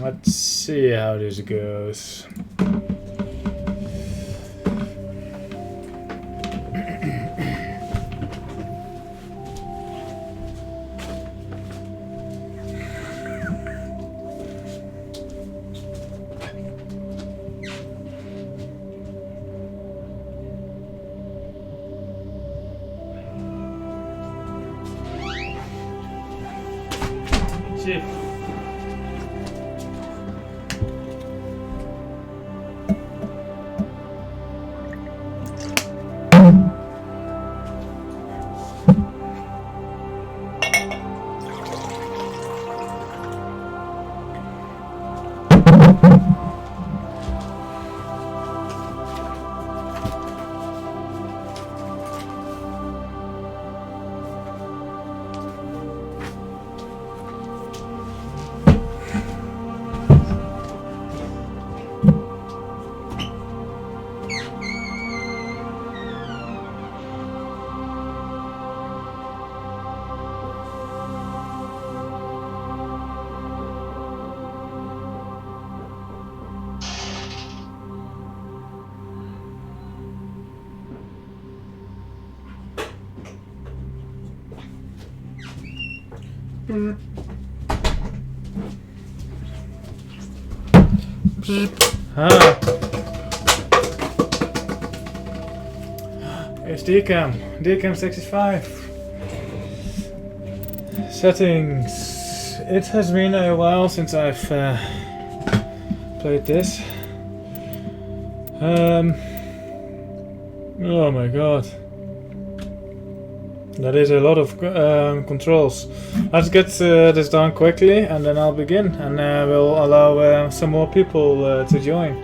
Let's see how this goes. See. It's DCAM 65. Settings. It has been a while since I've played this. Oh my god. That is a lot of controls. Let's get this done quickly and then I'll begin, and we'll allow some more people to join.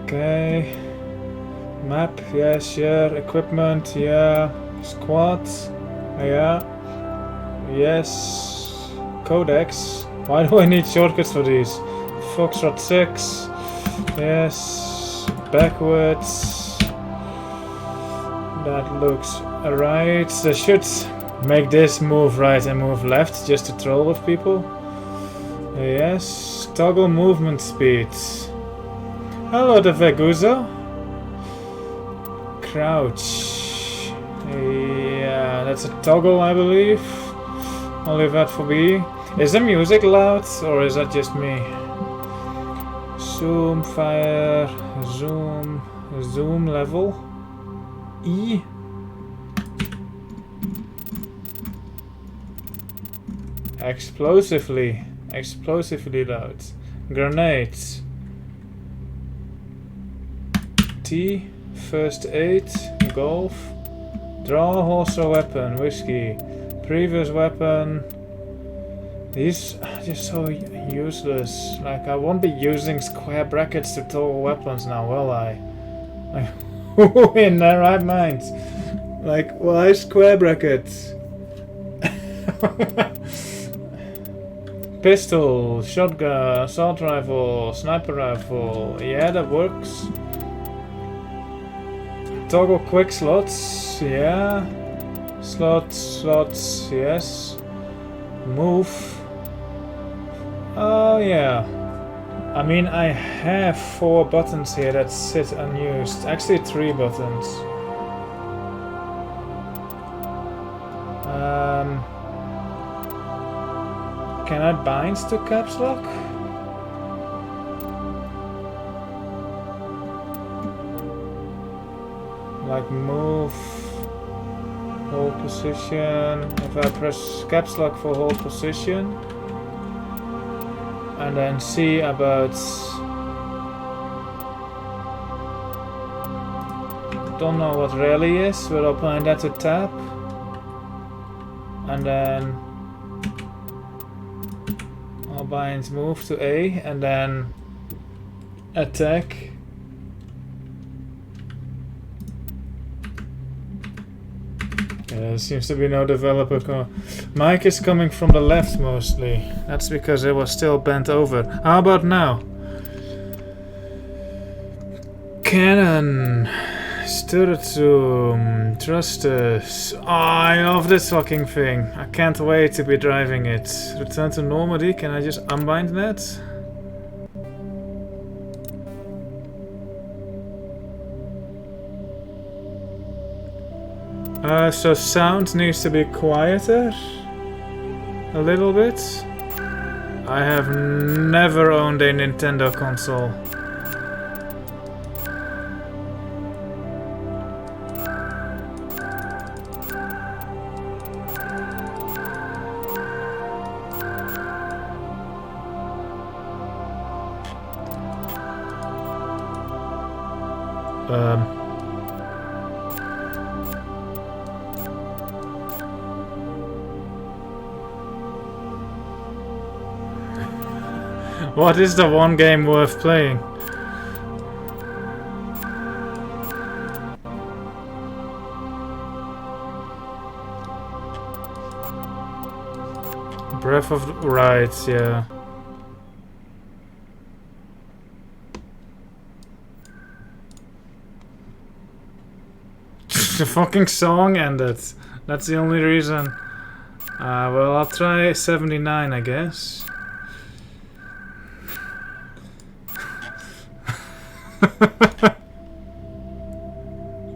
Okay. Map, yes, sure. Equipment, yeah. Squad, yeah. Yes. Codex. Why do I need shortcuts for these? Foxtrot 6. Yes. Backwards. That looks right. They should make this move right and move left just to troll with people. Yes. Toggle movement speed. Hello, the Veguzo. Crouch. Yeah, that's a toggle, I believe. I'll leave that for B. Is the music loud or is that just me? Zoom, fire, zoom, zoom level. E. Explosively loud. Grenades. T. First aid. Golf. Draw a horse or weapon. Whiskey. Previous weapon. These are just so useless. Like, I won't be using square brackets to toggle weapons now, will I? Like, who in their right mind? Like, why square brackets? Pistol, shotgun, assault rifle, sniper rifle. Yeah, that works. Toggle quick slots. Yeah. Slots, yes. Move. Oh, yeah. I mean, I have 4 buttons here that sit unused. Actually, 3 buttons. Can I bind to caps lock? Like move, hold position. If I press caps lock for hold position. And then see about... Don't know what rally is, but I'll bind that to tab. And then I'll bind move to A and then attack. There seems to be no developer. Mic is coming from the left mostly. That's because it was still bent over. How about now? Canon Sturzoom, trust us. Oh, I love this fucking thing. I can't wait to be driving it. Return to Normandy. Can I just unbind that? So sound needs to be quieter. A little bit. I have never owned a Nintendo console. What is the one game worth playing? Breath of the... Right, yeah. The fucking song ended. That's the only reason. Well, I'll try 79, I guess.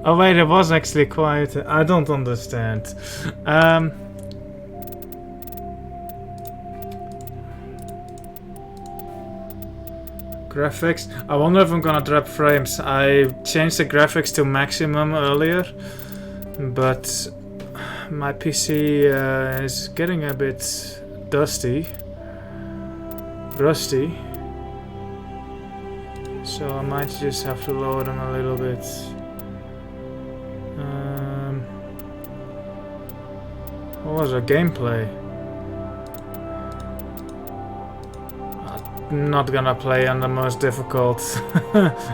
Oh wait, it was actually quiet. I don't understand. Graphics. I wonder if I'm gonna drop frames. I changed the graphics to maximum earlier, but my PC is getting a bit rusty. So I might just have to lower them a little bit. What was our gameplay? I'm not gonna play on the most difficult,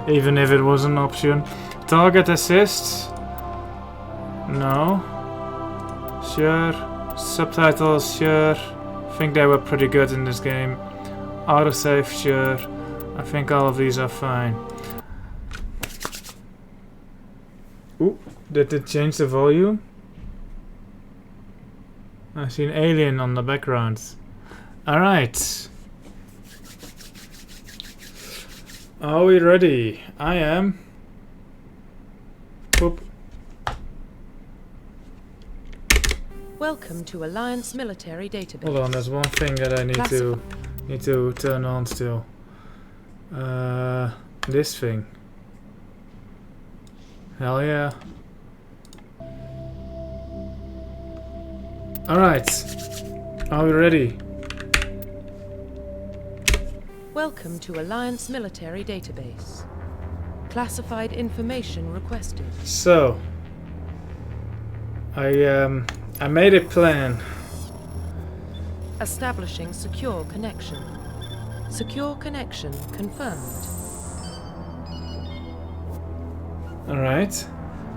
even if it was an option. Target assist? No. Sure. Subtitles? Sure. I think they were pretty good in this game. Autosave? Sure. I think all of these are fine. Ooh, did it change the volume? I see an alien on the background. Alright. Are we ready? I am. Boop. Welcome to Alliance Military Database. Hold on, there's one thing that I need to turn on still. This thing. Hell yeah. Alright. Are we ready? Welcome to Alliance Military Database. Classified information requested. So, I made a plan. Establishing secure connection. Secure connection confirmed. Alright.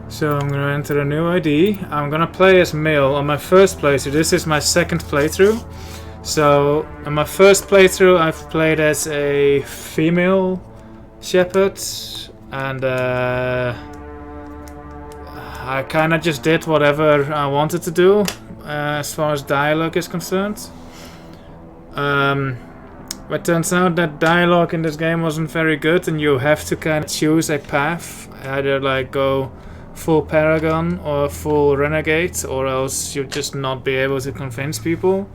So I'm gonna enter a new ID. I'm gonna play as male on my first playthrough. This is my second playthrough. So in my first playthrough I've played as a female Shepard, and I kinda just did whatever I wanted to do as far as dialogue is concerned. It turns out that dialogue in this game wasn't very good, and you have to kind of choose a path. Either like go full Paragon or full Renegade, or else you'll just not be able to convince people.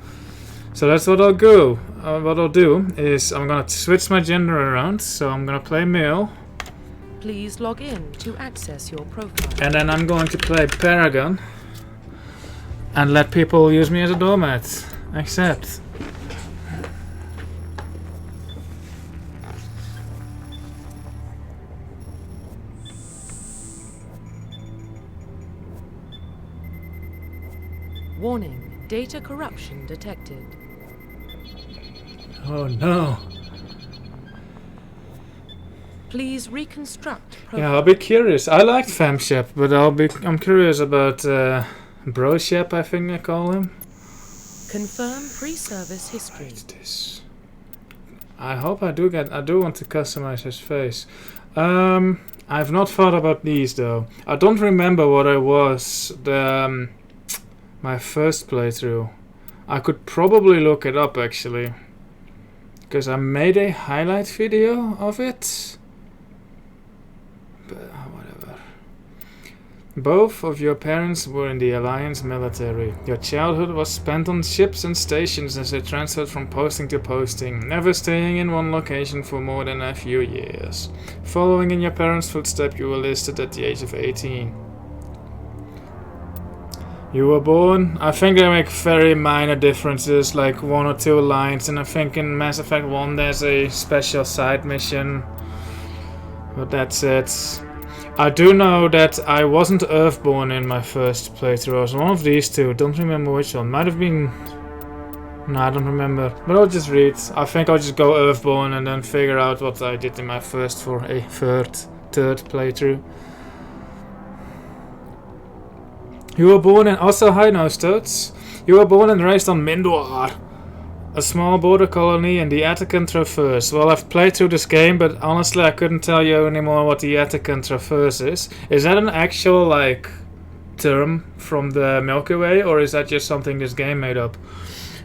So that's what I'll do. What I'll do is I'm gonna switch my gender around, so I'm gonna play male. Please log in to access your profile. And then I'm going to play Paragon and let people use me as a doormat. Accept. Warning, data corruption detected. Oh no. Please reconstruct profile. Yeah, I'll be curious. I liked FemShep, but I'm curious about BroShep, I think I call him. Confirm pre-service history. What's this? I hope I do want to customize his face. I've not thought about these though. I don't remember what I was my first playthrough. I could probably look it up actually, because I made a highlight video of it. But whatever. Both of your parents were in the Alliance military. Your childhood was spent on ships and stations as they transferred from posting to posting, never staying in one location for more than a few years. Following in your parents' footsteps, you were listed at the age of 18. You were born, I think they make very minor differences, like 1 or 2 lines, and I think in Mass Effect 1 there's a special side mission, but that's it. I do know that I wasn't Earthborn in my first playthrough. I was one of these two. Don't remember which one. Might have been... No, I don't remember. But I'll just read. I think I'll just go Earthborn and then figure out what I did in my first for a third playthrough. You were born in... Also, hi Nostotes. You were born and raised on Mindwar, a small border colony in the Attican Traverse. Well, I've played through this game, but honestly I couldn't tell you anymore what the Attican Traverse is. Is that an actual, like, term from the Milky Way, or is that just something this game made up?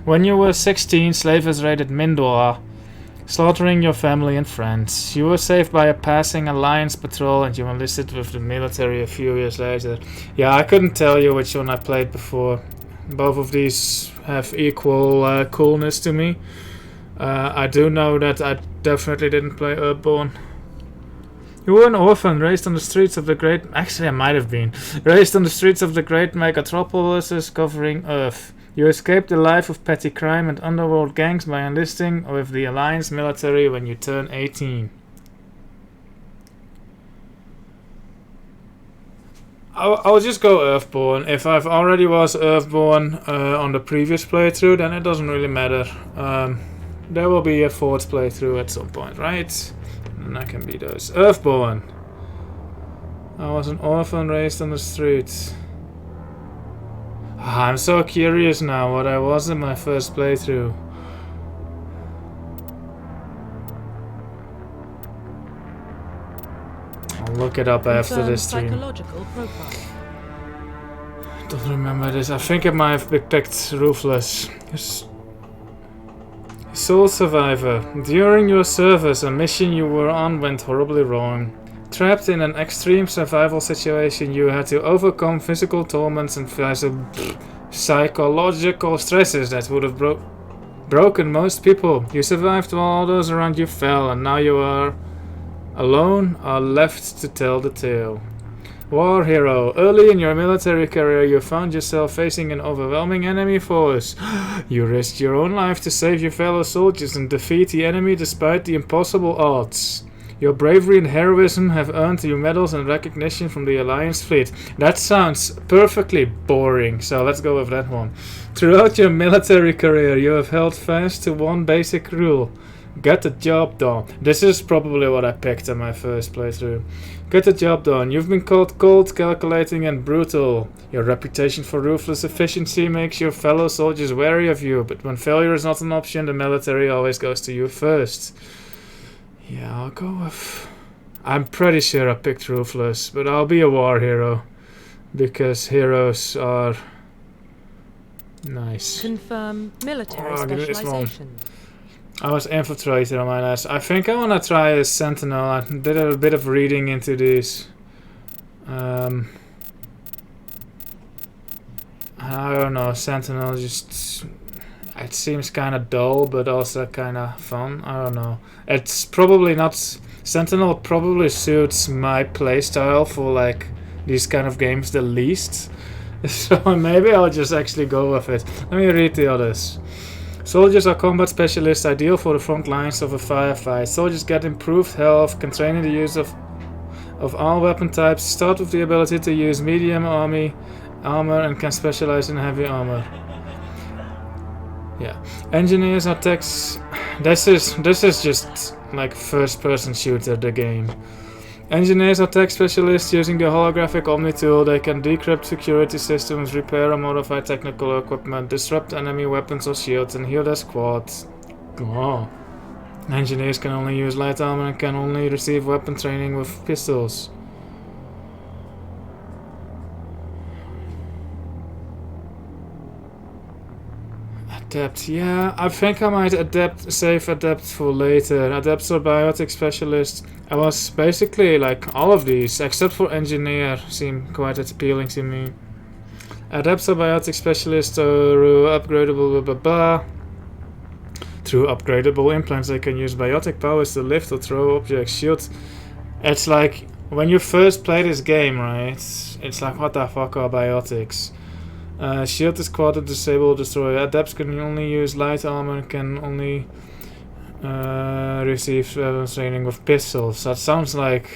When you were 16, slavers raided Mindor, slaughtering your family and friends. You were saved by a passing Alliance patrol and you enlisted with the military a few years later. Yeah, I couldn't tell you which one I played before. Both of these have equal coolness to me. I do know that I definitely didn't play Earthborn. You were an orphan, raised on the streets of the great... Actually, I might have been. Raised on the streets of the great megatropolises covering Earth. You escaped the life of petty crime and underworld gangs by enlisting with the Alliance military when you turn 18. I'll just go Earthborn. If I've already was Earthborn on the previous playthrough, then it doesn't really matter. There will be a 4th playthrough at some point, right? And that can be those. Earthborn. I was an orphan raised on the streets. I'm so curious now what I was in my first playthrough. I'll look it up after this stream. Psychological profile. Don't remember this. I think it might have been picked Ruthless. Soul Survivor. During your service, a mission you were on went horribly wrong. Trapped in an extreme survival situation, you had to overcome physical torments and face psychological stresses that would have broken most people. You survived while all those around you fell, and now you are alone or left to tell the tale. War hero. Early in your military career, you found yourself facing an overwhelming enemy force. You risked your own life to save your fellow soldiers and defeat the enemy despite the impossible odds. Your bravery and heroism have earned you medals and recognition from the Alliance fleet. That sounds perfectly boring, so let's go with that one. Throughout your military career, you have held fast to one basic rule. Get the job done. This is probably what I picked in my first playthrough. Get the job done. You've been called cold, calculating and brutal. Your reputation for ruthless efficiency makes your fellow soldiers wary of you, but when failure is not an option, the military always goes to you first. Yeah, I'll go with... I'm pretty sure I picked Ruthless, but I'll be a war hero. Because heroes are... nice. Confirm military I'll give it this one. specialization. I was Infiltrator on my last. I think I want to try a Sentinel. I did a bit of reading into these. I don't know, Sentinel just... it seems kind of dull, but also kind of fun. I don't know. It's probably not... Sentinel probably suits my playstyle for like these kind of games the least. So maybe I'll just actually go with it. Let me read the others. Soldiers are combat specialists ideal for the front lines of a firefight. Soldiers get improved health, can train in the use of all weapon types, start with the ability to use medium armor and can specialize in heavy armor. Yeah. Engineers are techs. This is just like first person shooter the game. Engineers are tech specialists using the holographic Omni tool. They can decrypt security systems, repair or modify technical equipment, disrupt enemy weapons or shields, and heal their squads. Oh. Engineers can only use light armor and can only receive weapon training with pistols. Adept, yeah, I think I might save adept for later. Adepts or biotic specialist. I was basically like all of these, except for engineer, seem quite appealing to me. Adepts or biotic specialist are upgradable, blah blah blah. Through upgradable implants, they can use biotic powers to lift or throw objects. Shield. It's like when you first play this game, right? It's like, what the fuck are biotics? Shield is quad, disable, destroy. Adepts can only use light armor, can only receive training with pistols. That sounds like...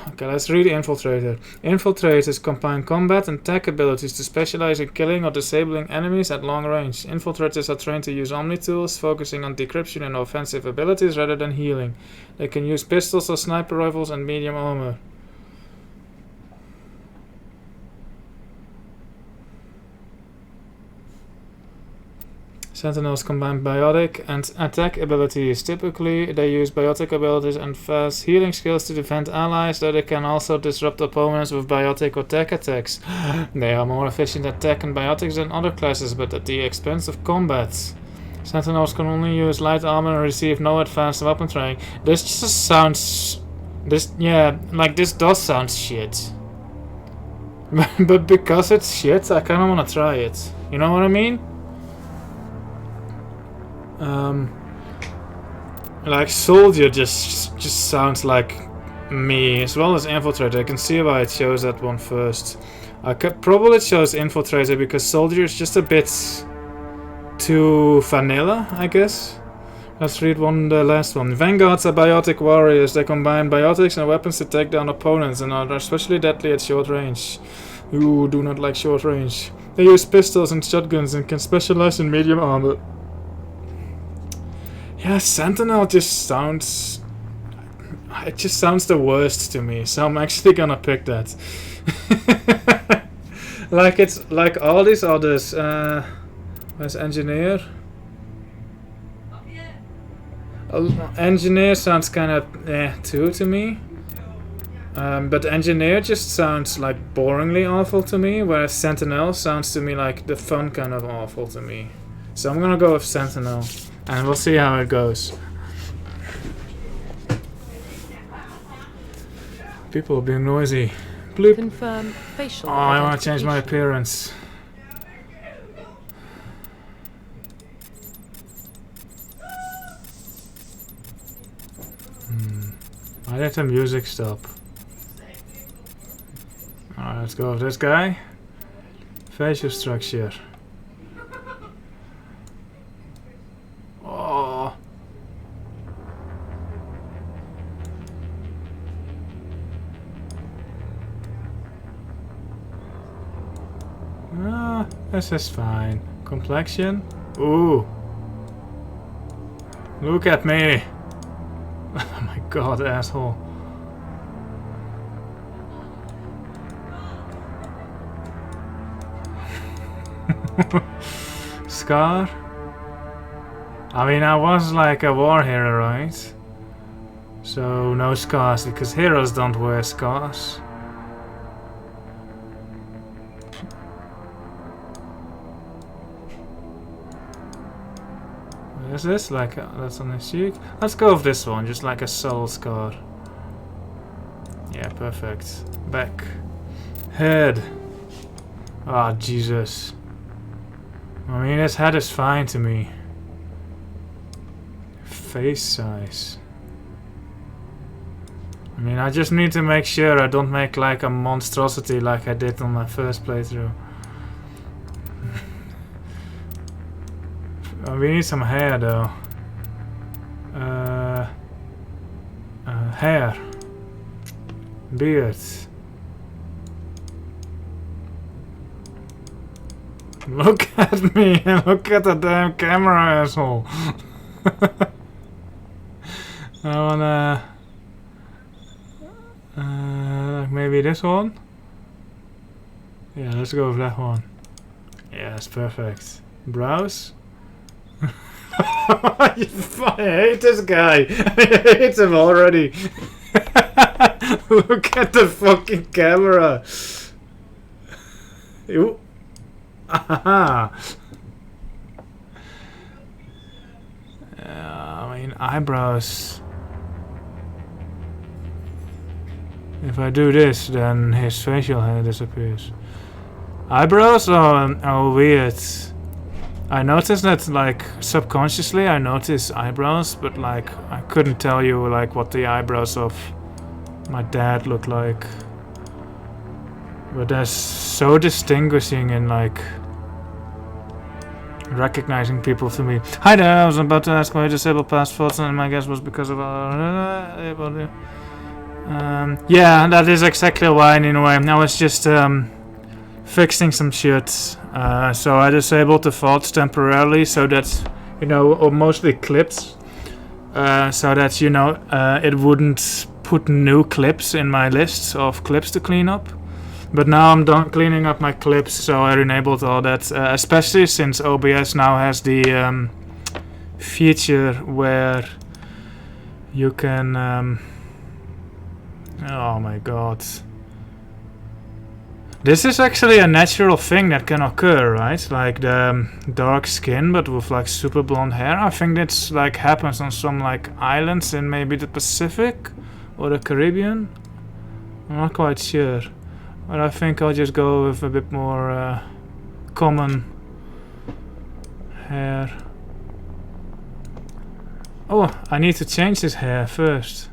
Okay, let's read Infiltrator. Infiltrators combine combat and tech abilities to specialize in killing or disabling enemies at long range. Infiltrators are trained to use Omni tools, focusing on decryption and offensive abilities rather than healing. They can use pistols or sniper rifles and medium armor. Sentinels combine biotic and attack abilities. Typically, they use biotic abilities and fast healing skills to defend allies, though they can also disrupt opponents with biotic or tech attacks. They are more efficient at tech and biotics than other classes, but at the expense of combat. Sentinels can only use light armor and receive no advanced weapon training. This just sounds... this does sound shit. But because it's shit, I kinda wanna try it. You know what I mean? Like soldier just sounds like me, as well as infiltrator. I can see why it shows that one first. I could probably chose infiltrator because soldier is just a bit too vanilla, I guess. Let's read the last one. Vanguards are biotic warriors. They combine biotics and weapons to take down opponents and are especially deadly at short range. Ooh, do not like short range. They use pistols and shotguns and can specialize in medium armor. Yeah, Sentinel just sounds... It just sounds the worst to me, so I'm actually gonna pick that. Like it's like all these others. Where's engineer? Engineer sounds kind of too to me. But engineer just sounds like boringly awful to me, whereas Sentinel sounds to me like the fun kind of awful to me. So I'm gonna go with Sentinel. And we'll see how it goes. People are being noisy. Bloop. Confirm facial. Oh, I want to change my appearance. Why did the music stop? Alright, let's go with this guy. Facial structure. Oh. Ah, this is fine. Complexion? Ooh. Look at me. Oh my god, asshole. Scar? I mean, I was like a war hero, right? So, no scars, because heroes don't wear scars. What is this? Like, that's on his cheek? Let's go with this one, just like a subtle scar. Yeah, perfect. Back. Head. Ah, Jesus. I mean, his head is fine to me. Face size. I mean, I just need to make sure I don't make like a monstrosity like I did on my first playthrough. We need some hair though. Hair. Beard. Look at me and look at the damn camera, asshole. I wanna maybe this one. Yeah, let's go with that one. Yeah, that's perfect. Brows. I hate this guy. I hate him already. Look at the fucking camera. Ew. Aha. I mean, eyebrows. If I do this, then his facial hair disappears. Eyebrows are weird. I noticed that, like, subconsciously I notice eyebrows, but like I couldn't tell you like what the eyebrows of my dad look like. But they're so distinguishing in like recognizing people to me. Hi there, I was about to ask why you disabled passports, and my guess was because of yeah, that is exactly why. Anyway, I was just fixing some shit, so I disabled defaults temporarily so that, you know, or mostly clips, so that, you know, it wouldn't put new clips in my list of clips to clean up. But now I'm done cleaning up my clips, so I enabled all that, especially since OBS now has the feature where you can oh my god. This is actually a natural thing that can occur, right? Like the dark skin but with like super blonde hair. I think that's like happens on some like islands in maybe the Pacific or the Caribbean. I'm not quite sure. But I think I'll just go with a bit more common hair. Oh, I need to change this hair first.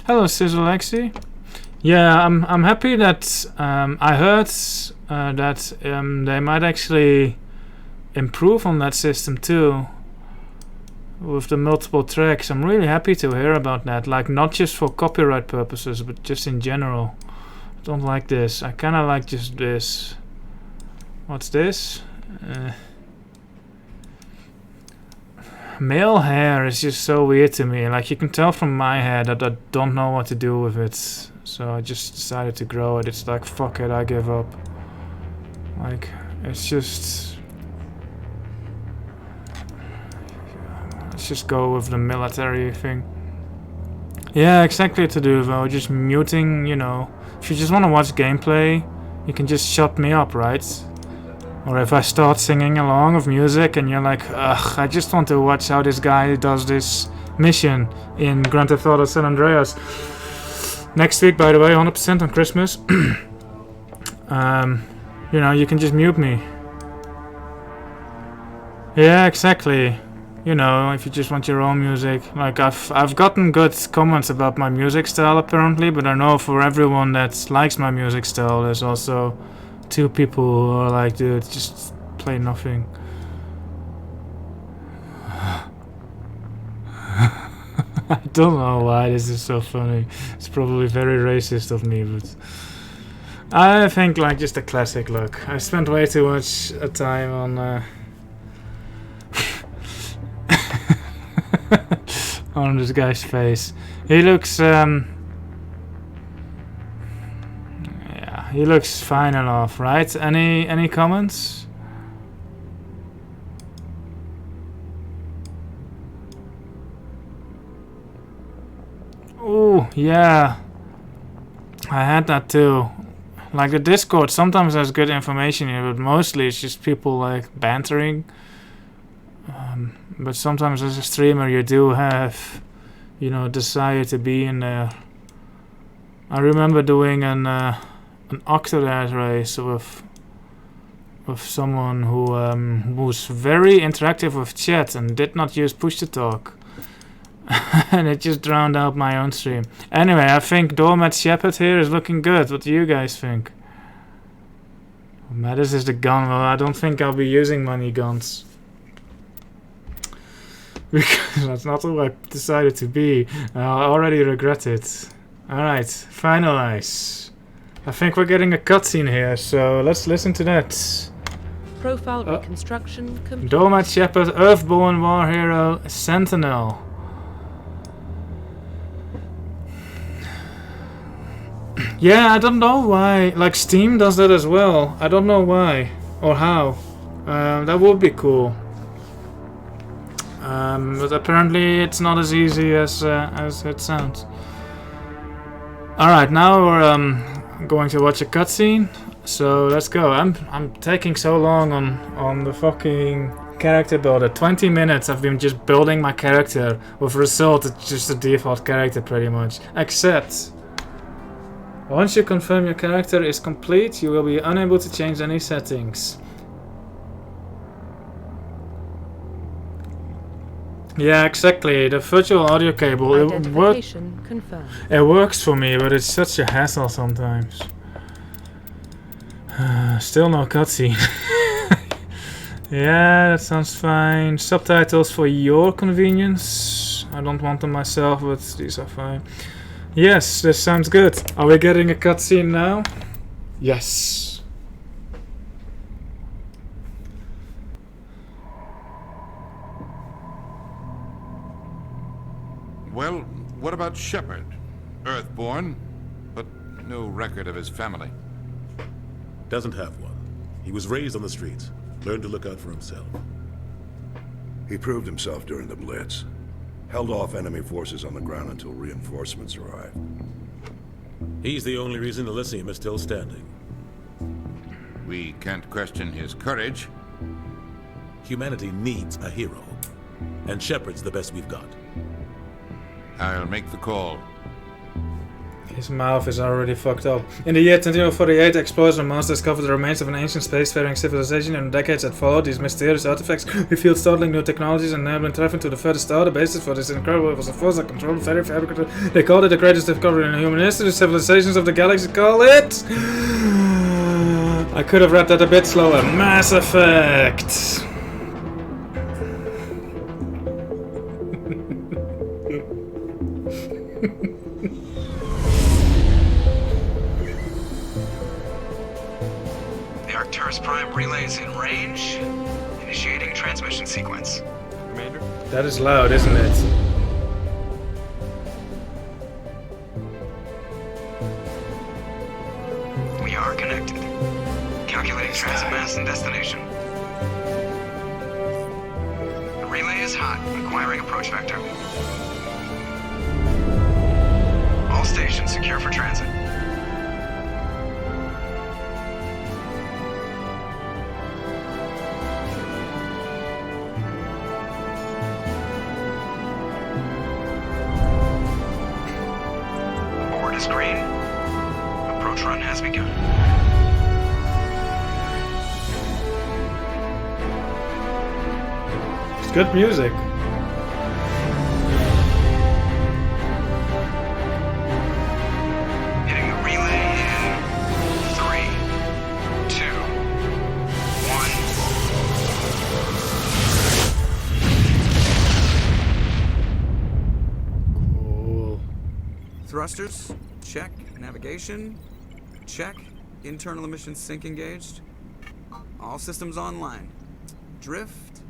Hello, Sizzle Lexi. Yeah, I'm happy that I heard that they might actually improve on that system too, with the multiple tracks. I'm really happy to hear about that, like not just for copyright purposes, but just in general. I don't like this. I kind of like just this. What's this? Male hair is just so weird to me. Like you can tell from my hair that I don't know what to do with it. So I just decided to grow it. It's like, fuck it, I give up. Like, it's just... Let's just go with the military thing. Yeah, exactly, to do though. Just muting, you know. If you just want to watch gameplay, you can just shut me up, right? Or if I start singing along with music and you're like, ugh, I just want to watch how this guy does this mission in Grand Theft Auto San Andreas. Next week, by the way, 100% on Christmas. You know, you can just mute me. Yeah, exactly. You know, if you just want your own music. Like, I've gotten good comments about my music style apparently, but I know for everyone that likes my music style, there's also 2 people who are like, dude, just play nothing. I don't know why this is so funny. It's probably very racist of me, but I think like just a classic look. I spent way too much time on on this guy's face. He looks yeah, he looks fine enough, right? Any comments? Oh, yeah. I had that too. Like the Discord sometimes has good information here, but mostly it's just people like bantering. But sometimes as a streamer you do have, you know, desire to be in there. I remember doing an Octodad race with someone who was very interactive with chat and did not use push to talk. And it just drowned out my own stream. Anyway, I think Doormat Shepard here is looking good. What do you guys think? Oh, man, this is the gun. Well, I don't think I'll be using money guns. Because that's not who I decided to be. I already regret it. Alright, finalize. I think we're getting a cutscene here, so let's listen to that. Profile reconstruction complete. Doormat Shepard, Earthborn War Hero, Sentinel. Yeah, I don't know why. Like Steam does that as well. I don't know why or how. That would be cool. But apparently it's not as easy as it sounds. Alright, now we're going to watch a cutscene. So let's go. I'm taking so long on the fucking character builder. 20 minutes I've been just building my character with result it's just a default character pretty much. Except once you confirm your character is complete, you will be unable to change any settings. Yeah, exactly. The virtual audio cable, Identification confirmed. it works for me, but it's such a hassle sometimes. Still no cutscene. Yeah, that sounds fine. Subtitles for your convenience. I don't want them myself, but these are fine. Yes, this sounds good. Are we getting a cutscene now? Yes. Well, what about Shepard? Earthborn, but no record of his family. Doesn't have one. He was raised on the streets. Learned to look out for himself. He proved himself during the Blitz. Held off enemy forces on the ground until reinforcements arrived. He's the only reason Elysium is still standing. We can't question his courage. Humanity needs a hero. And Shepard's the best we've got. I'll make the call. His mouth is already fucked up. In the year 2048, explorers on Mars discovered the remains of an ancient spacefaring civilization. In the decades that followed, these mysterious artifacts revealed startling new technologies and enabling traveling to the furthest star. The basis for this incredible was a force that controlled very fabricated. They called it the greatest discovery in human history. The civilizations of the galaxy call it... I could have read that a bit slower. Mass Effect! Prime relays in range. Initiating transmission sequence. Commander? That is loud, isn't it? We are connected. Calculating transit mass and destination. The relay is hot. Acquiring approach vector. All stations secure for transit. Green. Approach run has begun. It's good music. Hitting the relay in 3, 2, 1. Cool. Thrusters. Check. Navigation. Check. Internal emission sync engaged. All systems online. Drift.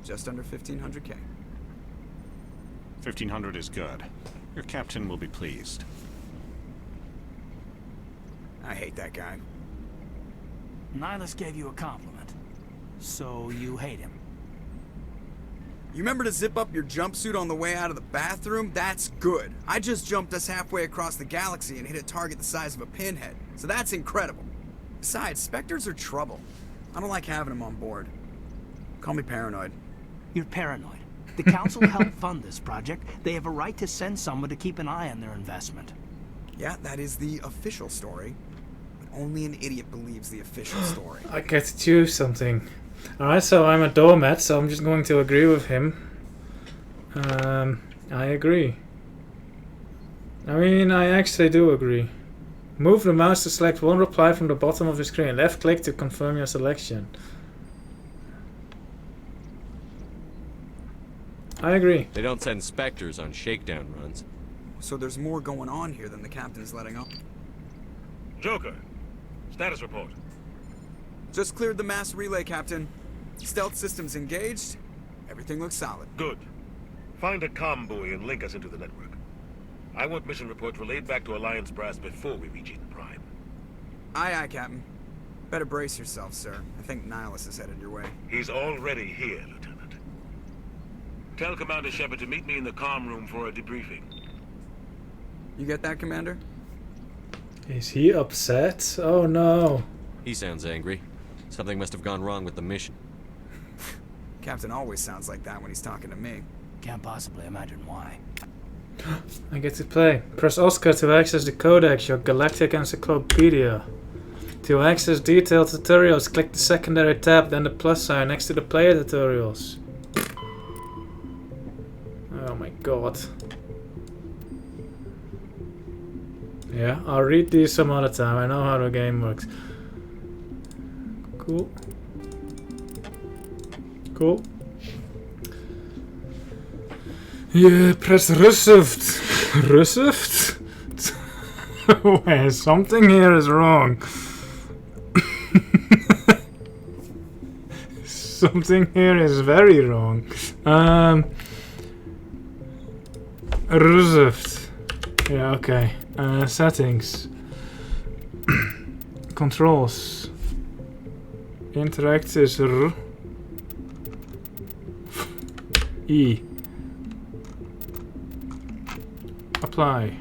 Just under 1500K. 1500 is good. Your captain will be pleased. I hate that guy. Nihilus gave you a compliment. So you hate him. You remember to zip up your jumpsuit on the way out of the bathroom? That's good. I just jumped us halfway across the galaxy and hit a target the size of a pinhead. So that's incredible. Besides, Spectres are trouble. I don't like having them on board. Call me paranoid. You're paranoid. The Council helped fund this project. They have a right to send someone to keep an eye on their investment. Yeah, that is the official story. But only an idiot believes the official story. I get to choose something. Alright, so I'm a Doormat, so I'm just going to agree with him. I agree. I mean, I actually do agree. Move the mouse to select one reply from the bottom of the screen. Left click to confirm your selection. I agree. They don't send Spectres on shakedown runs. So there's more going on here than the captain's letting up. Joker, status report. Just cleared the mass relay, Captain. Stealth systems engaged. Everything looks solid. Good. Find a comm buoy and link us into the network. I want mission reports relayed back to Alliance Brass before we reach Eden Prime. Aye, aye, Captain. Better brace yourself, sir. I think Nihilus is headed your way. He's already here, Lieutenant. Tell Commander Shepard to meet me in the comm room for a debriefing. You get that, Commander? Is he upset? Oh no. He sounds angry. Something must have gone wrong with the mission. Captain always sounds like that when he's talking to me. Can't possibly imagine why. I get to play. Press Oscar to access the Codex, your Galactic Encyclopedia. To access detailed tutorials, click the secondary tab, then the plus sign next to the player tutorials. Oh my god. Yeah, I'll read these some other time. I know how the game works. Cool. Cool. Yeah, press Russift. Russift? Wait, something here is wrong. Something here is very wrong. Russift. Yeah, okay. Settings. Controls. Interact is R. E. Apply.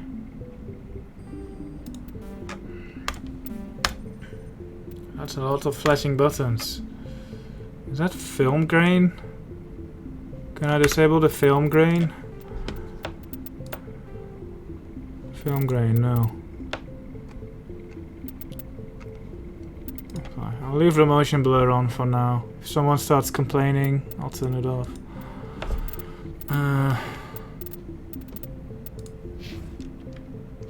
That's a lot of flashing buttons. Is that film grain? Can I disable the film grain? Film grain, no. Okay, I'll leave the motion blur on for now. If someone starts complaining, I'll turn it off.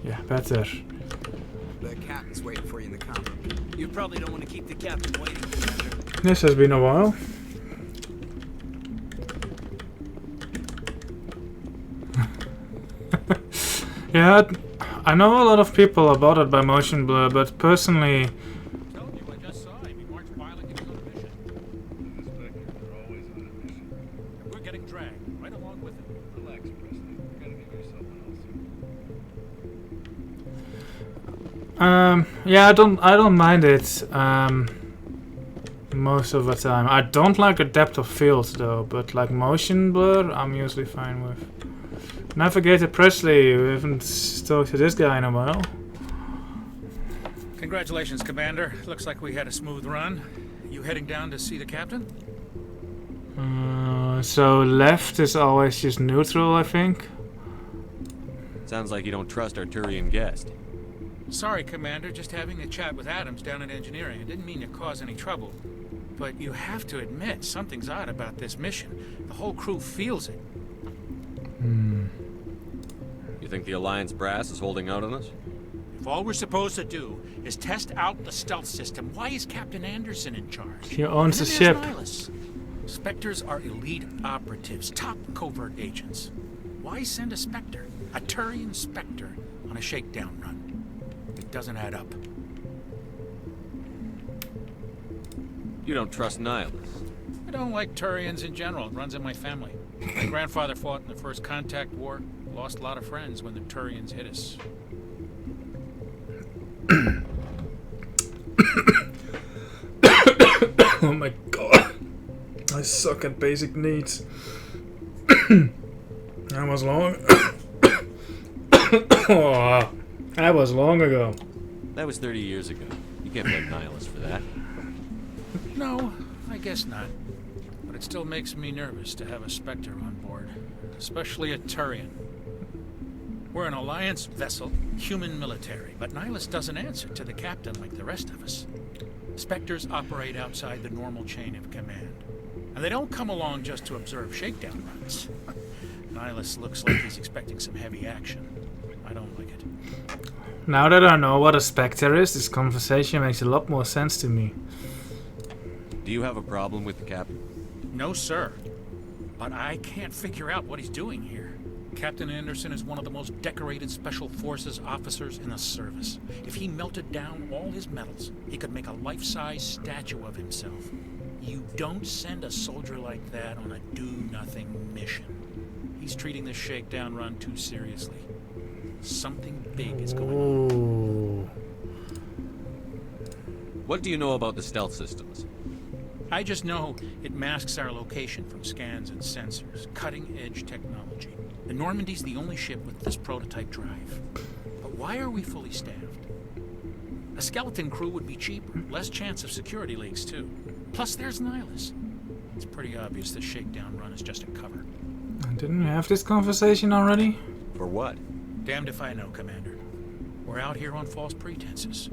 Yeah, better. The captain's waiting for you in the comm room. You probably don't want to keep the captain waiting, Commander. This has been a while. Yeah, I know a lot of people are bothered by motion blur, but personally... Told you, I just saw him. He marched violent into the mission. Inspector, they're always on a mission. We're getting dragged right along with him. Relax, Presley. You gotta give yourself an ulcer. Yeah, I don't mind it. Most of the time. I don't like the depth of field though, but like motion blur, I'm usually fine with. Navigator Presley, we haven't talked to this guy in a while. Congratulations, Commander. Looks like we had a smooth run. You heading down to see the captain? So left is always just neutral, I think. Sounds like you don't trust our Turian guest. Sorry, Commander. Just having a chat with Adams down in engineering. I didn't mean to cause any trouble. But you have to admit, something's odd about this mission. The whole crew feels it. You think the Alliance brass is holding out on us? If all we're supposed to do is test out the stealth system, why is Captain Anderson in charge? He owns the And then ship. there's Nihilus. Spectres are elite operatives, top covert agents. Why send a Spectre, a Turian Spectre, on a shakedown run? It doesn't add up. You don't trust Nihilus. I don't like Turians in general. It runs in my family. My grandfather fought in the First Contact War. Lost a lot of friends when the Turians hit us. Oh my god. I suck at basic needs. That was long. Oh, that was long ago. That was 30 years ago. You can't blame Nihilus for that. No, I guess not. But it still makes me nervous to have a Spectre on board. Especially a Turian. We're an Alliance vessel, human military, but Nihilus doesn't answer to the captain like the rest of us. Spectres operate outside the normal chain of command. And they don't come along just to observe shakedown runs. Nihilus looks like he's expecting some heavy action. I don't like it. Now that I know what a Spectre is, this conversation makes a lot more sense to me. Do you have a problem with the captain? No, sir. But I can't figure out what he's doing here. Captain Anderson is one of the most decorated Special Forces officers in the service. If he melted down all his medals, he could make a life-size statue of himself. You don't send a soldier like that on a do-nothing mission. He's treating this shakedown run too seriously. Something big is going on. What do you know about the stealth systems? I just know it masks our location from scans and sensors. Cutting-edge technology. The Normandy's the only ship with this prototype drive. But why are we fully staffed? A skeleton crew would be cheaper, less chance of security leaks too. Plus there's Nihilus. It's pretty obvious this shakedown run is just a cover. Didn't we have this conversation already? For what? Damned if I know, Commander. We're out here on false pretenses.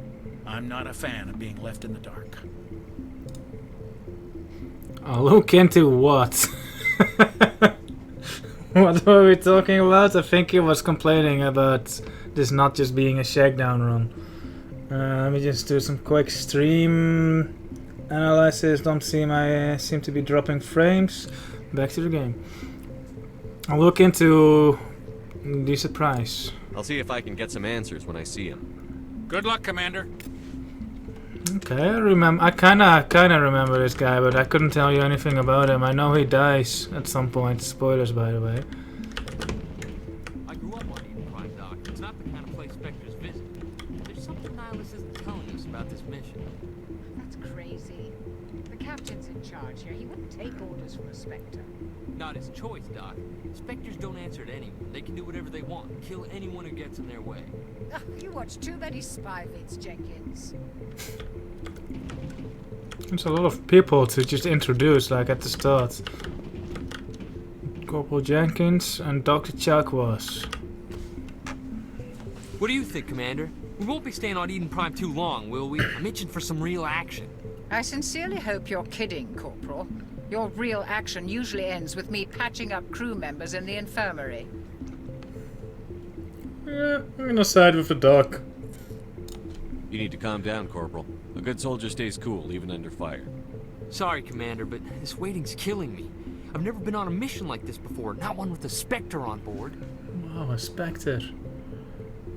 I'm not a fan of being left in the dark. I'll look into what? What were we talking about? I think he was complaining about this not just being a shakedown run. Let me just do some quick stream analysis. Don't seem I seem to be dropping frames. Back to the game. I'll look into the surprise. I'll see if I can get some answers when I see him. Good luck, Commander. Okay, I remember. I kinda remember this guy, but I couldn't tell you anything about him. I know he dies at some point. Spoilers, by the way. I grew up on Eden Prime, Doc. It's not the kind of place Spectres visit. There's something Nihilus isn't telling us about this mission. That's crazy. The captain's in charge here. He wouldn't take orders from a Spectre. Not his choice, Doc. Spectres don't answer to anyone. They can do whatever they want. Kill anyone who gets in their way. You watch too many spy vids, Jenkins. There's a lot of people to just introduce, like at the start. Corporal Jenkins and Dr. Chuck was. What do you think, Commander? We won't be staying on Eden Prime too long, will we? I'm itching for some real action. I sincerely hope you're kidding, Corporal. Your real action usually ends with me patching up crew members in the infirmary. Yeah, I'm gonna side with the doc. You need to calm down, Corporal. A good soldier stays cool, even under fire. Sorry, Commander, but this waiting's killing me. I've never been on a mission like this before, not one with a Spectre on board. Wow, a Spectre.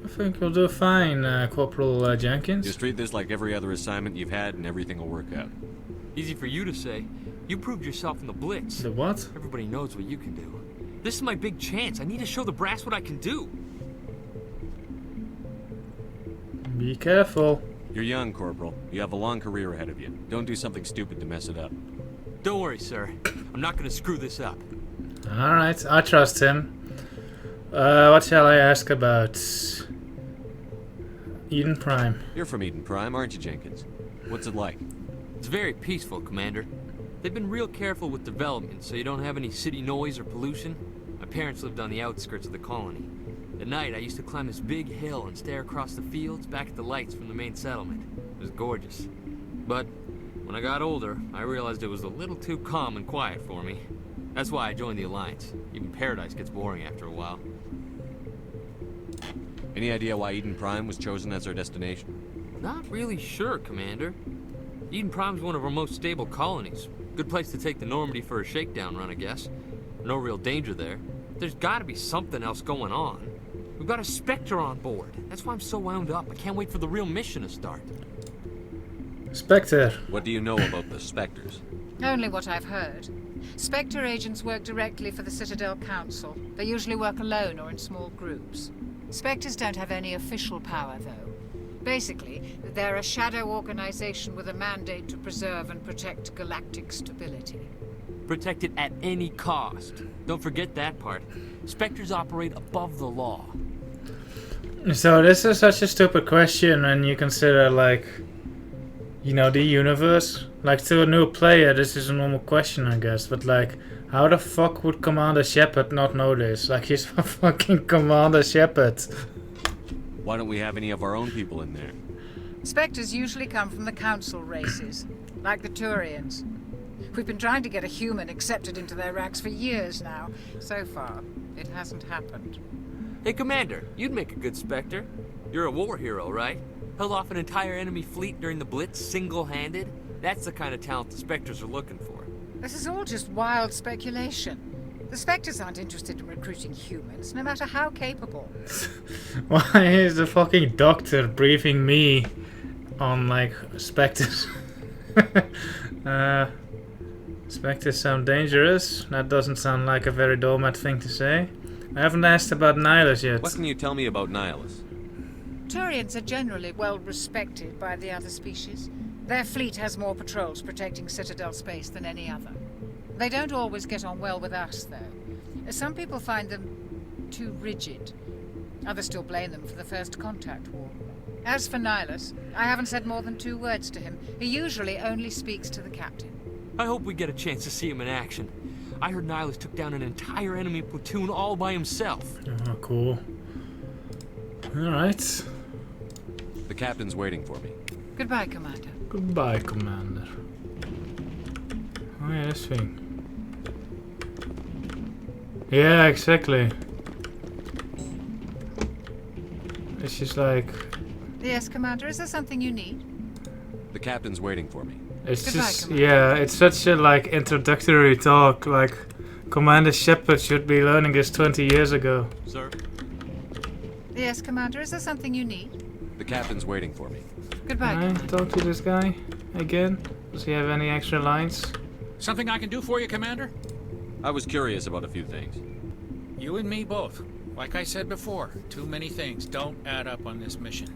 I think you'll do fine, Corporal Jenkins. Just treat this like every other assignment you've had and everything will work out. Easy for you to say. You proved yourself in the Blitz. The what? Everybody knows what you can do. This is my big chance. I need to show the brass what I can do. Be careful. You're young, Corporal. You have a long career ahead of you. Don't do something stupid to mess it up. Don't worry, sir. I'm not going to screw this up. Alright, I trust him. What shall I ask about? Eden Prime. You're from Eden Prime, aren't you, Jenkins? What's it like? It's very peaceful, Commander. They've been real careful with development, so you don't have any city noise or pollution. My parents lived on the outskirts of the colony. At night, I used to climb this big hill and stare across the fields back at the lights from the main settlement. It was gorgeous. But when I got older, I realized it was a little too calm and quiet for me. That's why I joined the Alliance. Even Paradise gets boring after a while. Any idea why Eden Prime was chosen as our destination? Not really sure, Commander. Eden Prime's one of our most stable colonies. Good place to take the Normandy for a shakedown run, I guess. No real danger there. There's gotta be something else going on. We've got a Spectre on board. That's why I'm so wound up. I can't wait for the real mission to start. Spectre. What do you know about the Spectres? Only what I've heard. Spectre agents work directly for the Citadel Council. They usually work alone or in small groups. Spectres don't have any official power, though. Basically, they're a shadow organization with a mandate to preserve and protect galactic stability. Protect it at any cost. Don't forget that part. Spectres operate above the law. So this is such a stupid question when you consider, like, you know, the universe. Like, to a new player, this is a normal question, I guess. But, like, how the fuck would Commander Shepard not know this? Like, he's a fucking Commander Shepard. Why don't we have any of our own people in there? Spectres usually come from the Council races, like the Turians. We've been trying to get a human accepted into their ranks for years now. So far, it hasn't happened. Hey, Commander, you'd make a good Spectre. You're a war hero, right? Held off an entire enemy fleet during the Blitz single-handed? That's the kind of talent the Spectres are looking for. This is all just wild speculation. The Spectres aren't interested in recruiting humans, no matter how capable. Why is the fucking doctor briefing me on, like, Spectres? Spectres sound dangerous. That doesn't sound like a very Doormat thing to say. I haven't asked about Nihilus yet. What can you tell me about Nihilus? Turians are generally well respected by the other species. Their fleet has more patrols protecting Citadel space than any other. They don't always get on well with us, though. Some people find them too rigid. Others still blame them for the First Contact War. As for Nihilus, I haven't said more than 2 words to him. He usually only speaks to the captain. I hope we get a chance to see him in action. I heard Nihilus took down an entire enemy platoon all by himself. Oh, cool. Alright. The captain's waiting for me. Goodbye, Commander. Goodbye, Commander. Oh yeah, this thing. Yeah, exactly. It's just like... Yes, Commander, is there something you need? The captain's waiting for me. It's Goodbye, just, Commander. yeah, it's such a like introductory talk, like Commander Shepard should be learning this 20 years ago. Sir? Yes, Commander, is there something you need? The captain's waiting for me. Goodbye, Can I Commander. talk to this guy again? Does he have any extra lines? Something I can do for you, Commander? I was curious about a few things. You and me both. Like I said before, too many things don't add up on this mission.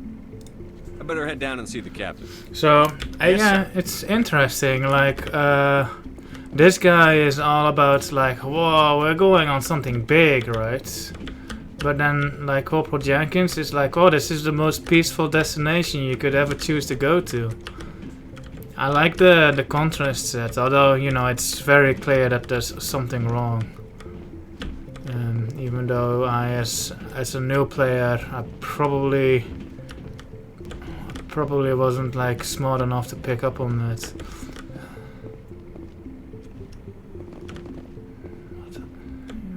I better head down and see the captain. So, Yes, yeah, sir. it's interesting, like, this guy is all about, like, whoa, we're going on something big, right? But then, like, Corporal Jenkins is like, oh, this is the most peaceful destination you could ever choose to go to. I like the contrast set, although, you know, it's very clear that there's something wrong. Even though I, as a new player, I probably wasn't like smart enough to pick up on that.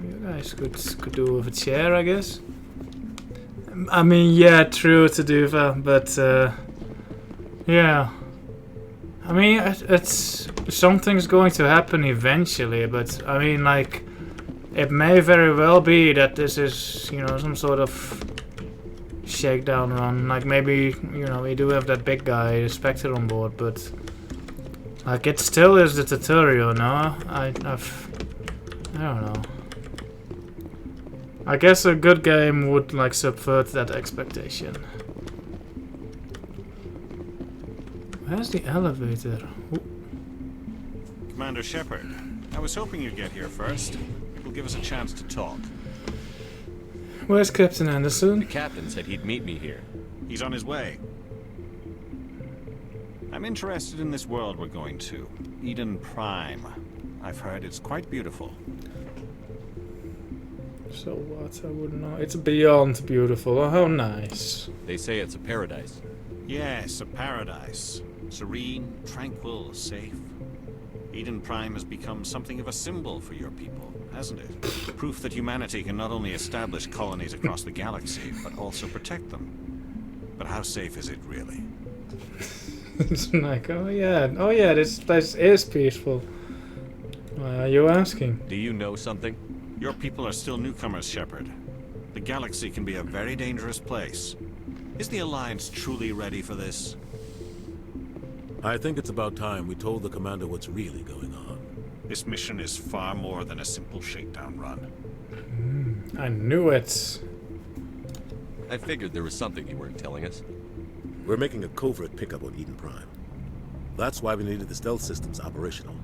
You guys could do with a chair, I guess. I mean, yeah, true to Duva, but yeah. I mean, it's something's going to happen eventually, but I mean, like, it may very well be that this is, you know, some sort of shakedown run. Like, maybe, you know, we do have that big guy, the Spectre, on board, but like, it still is the tutorial, no? I don't know. I guess a good game would like subvert that expectation. Where's the elevator? Ooh. Commander Shepard, I was hoping you'd get here first. It will give us a chance to talk. Where's Captain Anderson? The captain said he'd meet me here. He's on his way. I'm interested in this world we're going to. Eden Prime. I've heard it's quite beautiful. So what? I wouldn't know. It's beyond beautiful. Oh, how nice. They say it's a paradise. Yes, a paradise. Serene, tranquil, safe. Eden Prime has become something of a symbol for your people, hasn't it? Proof that humanity can not only establish colonies across the galaxy, but also protect them. But how safe is it really? It's like, oh yeah, this place is peaceful. Why are you asking? Do you know something? Your people are still newcomers, Shepard. The galaxy can be a very dangerous place. Is the Alliance truly ready for this? I think it's about time we told the commander what's really going on. This mission is far more than a simple shakedown run. I knew it. I figured there was something you weren't telling us. We're making a covert pickup on Eden Prime. That's why we needed the stealth systems operational.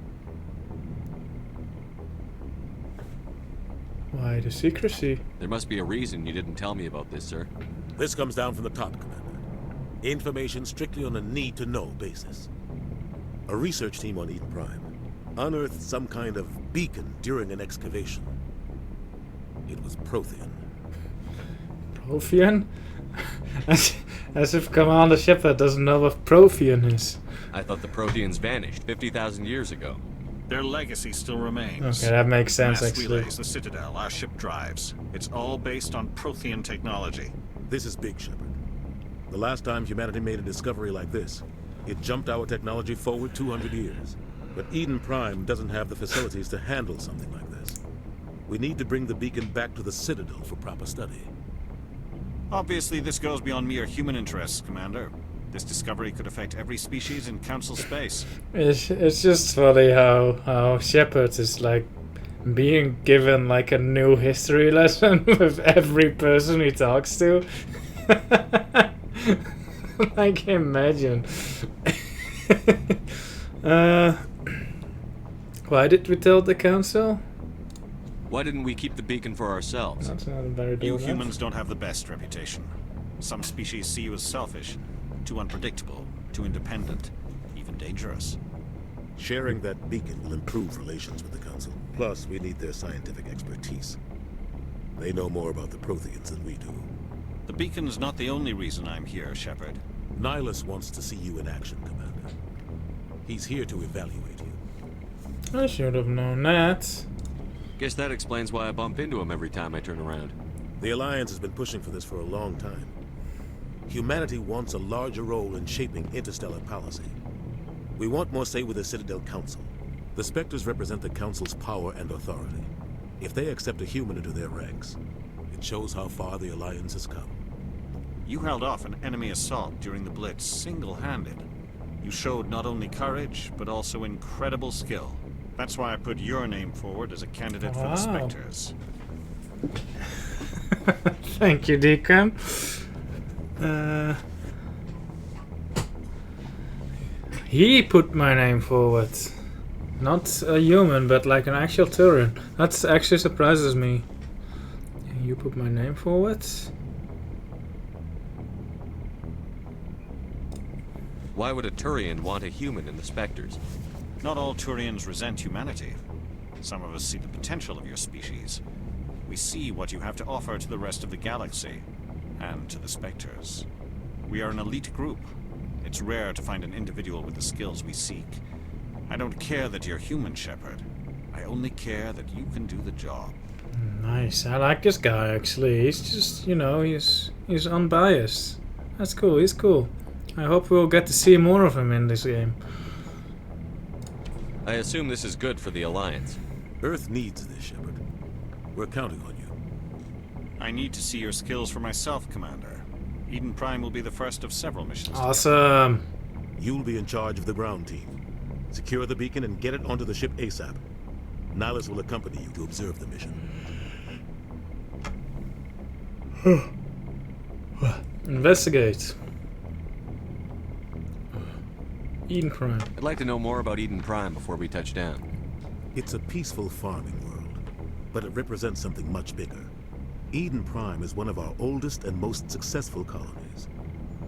Why the secrecy? There must be a reason you didn't tell me about this, sir. This comes down from the top, Commander. Information strictly on a need-to-know basis. A research team on Eden Prime unearthed some kind of beacon during an excavation. It was Prothean. Prothean? As if Commander Shepard doesn't know what Prothean is. I thought the Protheans vanished 50,000 years ago. Their legacy still remains. Okay, that makes sense, Mass actually. relays, the Citadel, our ship drives. It's all based on Prothean technology. This is big, Shepard. The last time humanity made a discovery like this, it jumped our technology forward 200 years. But Eden Prime doesn't have the facilities to handle something like this. We need to bring the beacon back to the Citadel for proper study. Obviously, this goes beyond mere human interests, Commander. This discovery could affect every species in Council space. It's just funny how Shepard is like being given like a new history lesson with every person he talks to. Like, imagine. Why did we tell the council? Why didn't we keep the beacon for ourselves? That's not a very You good humans don't have the best reputation. Some species see you as selfish, too unpredictable, too independent, even dangerous. Sharing that beacon will improve relations with the Council. Plus, we need their scientific expertise. They know more about the Protheans than we do. The beacon's not the only reason I'm here, Shepard. Nihilus wants to see you in action, Commander. He's here to evaluate you. I should have known that. Guess that explains why I bump into him every time I turn around. The Alliance has been pushing for this for a long time. Humanity wants a larger role in shaping interstellar policy. We want more say with the Citadel Council. The Spectres represent the Council's power and authority. If they accept a human into their ranks, it shows how far the Alliance has come. You held off an enemy assault during the Blitz single-handed. You showed not only courage, but also incredible skill. That's why I put your name forward as a candidate for the Spectres. Thank you, Deacon. He put my name forward. Not a human, but like an actual Turian. That actually surprises me. You put my name forward? Why would a Turian want a human in the Spectres? Not all Turians resent humanity. Some of us see the potential of your species. We see what you have to offer to the rest of the galaxy, and to the Spectres. We are an elite group. It's rare to find an individual with the skills we seek. I don't care that you're human, Shepard. I only care that you can do the job. Nice. I like this guy, actually. He's just, you know, he's unbiased. That's cool. He's cool. I hope we'll get to see more of him in this game. I assume this is good for the Alliance. Earth needs this, Shepard. We're counting on you. I need to see your skills for myself, Commander. Eden Prime will be the first of several missions. Awesome. You'll be in charge of the ground team. Secure the beacon and get it onto the ship ASAP. Nihilus will accompany you to observe the mission. Investigate. Eden Prime. I'd like to know more about Eden Prime before we touch down. It's a peaceful farming world, but it represents something much bigger. Eden Prime is one of our oldest and most successful colonies.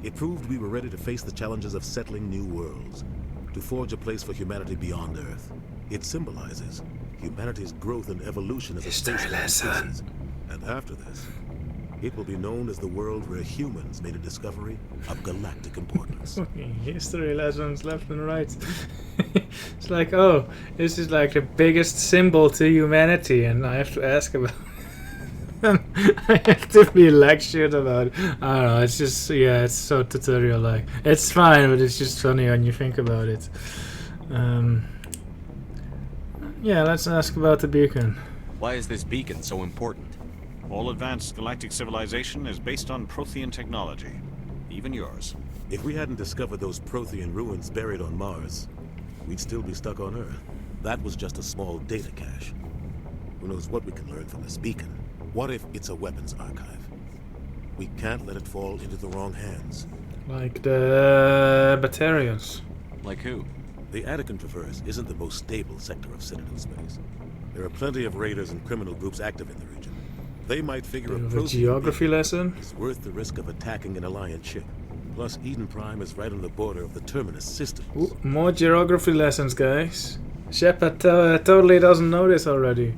It proved we were ready to face the challenges of settling new worlds, to forge a place for humanity beyond Earth. It symbolizes humanity's growth and evolution as a space-faring species. And after this, it will be known as the world where humans made a discovery of galactic importance. History lessons left and right. It's like, oh, this is like the biggest symbol to humanity, and I have to ask about I have to be lectured about it. I don't know, it's just, yeah, it's so tutorial-like. It's fine, but it's just funny when you think about it. Yeah, let's ask about the beacon. Why is this beacon so important? All advanced galactic civilization is based on Prothean technology. Even yours. If we hadn't discovered those Prothean ruins buried on Mars, we'd still be stuck on Earth. That was just a small data cache. Who knows what we can learn from this beacon? What if it's a weapons archive? We can't let it fall into the wrong hands. Like the Batarians. Like who? The Attican Traverse isn't the most stable sector of Citadel space. There are plenty of raiders and criminal groups active in the region. They might figure a geography lesson is worth the risk of attacking an Alliance ship. Plus, Eden Prime is right on the border of the Terminus system. More geography lessons, guys. Shepard totally doesn't know this already.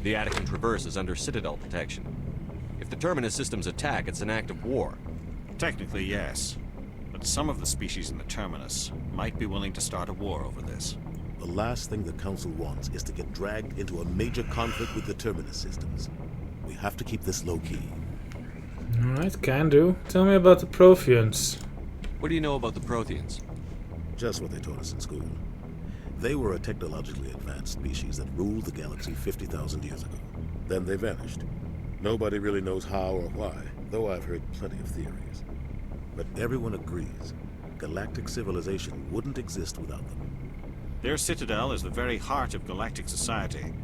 The Attican Traverse is under Citadel protection. If the Terminus systems attack, it's an act of war. Technically, yes. But some of the species in the Terminus might be willing to start a war over this. The last thing the Council wants is to get dragged into a major conflict with the Terminus systems. We have to keep this low-key. Alright, can do. Tell me about the Protheans. What do you know about the Protheans? Just what they taught us in school. They were a technologically advanced species that ruled the galaxy 50,000 years ago. Then they vanished. Nobody really knows how or why, though I've heard plenty of theories. But everyone agrees, galactic civilization wouldn't exist without them. Their citadel is the very heart of galactic society,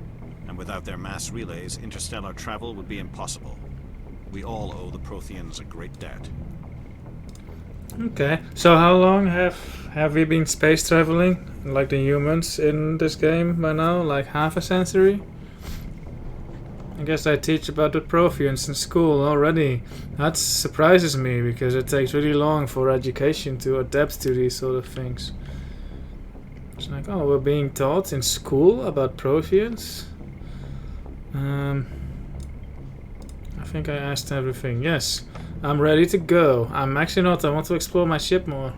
and without their mass relays, interstellar travel would be impossible. We all owe the Protheans a great debt. Okay, so how long have we been space traveling, like the humans in this game by now? Like half a century? I guess I teach about the Protheans in school already. That surprises me because it takes really long for education to adapt to these sort of things. It's like, oh, we're being taught in school about Protheans? I think I asked everything. Yes, I'm ready to go. I'm actually not. I want to explore my ship more.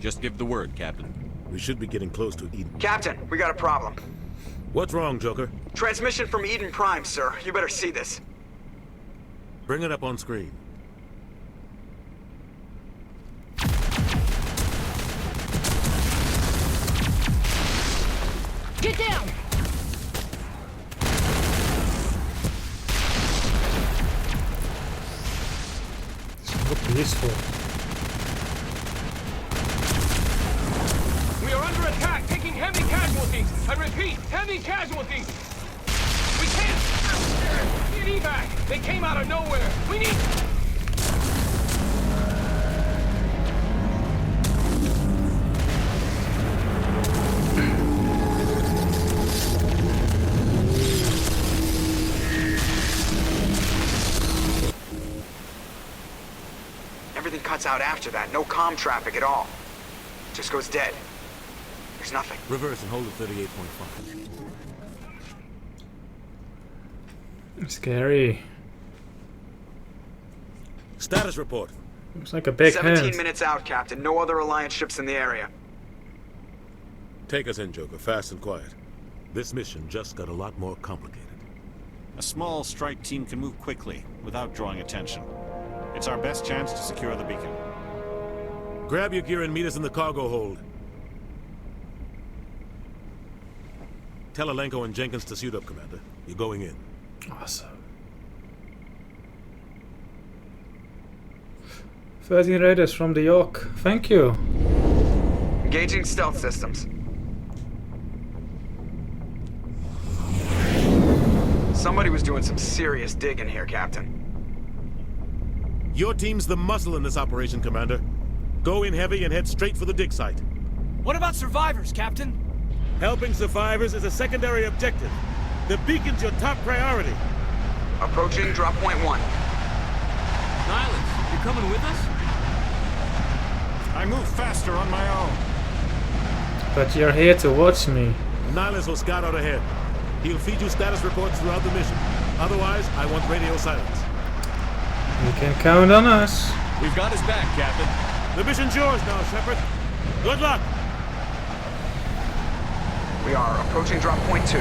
Just give the word, Captain. We should be getting close to Eden. Captain, we got a problem. What's wrong, Joker? Transmission from Eden Prime, sir. You better see this. Bring it up on screen. Get down! So peaceful. We are under attack, taking heavy casualties. I repeat, heavy casualties. We can't get evac. They came out of nowhere. We need. Everything cuts out after that. No comm traffic at all. Just goes dead. There's nothing. Reverse and hold at 38.5. Scary. Status report. Looks like a big 17 hand. minutes out, Captain. No other Alliance ships in the area. Take us in, Joker, fast and quiet. This mission just got a lot more complicated. A small strike team can move quickly, without drawing attention. It's our best chance to secure the beacon. Grab your gear and meet us in the cargo hold. Tell Alenko and Jenkins to suit up, Commander. You're going in. Awesome. 13 raiders from the York. Thank you. Engaging stealth systems. Somebody was doing some serious digging here, Captain. Your team's the muscle in this operation, Commander. Go in heavy and head straight for the dig site. What about survivors, Captain? Helping survivors is a secondary objective. The beacon's your top priority. Approaching drop point 1. Nihilus, you coming with us? I move faster on my own. But you're here to watch me. Nihilus will scout out ahead. He'll feed you status reports throughout the mission. Otherwise, I want radio silence. You can count on us. We've got his back, Captain. The mission's yours now, Shepard. Good luck. We are approaching drop point 2.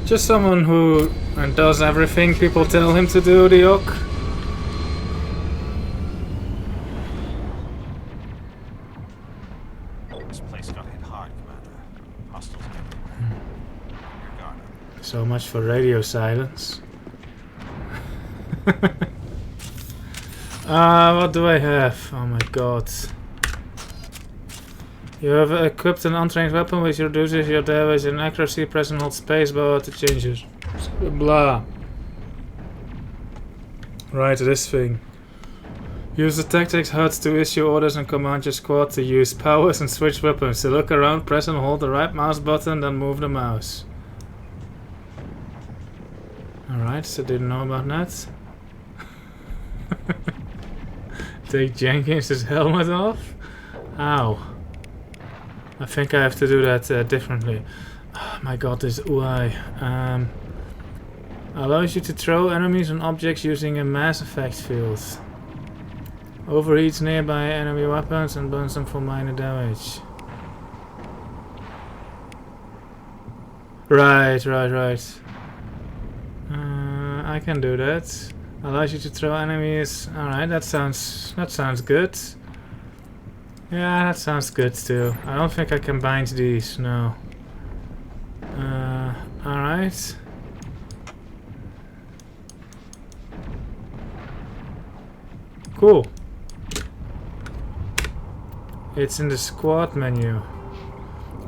Just someone who does everything people tell him to do, the York. This place got hit hard, Commander. Hostiles everywhere. Your guard. So much for radio silence. What do I have? Oh my god. You have equipped an untrained weapon which reduces your damage and accuracy. Press and hold spacebar to change it. Blah. Right, this thing. Use the tactics HUD to issue orders and command your squad to use powers and switch weapons. To look around, press and hold the right mouse button, then move the mouse. Alright, so didn't know about that. Take Jenkins' helmet off? Ow. I think I have to do that differently. Oh my god, this UI. Allows you to throw enemies and objects using a mass effect field. Overheats nearby enemy weapons and burns them for minor damage. Right. I can do that. Allows you to throw enemies. Alright, that sounds good. Yeah, that sounds good too. I don't think I can bind these, no. Alright. Cool. It's in the squad menu.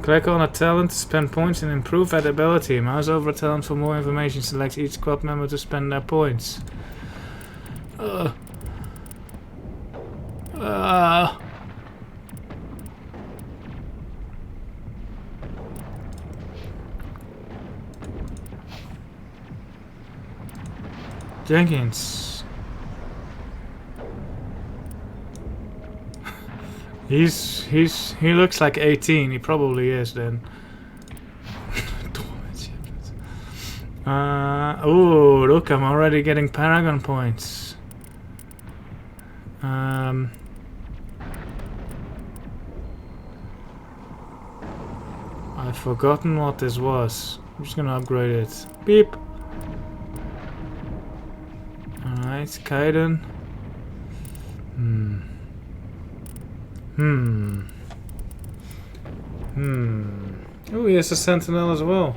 Click on a talent to spend points and improve that ability. Mouse over a talent for more information. Select each squad member to spend their points. Jenkins. He looks like 18. He probably is then. Oh, look, I'm already getting Paragon points. I've forgotten what this was. I'm just gonna upgrade it. Beep. Alright, Kaiden. Oh, he has a Sentinel as well.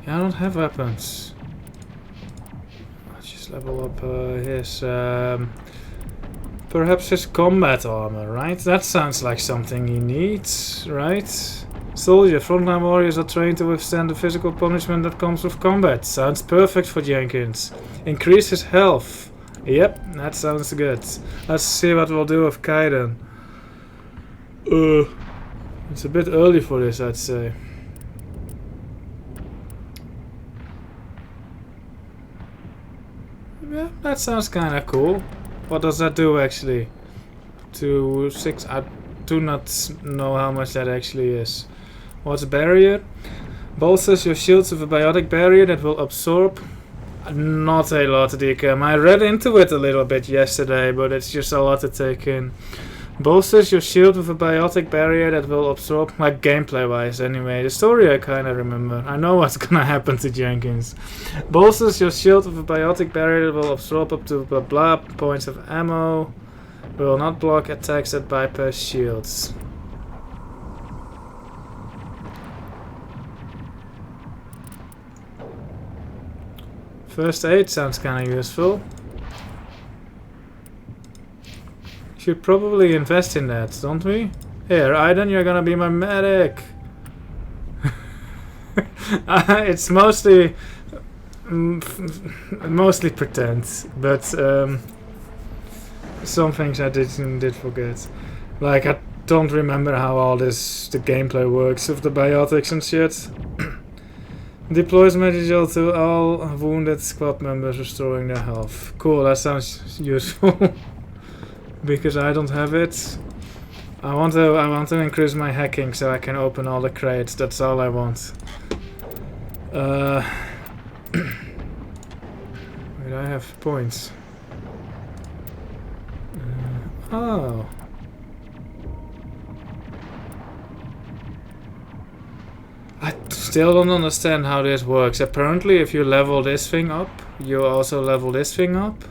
Yeah, I don't have weapons. Let's just level up his... perhaps his combat armor, right? That sounds like something he needs, right? Soldier, frontline warriors are trained to withstand the physical punishment that comes with combat. Sounds perfect for Jenkins. Increase his health. Yep, that sounds good. Let's see what we'll do with Kaiden. It's a bit early for this, I'd say. Yeah, that sounds kinda cool. What does that do actually? 2, 6, I do not know how much that actually is. What's a barrier? Bolsters your shields with a biotic barrier that will absorb. Not a lot to DKM. I read into it a little bit yesterday, but it's just a lot to take in. Bolsters your shield with a biotic barrier that will absorb, like gameplay wise anyway. The story I kinda remember. I know what's gonna happen to Jenkins. Bolsters your shield with a biotic barrier that will absorb up to blah blah points of ammo. Will not block attacks that bypass shields. First aid sounds kinda useful. Should probably invest in that, don't we? Here, Aiden, you're gonna be my medic. It's mostly pretend, but some things I did forget. Like I don't remember how all the gameplay works with the biotics and shit. Deploys Magigel to all wounded squad members, restoring their health. Cool, that sounds useful. Because I don't have it. I want to increase my hacking so I can open all the crates. That's all I want. Wait, I have points. Oh. I still don't understand how this works. Apparently if you level this thing up, you also level this thing up.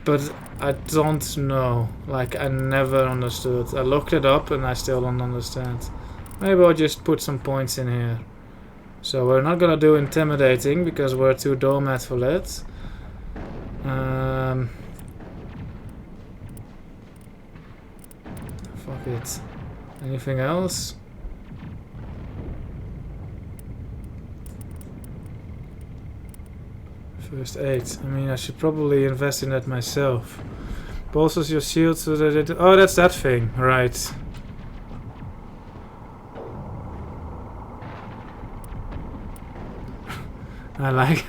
But I don't know. Like, I never understood. I looked it up and I still don't understand. Maybe I'll just put some points in here. So we're not gonna do intimidating because we're too doormat for that. Fuck it. Anything else? First aid. I mean, I should probably invest in that myself. Bolsters your shield so that it... Oh, that's that thing. Right. I like...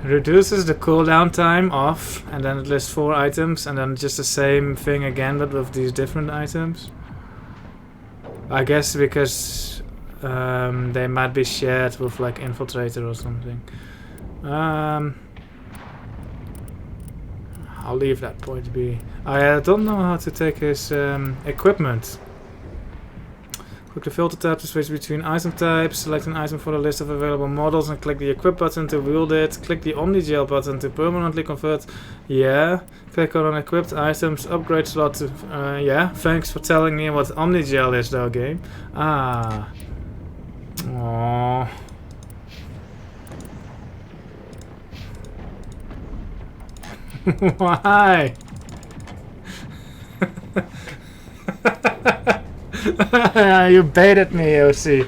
Reduces the cooldown time off, and then it lists 4 items, and then just the same thing again, but with these different items. I guess because they might be shared with like Infiltrator or something. I'll leave that point be. I don't know how to take his equipment. Click the filter tab to switch between item types, select an item for the list of available models and click the equip button to wield it. Click the Omnigel button to permanently convert. Yeah. Click on equipped items, upgrade slot to... yeah, thanks for telling me what Omnigel is though, game. Ah. Aww. Why? You baited me, OC.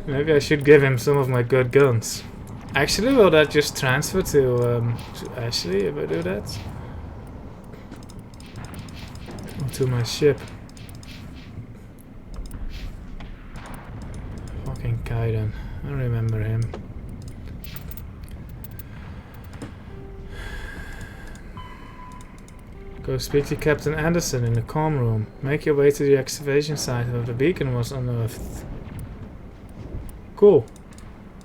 Maybe I should give him some of my good guns. Actually, will that just transfer to Ashley if I do that? Or to my ship? Fucking Kaiden. I don't remember him. Go speak to Captain Anderson in the comm room. Make your way to the excavation site where the beacon was unearthed. Cool.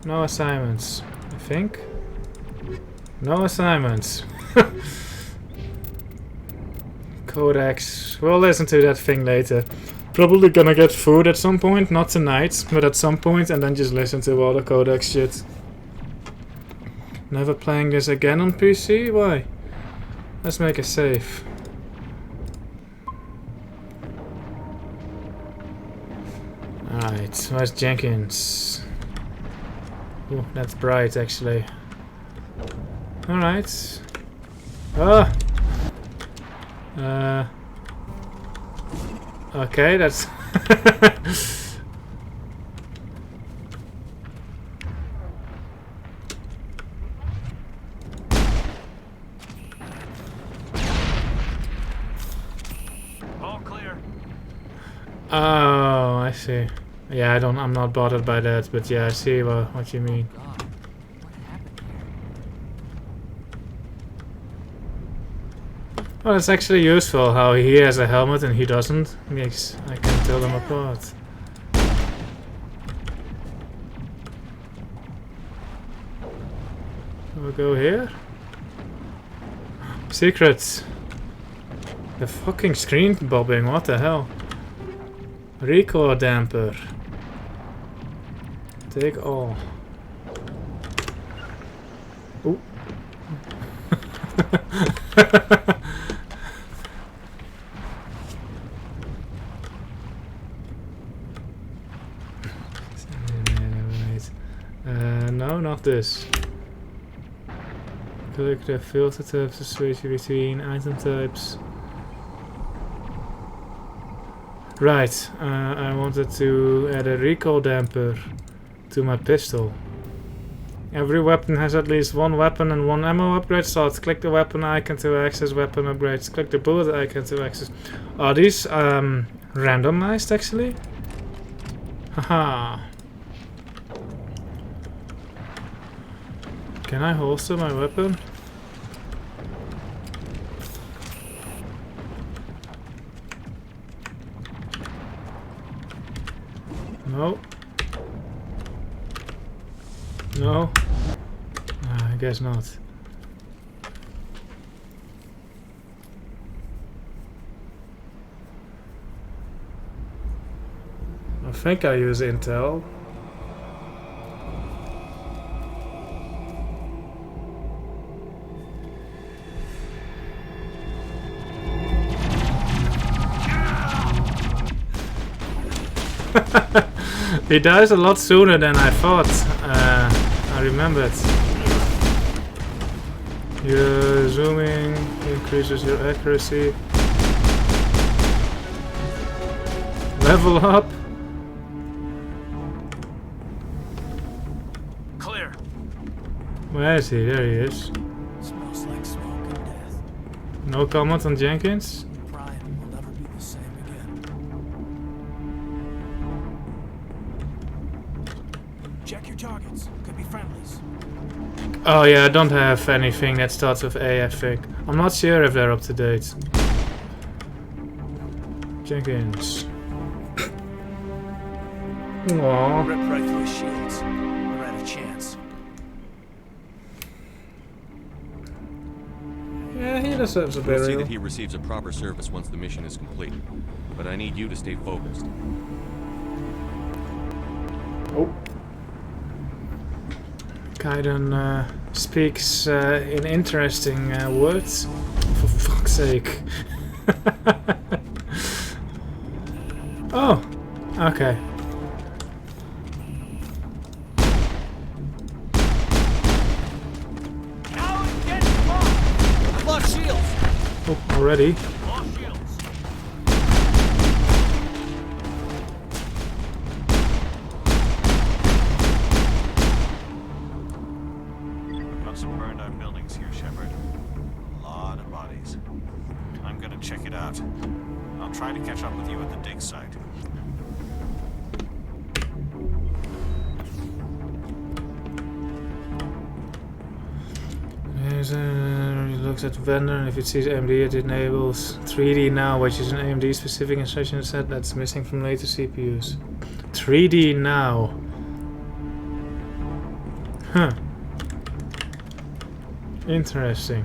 No assignments, I think. No assignments. Codex. We'll listen to that thing later. Probably gonna get food at some point. Not tonight, but at some point, and then just listen to all the Codex shit. Never playing this again on PC? Why? Let's make a save. Alright, where's Jenkins? Oh, that's bright actually. Alright. Ah! Okay, that's... All clear. Oh, I see. Yeah, I'm not bothered by that, but yeah, I see what you mean. Well, it's actually useful how he has a helmet and he doesn't. Makes I can tell them apart. We'll go here. Secrets. The fucking screen bobbing, what the hell? Recoil damper. Take all. Ooh. No, not this. Click the filter tabs to switch between item types. Right, I wanted to add a recoil damper to my pistol. Every weapon has at least one weapon and one ammo upgrade slot. Click the weapon icon to access weapon upgrades. Click the bullet icon to access... Are these randomized actually? Haha. Can I holster my weapon? No. No. I guess not. I think I use Intel. He dies a lot sooner than I thought. I remembered. Your zooming increases your accuracy. Level up. Clear. Where is he? There he is. Smells like smoke and death. No comment on Jenkins? Brian will never be the same again. Check your targets. Could be friendlies. Oh yeah, I don't have anything that starts with A, I think. I'm not sure if they're up to date. Jenkins. Aww. Ripped right through his shields. We're at a chance. Yeah, he deserves a We'll see burial. that he receives a proper service once the mission is complete. But I need you to stay focused. Oh. Kaiden speaks in interesting words. For fuck's sake. Oh, okay. I've lost shields. Oh, already. I've got some burned out buildings here, Shepard. A lot of bodies. I'm gonna check it out. I'll try to catch up with you at the dig site. It looks at the vendor, and if it sees AMD, it enables 3D now, which is an AMD specific instruction set that's missing from later CPUs. 3D now. Huh. Interesting.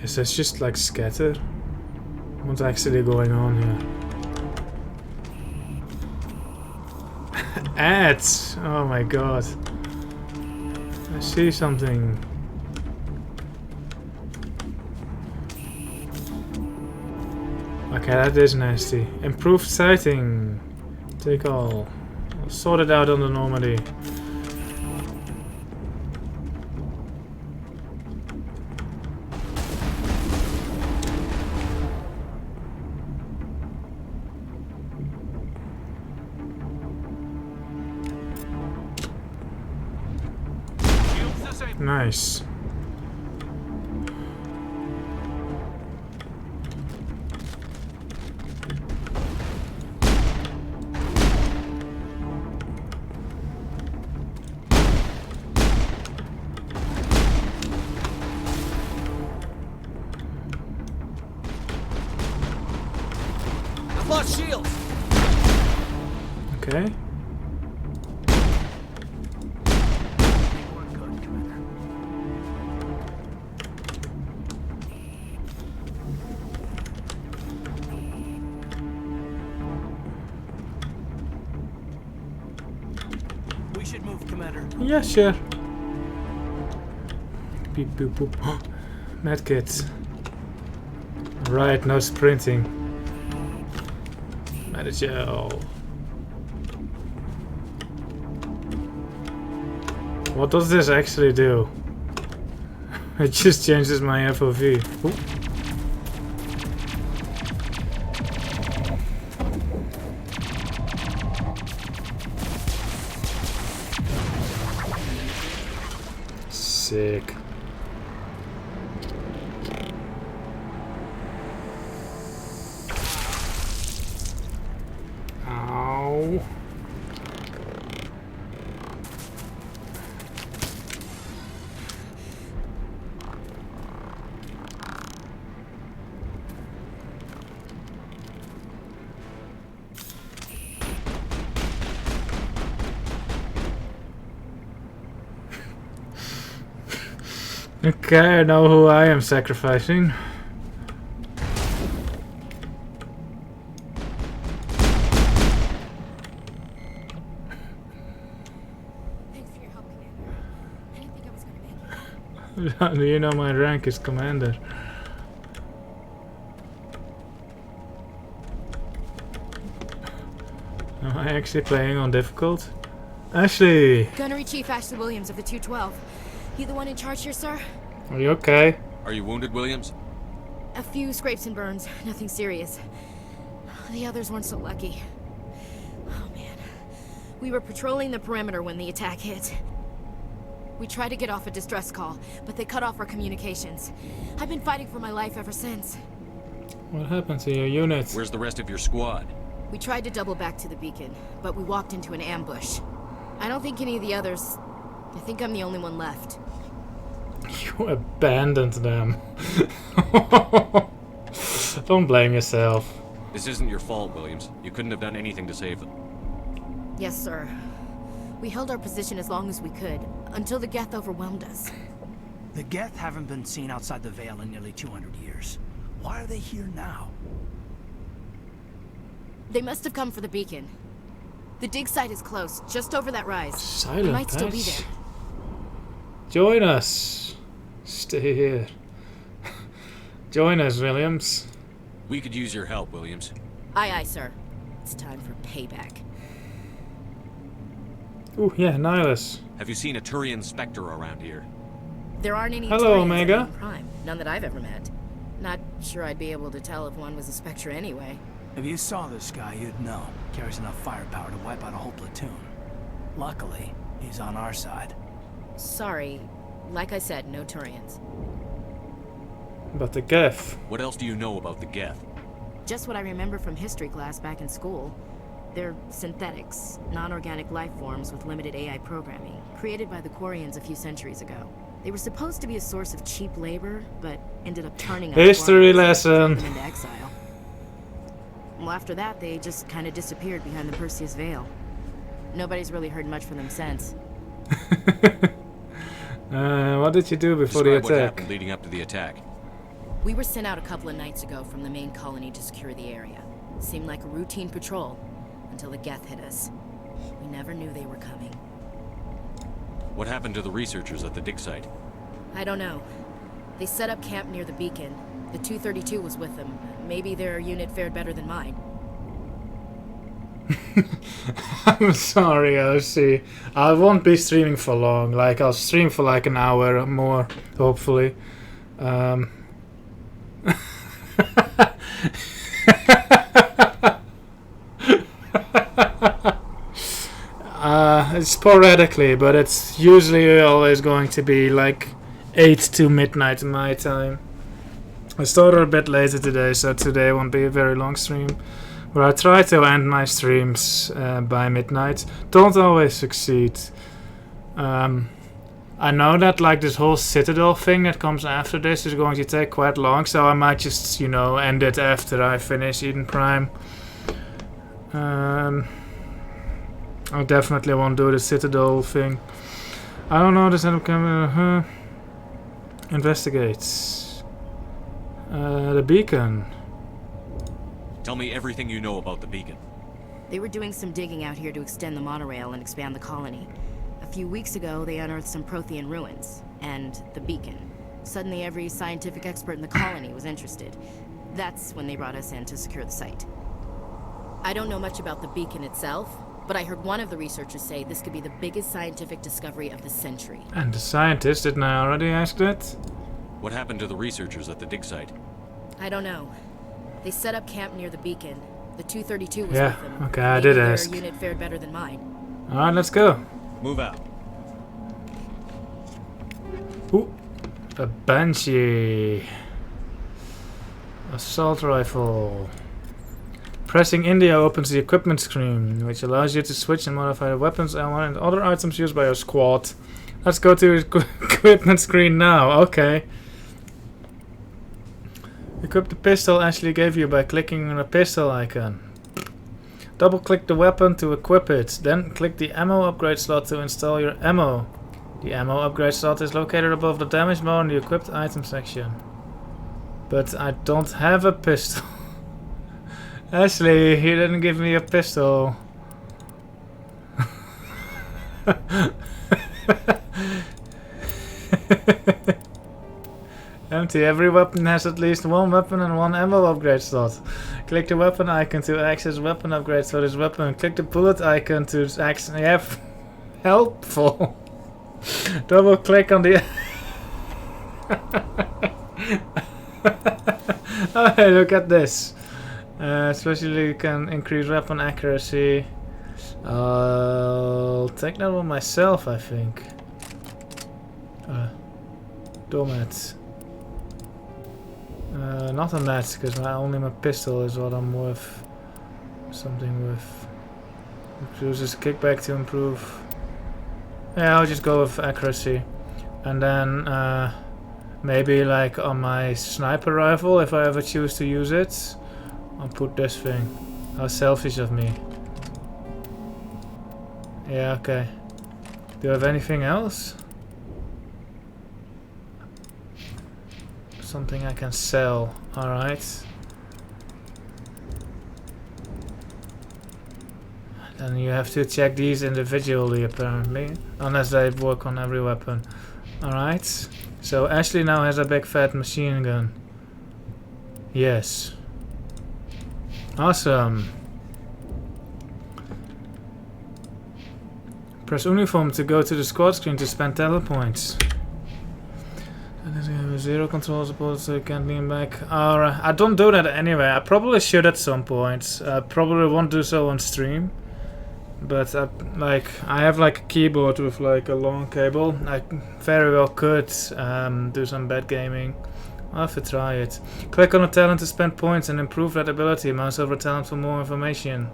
Is this just like scatter? What's actually going on here? Ads! Oh my god. I see something. Okay, that is nasty. Improved sighting. Take all. I'll sort it out on the Normandy. Nice. I've lost shields. Okay. We should move, Commander. Yeah, sure. Beep boop boop. Medkits. Right, no sprinting. Medgel. What does this actually do? It just changes my FOV. Oop. Sick. Ow. Okay, I know who I am sacrificing. Thanks for your help, Commander. I didn't think I was gonna make it. Do you know my rank is commander? Am I actually playing on difficult? Ashley! Gunnery Chief Ashley Williams of the 212. You the one in charge here, sir? Are you okay? Are you wounded, Williams? A few scrapes and burns, nothing serious. The others weren't so lucky. Oh man. We were patrolling the perimeter when the attack hit. We tried to get off a distress call, but they cut off our communications. I've been fighting for my life ever since. What happened to your unit? Where's the rest of your squad? We tried to double back to the beacon, but we walked into an ambush. I don't think any of the others... I think I'm the only one left. You abandoned them. Don't blame yourself. This isn't your fault, Williams. You couldn't have done anything to save them. Yes, sir. We held our position as long as we could, until the Geth overwhelmed us. The Geth haven't been seen outside the Veil in nearly 200 years. Why are they here now? They must have come for the beacon. The dig site is close, just over that rise. Silent we might still be patch. there. Join us. Stay here. Join us, Williams. We could use your help, Williams. Aye, aye, sir. It's time for payback. Ooh, yeah, Nihilus. Have you seen a Turian Spectre around here? There aren't any Hello, Turians Omega. in Prime. None that I've ever met. Not sure I'd be able to tell if one was a Spectre anyway. If you saw this guy, you'd know. Carries enough firepower to wipe out a whole platoon. Luckily, he's on our side. Sorry. Like I said, no Turians. But the Geth. What else do you know about the Geth? Just what I remember from history class back in school. They're synthetics, non-organic life forms with limited AI programming, created by the Quarians a few centuries ago. They were supposed to be a source of cheap labor, but ended up turning History lesson. into exile. Well, after that, they just kind of disappeared behind the Perseus Veil. Nobody's really heard much from them since. What did you do before Describe the what attack? happened leading up to the attack. We were sent out a couple of nights ago from the main colony to secure the area. Seemed like a routine patrol, until the Geth hit us. We never knew they were coming. What happened to the researchers at the dig site? I don't know. They set up camp near the beacon. The 232 was with them. Maybe their unit fared better than mine. I'm sorry, Elsie. I won't be streaming for long. Like, I'll stream for like an hour or more, hopefully. Sporadically, but it's usually always going to be like 8 to midnight my time. I started a bit later today, so today won't be a very long stream. But I try to end my streams by midnight. Don't always succeed. I know that like this whole Citadel thing that comes after this is going to take quite long, so I might just, you know, end it after I finish Eden Prime. I definitely won't do the Citadel thing. I don't know, the setup camera. Investigates. The beacon. Tell me everything you know about the beacon. They were doing some digging out here to extend the monorail and expand the colony. A few weeks ago, they unearthed some Prothean ruins, and the beacon. Suddenly, every scientific expert in the colony was interested. That's when they brought us in to secure the site. I don't know much about the beacon itself, but I heard one of the researchers say this could be the biggest scientific discovery of the century. And the scientist, didn't I already ask that? What happened to the researchers at the dig site? I don't know. They set up camp near the beacon. The 232 was Yeah, with them. okay, I did Maybe ask. their unit fared better than mine. Alright, let's go. Move out. Ooh, a Banshee. Assault rifle. Pressing India opens the equipment screen, which allows you to switch and modify the weapons, ammo, and other items used by your squad. Let's go to the equipment screen now. Okay. Equip the pistol Ashley gave you by clicking on the pistol icon. Double click the weapon to equip it, then click the ammo upgrade slot to install your ammo. The ammo upgrade slot is located above the damage bar in the equipped item section. But I don't have a pistol. Ashley, he didn't give me a pistol. Empty. Every weapon has at least one weapon and one ammo upgrade slot. Click the weapon icon to access weapon upgrades for this weapon. Click the bullet icon to access. Yeah, helpful. Double click on the. Oh, hey, look at this. Especially you can increase weapon accuracy. I'll take that one myself, I think. Doormat. Not on that, because only my pistol is what I'm worth. Something with. Uses kickback to improve. Yeah, I'll just go with accuracy. And then maybe like on my sniper rifle, if I ever choose to use it, I'll put this thing. How selfish of me. Yeah, okay. Do you have anything else? Something I can sell. Alright. Then you have to check these individually, apparently. Unless they work on every weapon. Alright. So Ashley now has a big fat machine gun. Yes. Awesome. Press uniform to go to the squad screen to spend talent points. And then we have 0 control support, so you can't lean back. Alright, I don't do that anyway. I probably should at some point. I probably won't do so on stream. But I have like a keyboard with like a long cable. I very well could do some bad gaming. I'll have to try it. Click on a talent to spend points and improve that ability. Mouse over talent for more information.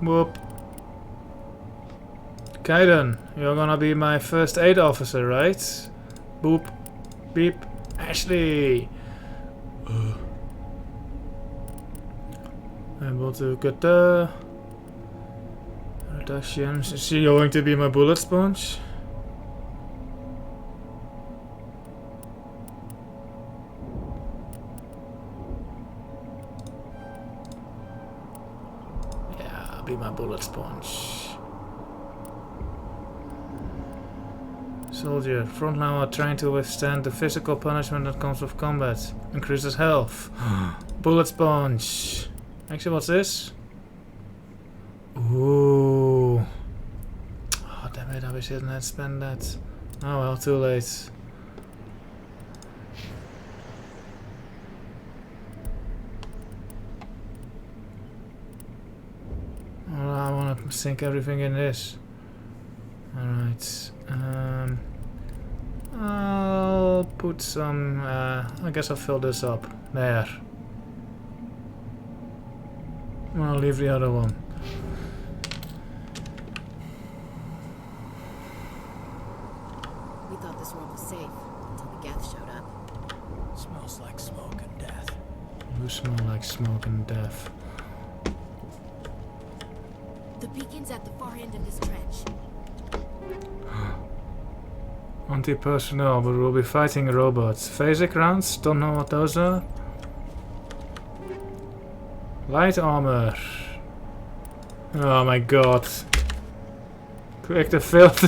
Whoop. Kaiden, you're gonna be my first aid officer, right? Boop. Beep. Ashley! Able to get the reduction. Is she going to be my bullet sponge? Yeah, I'll be my bullet sponge. Soldier, frontline are trying to withstand the physical punishment that comes with combat. Increases health. Bullet sponge. Actually, what's this? Ooh. Oh, damn it, I wish I didn't spend that. Oh well, too late. Well, I want to sink everything in this. Alright. I'll put some... I guess I'll fill this up. There. I'll leave the other one. We thought this world was safe until the Geth showed up. Smells like smoke and death. You smell like smoke and death. The beacon's at the far end of this trench. Anti-personnel, but we'll be fighting robots. Phasic rounds? Don't know what those are. Light armor. Oh my god. Quick the filter.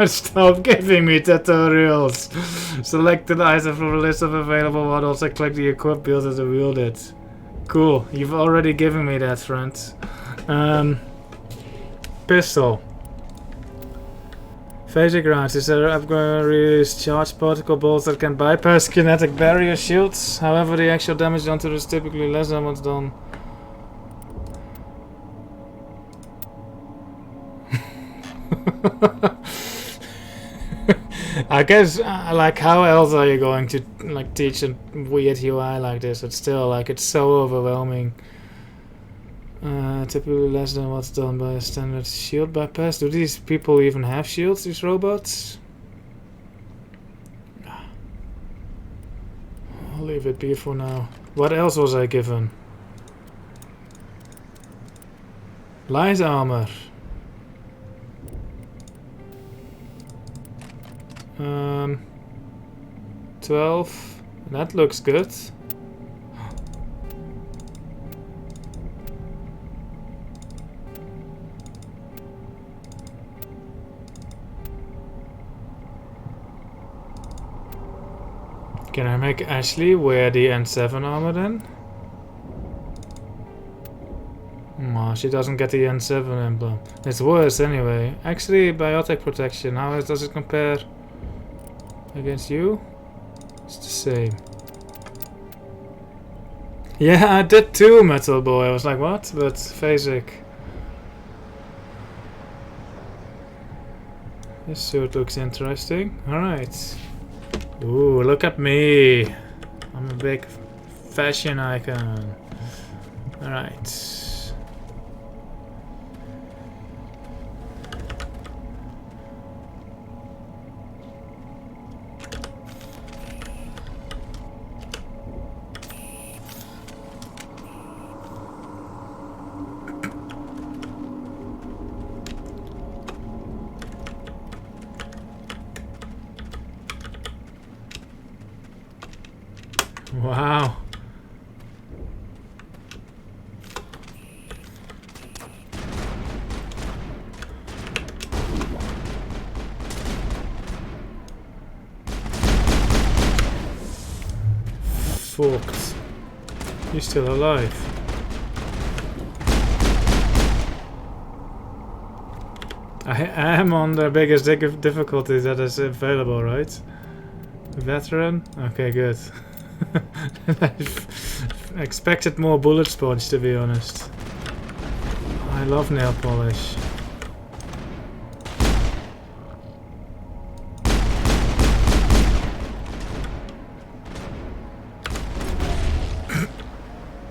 Stop giving me tutorials. Select the item from the list of available models and click the equip builder to wield it. Cool. You've already given me that, friend. Pistol. Phasic rounds. Is there upgrade release charged particle bolts that can bypass kinetic barrier shields? However, the actual damage done to it is typically less than what's done. I guess, like, how else are you going to like teach a weird UI like this? It's still like it's so overwhelming. Typically less than what's done by a standard shield bypass. Do these people even have shields? These robots? I'll leave it be for now. What else was I given? Light armor. 12. That looks good. Can I make Ashley wear the N7 armor then? Oh, she doesn't get the N7 emblem. It's worse anyway. Actually, biotic protection. How does it compare against you? It's the same. Yeah, I did too, Metal Boy. I was like, what? But Phasic. This suit looks interesting. Alright. Ooh, look at me. I'm a big fashion icon. Alright. Wow. Fucked. You're still alive. I am on the biggest difficulty that is available, right? Veteran? Okay, good. I expected more bullet sponge, to be honest. I love nail polish.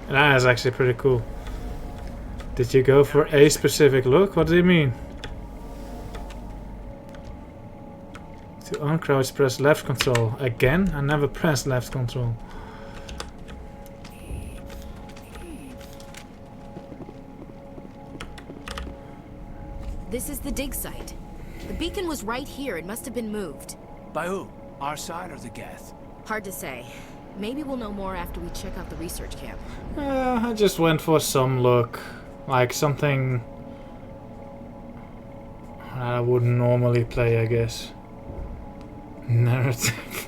That is actually pretty cool. Did you go for a specific look? What do you mean? To uncrouch, press left control. Again? I never pressed left control. This is the dig site. The beacon was right here. It must have been moved. By who? Our side or the Geth? Hard to say. Maybe we'll know more after we check out the research camp. I just went for some look. Like something I wouldn't normally play, I guess. Narrative.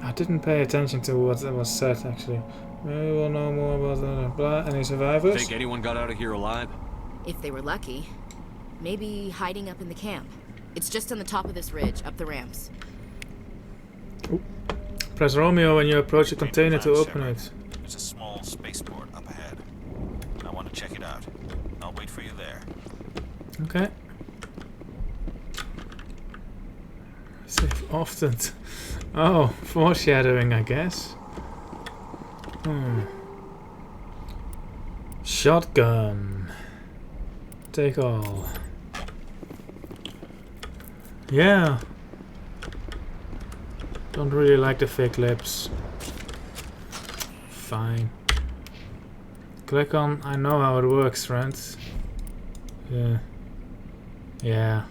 I didn't pay attention to what was said, actually. Maybe we'll know more about that. Blah. Any survivors? Think anyone got out of here alive? If they were lucky. Maybe hiding up in the camp. It's just on the top of this ridge, up the ramps. Ooh. Press Romeo when you approach the container to open it. There's a small spaceport up ahead. I want to check it out. I'll wait for you there. Okay. Save often. Oh, foreshadowing, I guess. Shotgun. Take all. Yeah. Don't really like the fake lips. Fine. Click on I know how it works, friends. Yeah. Yeah.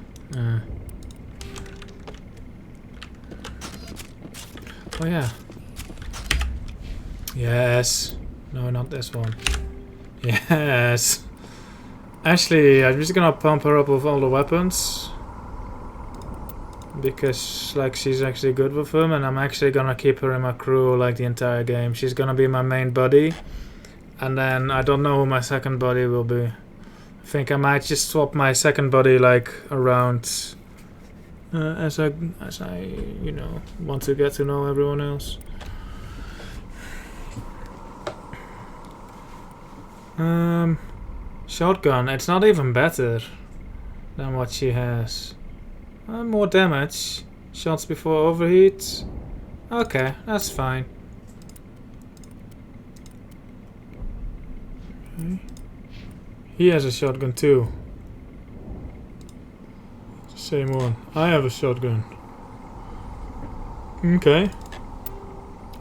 Oh yeah. Yes. No, not this one. Yes. Actually, I'm just gonna pump her up with all the weapons. Because, like, she's actually good with them, and I'm actually gonna keep her in my crew, like, the entire game. She's gonna be my main buddy. And then, I don't know who my second buddy will be. I think I might just swap my second buddy, like, around... as I, you know, want to get to know everyone else. Shotgun, it's not even better than what she has. More damage. Shots before overheat. Okay, that's fine. Okay. He has a shotgun too. Same one. I have a shotgun. Okay.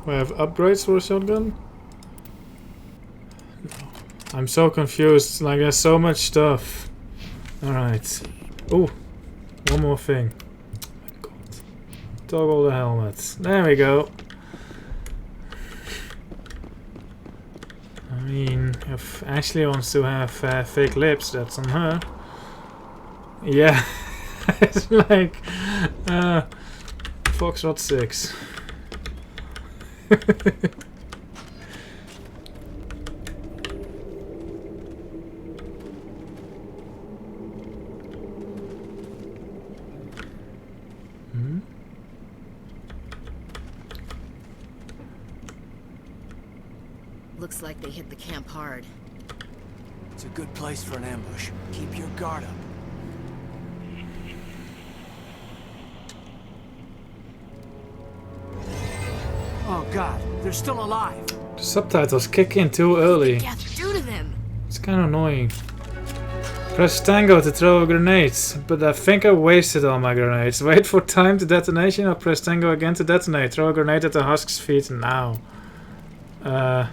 We have upgrades for a shotgun? I'm so confused, like there's so much stuff. Alright. Oh, one more thing. Oh my god. Toggle the helmet. There we go. I mean, if Ashley wants to have fake lips, that's on her. Yeah. It's like Foxtrot 6. Looks like they hit the camp hard. It's a good place for an ambush. Keep your guard up. Oh god, they're still alive. The subtitles kick in too early. What did do to them? It's kind of annoying. Press Tango to throw grenades, but I think I wasted all my grenades. Wait for time to detonation or press Tango again to detonate. Throw a grenade at the husk's feet now. Oh.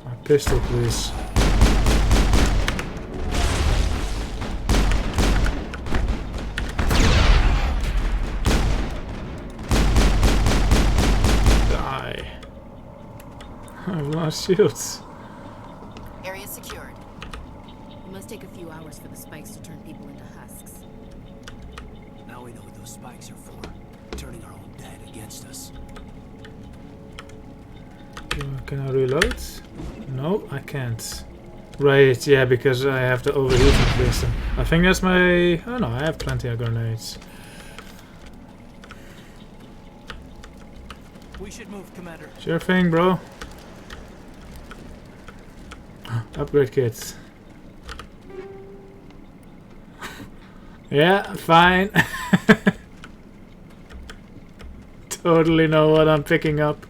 My pistol, please. Die. I've lost shields. Area secured. must take a few hours for the spikes to turn people into husks. Now we know what those spikes are for. Turning our own dead against us. Can I reload? No, I can't. Right, yeah, because I have the overheating system. I think that's my... Oh no, I have plenty of grenades. We should move, Commander. Sure thing, bro. Upgrade kits. Yeah, fine. Totally know what I'm picking up.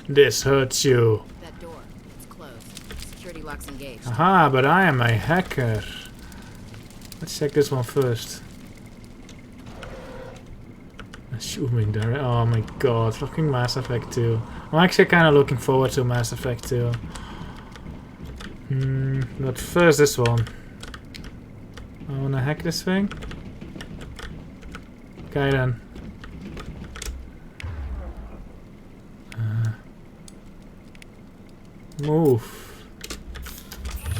This hurts you. That door, it's closed. Security lock's engaged. Aha, but I am a hacker. Let's check this one first. Assuming there. Oh my god, fucking Mass Effect 2. I'm actually kind of looking forward to Mass Effect 2. But first this one. I wanna hack this thing. Okay then. Move.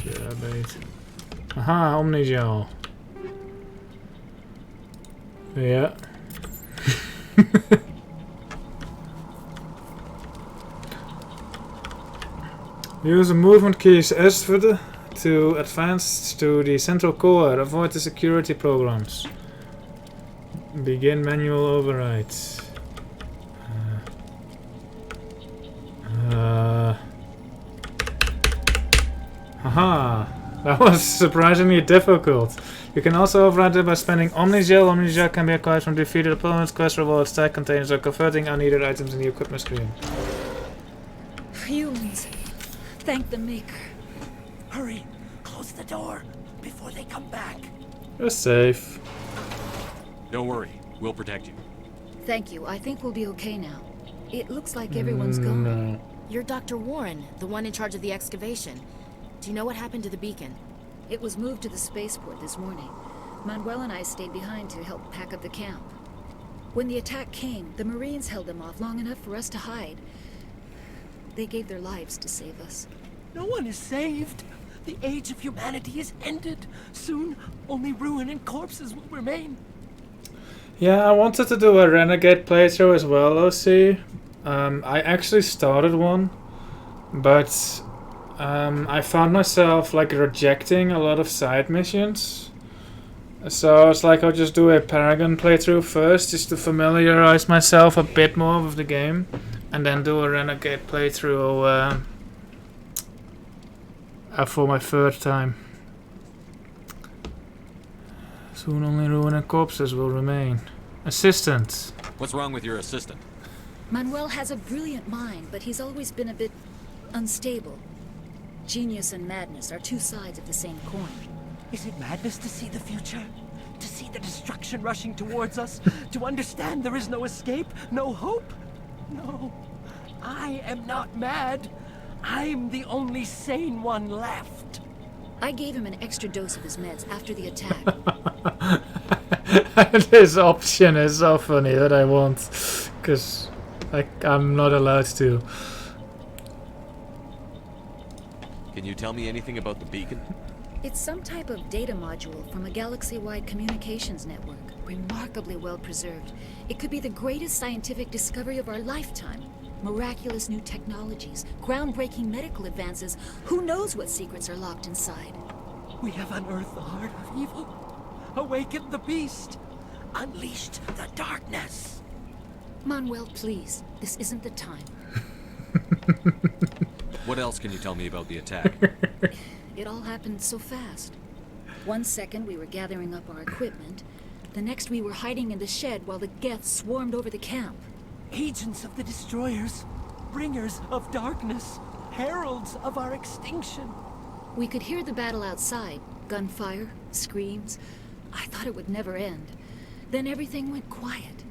Sure, bait. Aha, Omnigel. Yeah. Use the movement keys S for the to advance to the central core. Avoid the security programs. Begin manual overrides. Haha, that was surprisingly difficult. You can also override it by spending Omnigel. Omnigel can be acquired from defeated opponents, quest rewards, tag containers, or converting unneeded items in the equipment screen. Humans, thank the Maker. Hurry, close the door before they come back. You're safe. Don't worry, we'll protect you. Thank you. I think we'll be okay now. It looks like everyone's gone. No. You're Dr. Warren, the one in charge of the excavation. Do you know what happened to the beacon? It was moved to the spaceport this morning. Manuel and I stayed behind to help pack up the camp. When the attack came, the Marines held them off long enough for us to hide. They gave their lives to save us. No one is saved. The age of humanity is ended. Soon, only ruin and corpses will remain. Yeah, I wanted to do a Renegade playthrough as well, OC. I actually started one, but I found myself like rejecting a lot of side missions. So it's like I'll just do a Paragon playthrough first, just to familiarize myself a bit more with the game, and then do a Renegade playthrough for my third time. Soon only ruin and corpses will remain. Assistant. What's wrong with your assistant? Manuel has a brilliant mind, but he's always been a bit unstable. Genius and madness are two sides of the same coin. Is it madness to see the future? To see the destruction rushing towards us? To understand there is no escape? No hope? No. I am not mad. I'm the only sane one left. I gave him an extra dose of his meds after the attack. This option is so funny that I want, because I'm not allowed to. Can you tell me anything about the beacon? It's some type of data module from a galaxy-wide communications network. Remarkably well preserved. It could be the greatest scientific discovery of our lifetime. Miraculous new technologies, groundbreaking medical advances. Who knows what secrets are locked inside? We have unearthed the heart of evil, awakened the beast, unleashed the darkness. Manuel, please. This isn't the time. What else can you tell me about the attack? It all happened so fast. 1 second we were gathering up our equipment. The next we were hiding in the shed while the Geth swarmed over the camp. Agents of the destroyers, bringers of darkness, heralds of our extinction. We could hear the battle outside. Gunfire, screams. I thought it would never end. Then everything went quiet.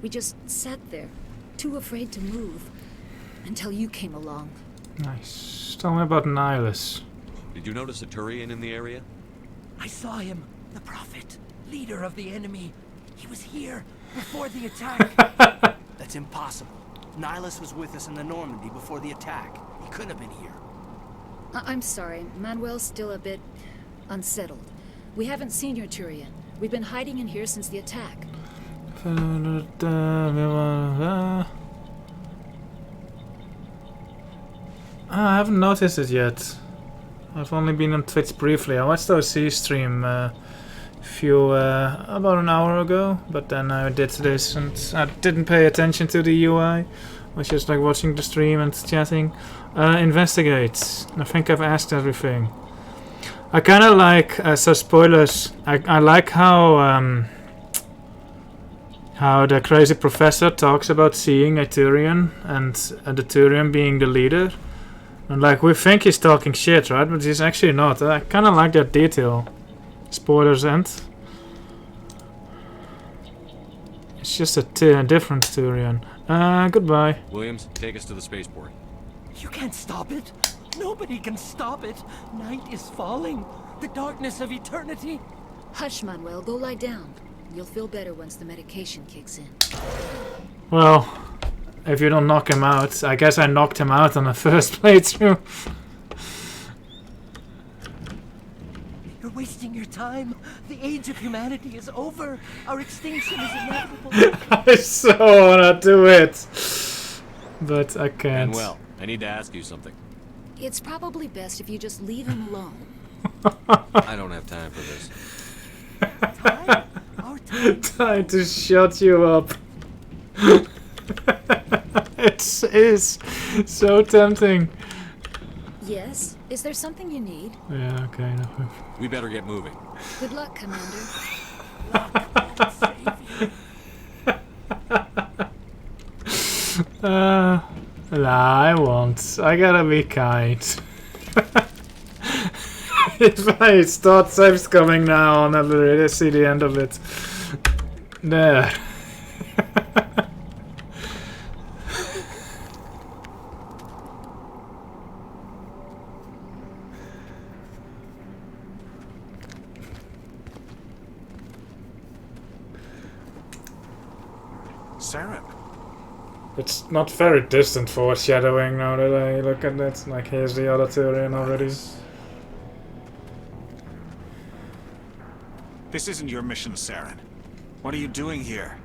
We just sat there, too afraid to move, until you came along. Nice. Tell me about Nihilus. Did you notice a Turian in the area? I saw him, the Prophet, leader of the enemy. He was here before the attack. That's impossible. Nihilus was with us in the Normandy before the attack. He couldn't have been here. I'm sorry. Manuel's still a bit Unsettled. We haven't seen your Turian. We've been hiding in here since the attack. I haven't noticed it yet. I've only been on Twitch briefly. I watched OC stream about an hour ago, but then I did this and I didn't pay attention to the UI. I was just like watching the stream and chatting. Investigate. I think I've asked everything. I kind of like, so spoilers, I like how the crazy professor talks about seeing a Turian and the Turian being the leader. And like, we think he's talking shit, right? But he's actually not. I kind of like that detail. Spoilers end. It's just a different Turian. Goodbye. Williams, take us to the spaceport. You can't stop it. Nobody can stop it. Night is falling. The darkness of eternity. Hush, Manuel. Go lie down. You'll feel better once the medication kicks in. Well, if you don't knock him out, I guess I knocked him out on the first playthrough. You're wasting your time. The age of humanity is over. Our extinction is inevitable. I so wanna do it, but I can't. Manuel, I need to ask you something. It's probably best if you just leave him alone. I don't have time for this. Time to shut you up. It is so tempting. Yes? Is there something you need? Yeah, okay. No. We better get moving. Good luck, Commander. Nah, I won't. I gotta be kind. If I start saves coming now, I'll never really see the end of it. There. Saren. It's not very distant foreshadowing now that I look at it. Like, here's the other Turian already. This isn't your mission, Saren. What are you doing here?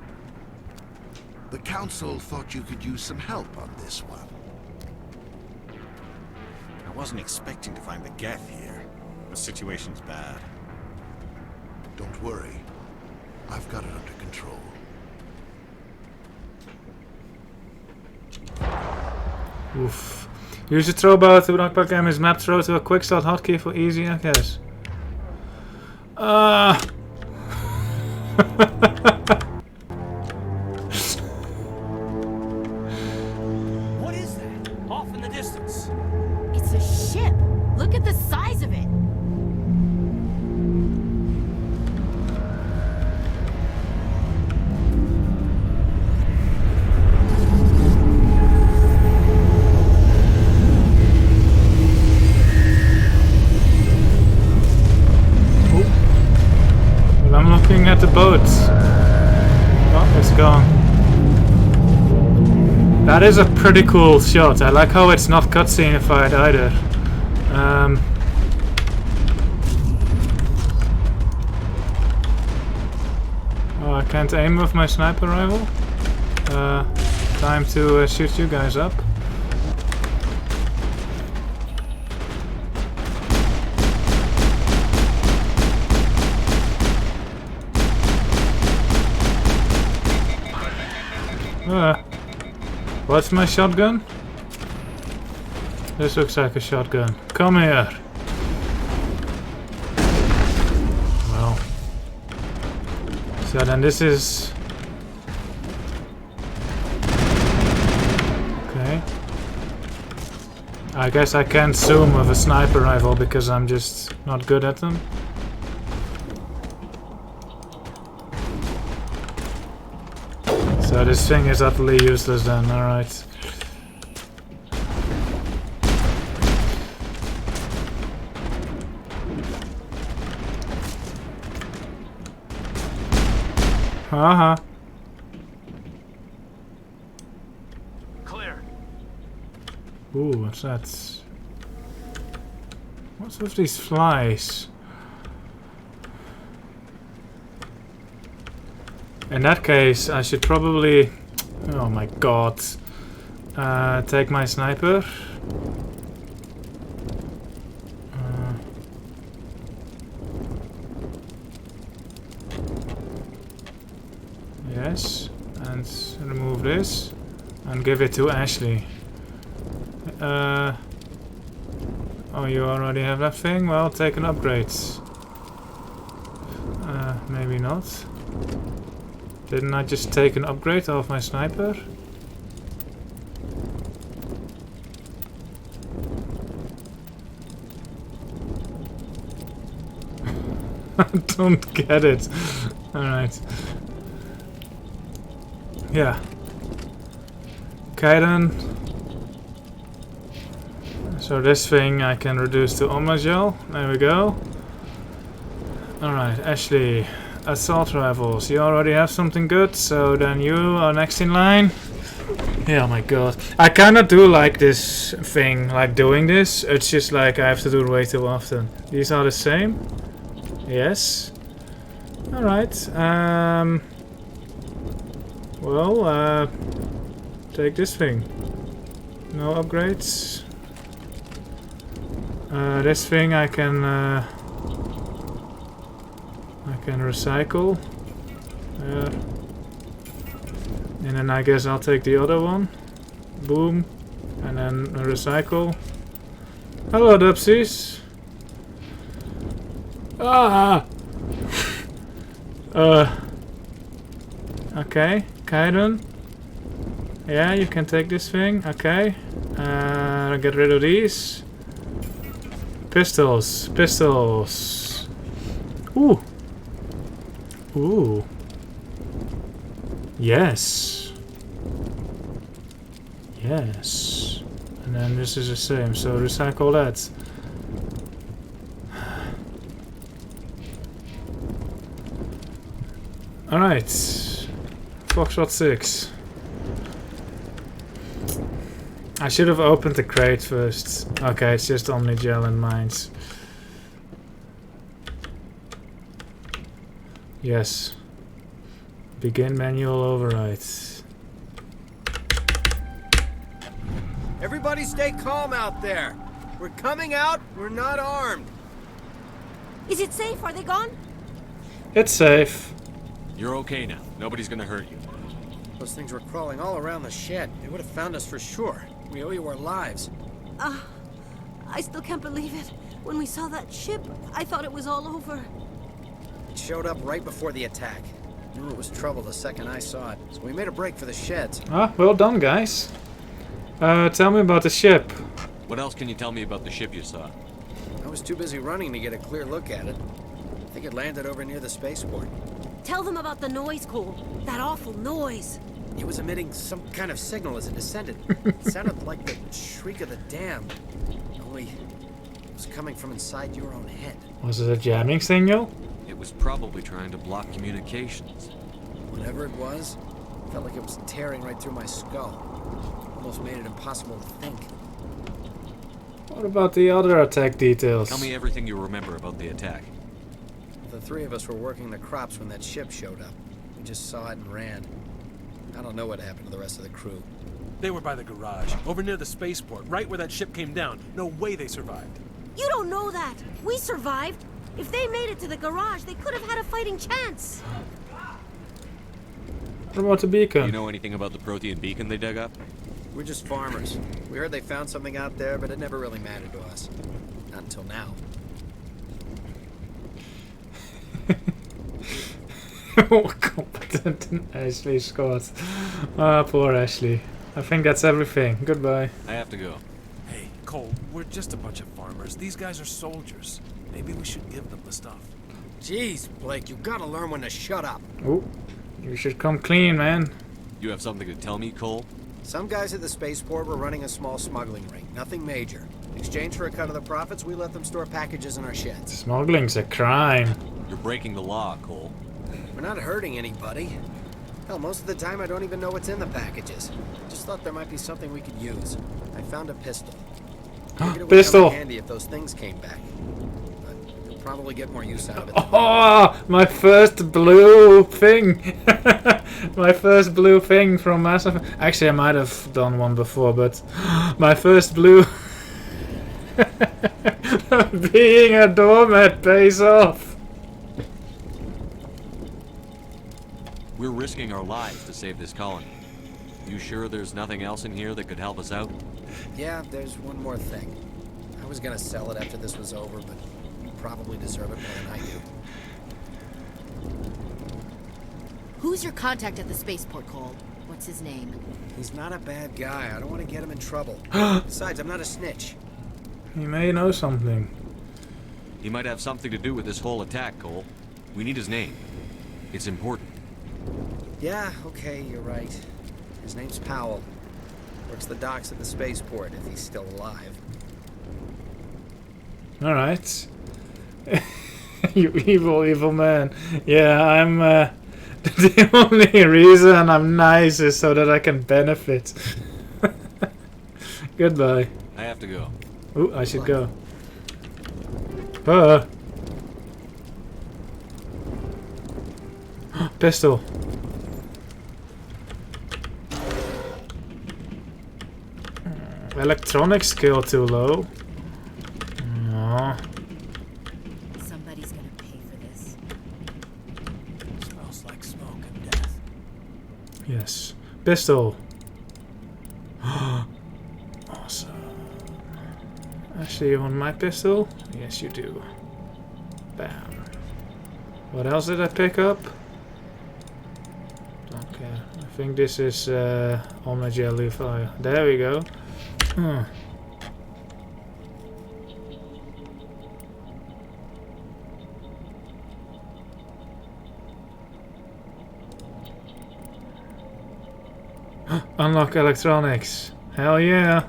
The Council thought you could use some help on this one. I wasn't expecting to find the Geth here. The situation's bad. Don't worry. I've got it under control. Oof. Use the throw bar to knock back enemy's map throw to a quick start hotkey for easy access. What is that? Off in the distance. It's a ship. Look at the size of it. I'm looking at the boats. Oh, it's gone. That is a pretty cool shot. I like how it's not cutscene-ified either. Oh, I can't aim with my sniper rifle. Time to shoot you guys up. What's my shotgun? This looks like a shotgun. Come here. Well. So then this is... Okay. I guess I can't zoom with a sniper rifle because I'm just not good at them. So this thing is utterly useless then, alright. Haha. Clear. Ooh, what's that? What's with these flies? In that case, I should probably... Oh my god. Take my sniper. Yes. And remove this. And give it to Ashley. Oh, you already have that thing? Well, take an upgrade. Maybe not. Didn't I just take an upgrade off my sniper? I don't get it. Alright. Yeah. Okay then. So this thing I can reduce to Omagel. There we go. Alright, Ashley. Assault rifles. You already have something good, so then you are next in line. Yeah, oh my god. I kinda do like this thing, like doing this. It's just like I have to do it way too often. These are the same? Yes. Alright. Well, take this thing. No upgrades. This thing I can recycle. And then I guess I'll take the other one. Boom. And then recycle. Hello, Dupsies. Ah! Okay. Kaiden. Yeah, you can take this thing. Okay. Get rid of these. Pistols. Pistols. Ooh. Ooh. Yes. Yes. And then this is the same, so recycle that. Alright. Foxtrot 6. I should have opened the crate first. Okay, it's just Omnigel and mines. Yes. Begin manual override. Everybody stay calm out there. We're coming out, we're not armed. Is it safe? Are they gone? It's safe. You're okay now. Nobody's gonna hurt you. Those things were crawling all around the shed. They would have found us for sure. We owe you our lives. I still can't believe it. When we saw that ship, I thought it was all over. It showed up right before the attack. Knew it was trouble the second I saw it, so we made a break for the sheds. Ah, well done, guys. Tell me about the ship. What else can you tell me about the ship you saw? I was too busy running to get a clear look at it. I think it landed over near the spaceport. Tell them about the noise, Cole. That awful noise. It was emitting some kind of signal as it descended. It sounded like the shriek of the damned. Only it was coming from inside your own head. Was it a jamming signal? It was probably trying to block communications. Whatever it was, felt like it was tearing right through my skull. Almost made it impossible to think. What about the other attack details? Tell me everything you remember about the attack. The three of us were working the crops when that ship showed up. We just saw it and ran. I don't know what happened to the rest of the crew. They were by the garage, over near the spaceport, right where that ship came down. No way they survived. You don't know that. We survived. If they made it to the garage, they could have had a fighting chance. What about the beacon? You know anything about the Protean beacon they dug up? We're just farmers. We heard they found something out there, but it never really mattered to us. Not until now. Competent Ashley Scott. Ah, poor Ashley. I think that's everything. Goodbye. I have to go. Hey, Cole, we're just a bunch of farmers. These guys are soldiers. Maybe we should give them the stuff. Jeez, Blake, you gotta learn when to shut up. Oh, you should come clean, man. You have something to tell me, Cole? Some guys at the spaceport were running a small smuggling ring. Nothing major. In exchange for a cut of the profits, we let them store packages in our sheds. Smuggling's a crime. You're breaking the law, Cole. We're not hurting anybody. Hell, most of the time I don't even know what's in the packages. Just thought there might be something we could use. I found a pistol. Figured it would Pistol! come in handy if those things came back. But it probably get more use out of it. Oh, my first blue thing. My first blue thing from Mass Effect. Actually, I might have done one before, but my first blue being a doormat pays off. We're risking our lives to save this colony. You sure there's nothing else in here that could help us out? Yeah, there's one more thing. I was gonna sell it after this was over, but you probably deserve it more than I do. Who's your contact at the spaceport, Cole? What's his name? He's not a bad guy. I don't want to get him in trouble. Besides, I'm not a snitch. He may know something. He might have something to do with this whole attack, Cole. We need his name. It's important. Yeah, okay, you're right. His name's Powell. Works the docks at the spaceport, if he's still alive. Alright. You evil man. Yeah, I'm the only reason I'm nice is so that I can benefit. Goodbye. I have to go. Ooh, I should go. Pistol. Electronic skill too low. No. Somebody's gonna pay for this. Smells like smoke and death. Yes. Pistol. Awesome. Actually, you want my pistol? Yes, you do. Bam. What else did I pick up? Don't care. I think this is on my jelly fire. There we go. Unlock electronics. Hell yeah.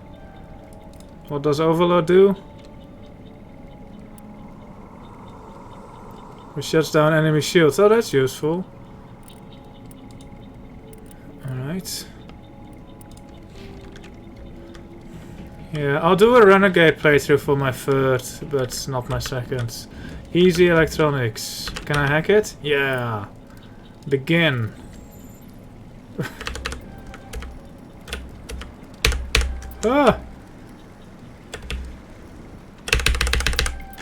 What does Overload do? It shuts down enemy shields. Oh, that's useful. Alright. Yeah, I'll do a Renegade playthrough for my third, but not my second. Easy electronics. Can I hack it? Yeah. Begin. Ah!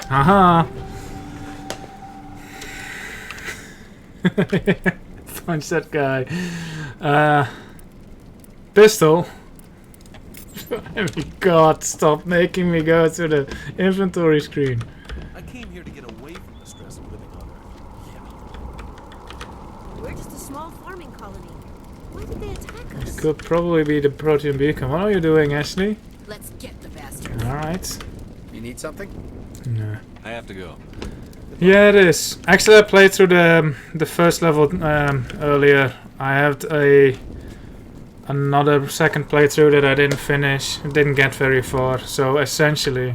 Haha! Punch that guy. Pistol. God, stop making me go to the inventory screen. I came here to get away from the stress of living on Earth. We're just a small farming colony. Why did they attack us? It could probably be the protein beacon. What are you doing, Ashley? Let's get the bastard. Alright. You need something? No. I have to go. Yeah, it is. Actually, I played through the first level earlier. I had another second playthrough that I didn't finish. Didn't get very far. So essentially,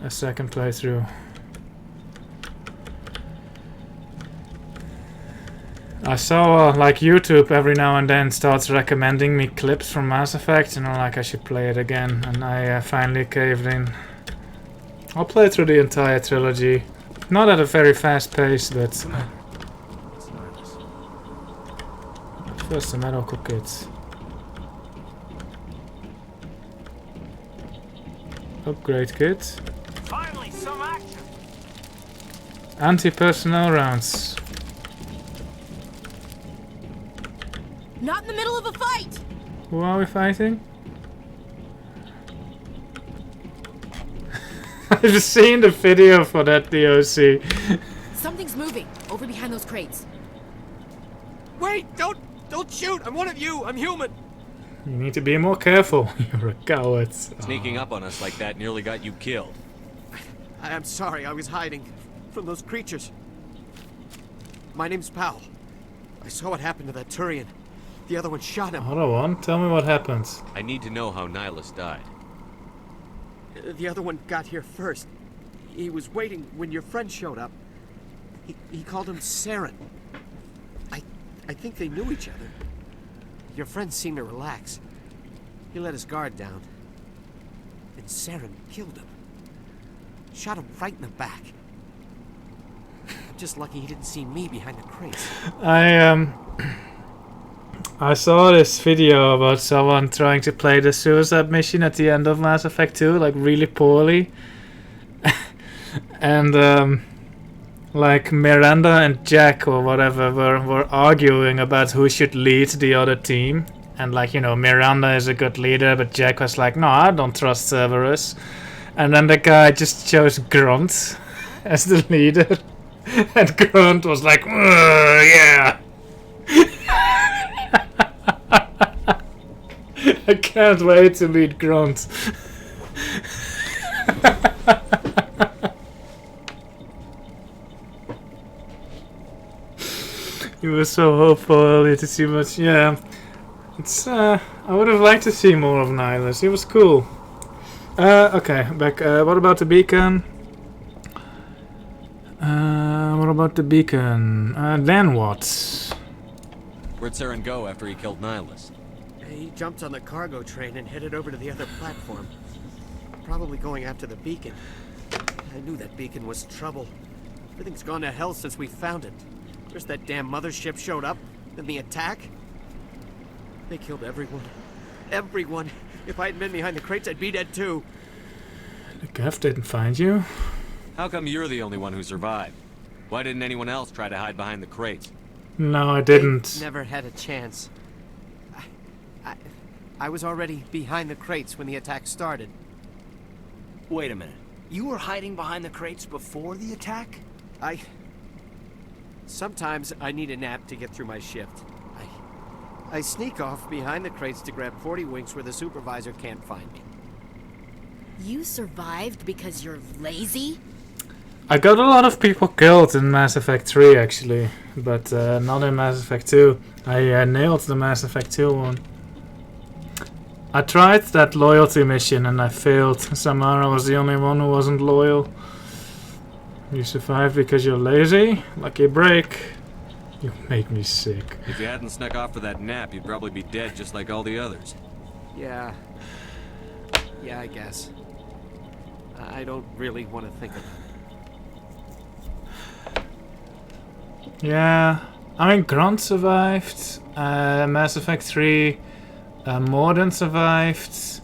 a second playthrough. I saw like YouTube every now and then starts recommending me clips from Mass Effect, and I'm like, I should play it again, and I finally caved in. I'll play through the entire trilogy. Not at a very fast pace, but first the medical kits. Upgrade kit. Finally, some action. Anti-personnel rounds. Not in the middle of a fight! Who are we fighting? I've seen the video for that DOC. Something's moving over behind those crates. Wait! Don't shoot! I'm one of you! I'm human! You need to be more careful. You're a coward. Sneaking up on us like that nearly got you killed. I'm sorry, I was hiding from those creatures. My name's Powell. I saw what happened to that Turian. The other one shot him. Hold on, tell me what happened. I need to know how Nihilus died. The other one got here first. He was waiting when your friend showed up. He called him Saren. I think they knew each other. Your friend seemed to relax. He let his guard down. And Saren killed him. Shot him right in the back. I'm just lucky he didn't see me behind the crates. I saw this video about someone trying to play the suicide mission at the end of Mass Effect 2, like really poorly. And like Miranda and Jack or whatever were arguing about who should lead the other team. And like, you know, Miranda is a good leader, but Jack was like, no, I don't trust Cerberus. And then the guy just chose Grunt as the leader. And Grunt was like, yeah. I can't wait to meet Grunt. He was so hopeful earlier to see much. Yeah, it's. I would have liked to see more of Nihilus. He was cool. Okay, back. What about the beacon? What about the beacon? Then what? Where'd Saren go after he killed Nihilus? He jumped on the cargo train and headed over to the other platform. Probably going after the beacon. I knew that beacon was trouble. Everything's gone to hell since we found it. First that damn mothership showed up, then the attack. They killed everyone. Everyone. If I hadn't been behind the crates, I'd be dead too. The Geth didn't find you? How come you're the only one who survived? Why didn't anyone else try to hide behind the crates? No, I didn't. Never had a chance. I was already behind the crates when the attack started. Wait a minute. You were hiding behind the crates before the attack? Sometimes I need a nap to get through my shift. I sneak off behind the crates to grab 40 winks where the supervisor can't find me. You survived because you're lazy? I got a lot of people killed in Mass Effect 3 actually, but not in Mass Effect 2. I nailed the Mass Effect 2 one. I tried that loyalty mission and I failed. Samara was the only one who wasn't loyal. You survived because you're lazy? Lucky break. You make me sick. If you hadn't snuck off for that nap, you'd probably be dead just like all the others. Yeah, I guess. I don't really want to think about it. Yeah, I mean Grunt survived. Mass Effect 3. Morden survived.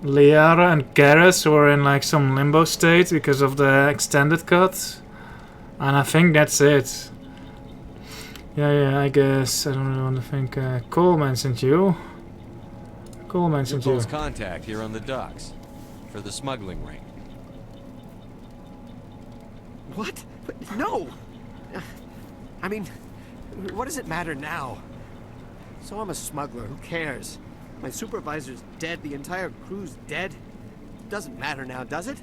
Liara and Garrus were in like some limbo state because of the extended cut. And I think that's it. Yeah, I guess. I don't really want to think. Cole mentioned you. Cole mentioned you. Close contact here on the docks. For the smuggling ring. What? No! I mean, what does it matter now? So I'm a smuggler, who cares? My supervisor's dead, the entire crew's dead. Doesn't matter now, does it?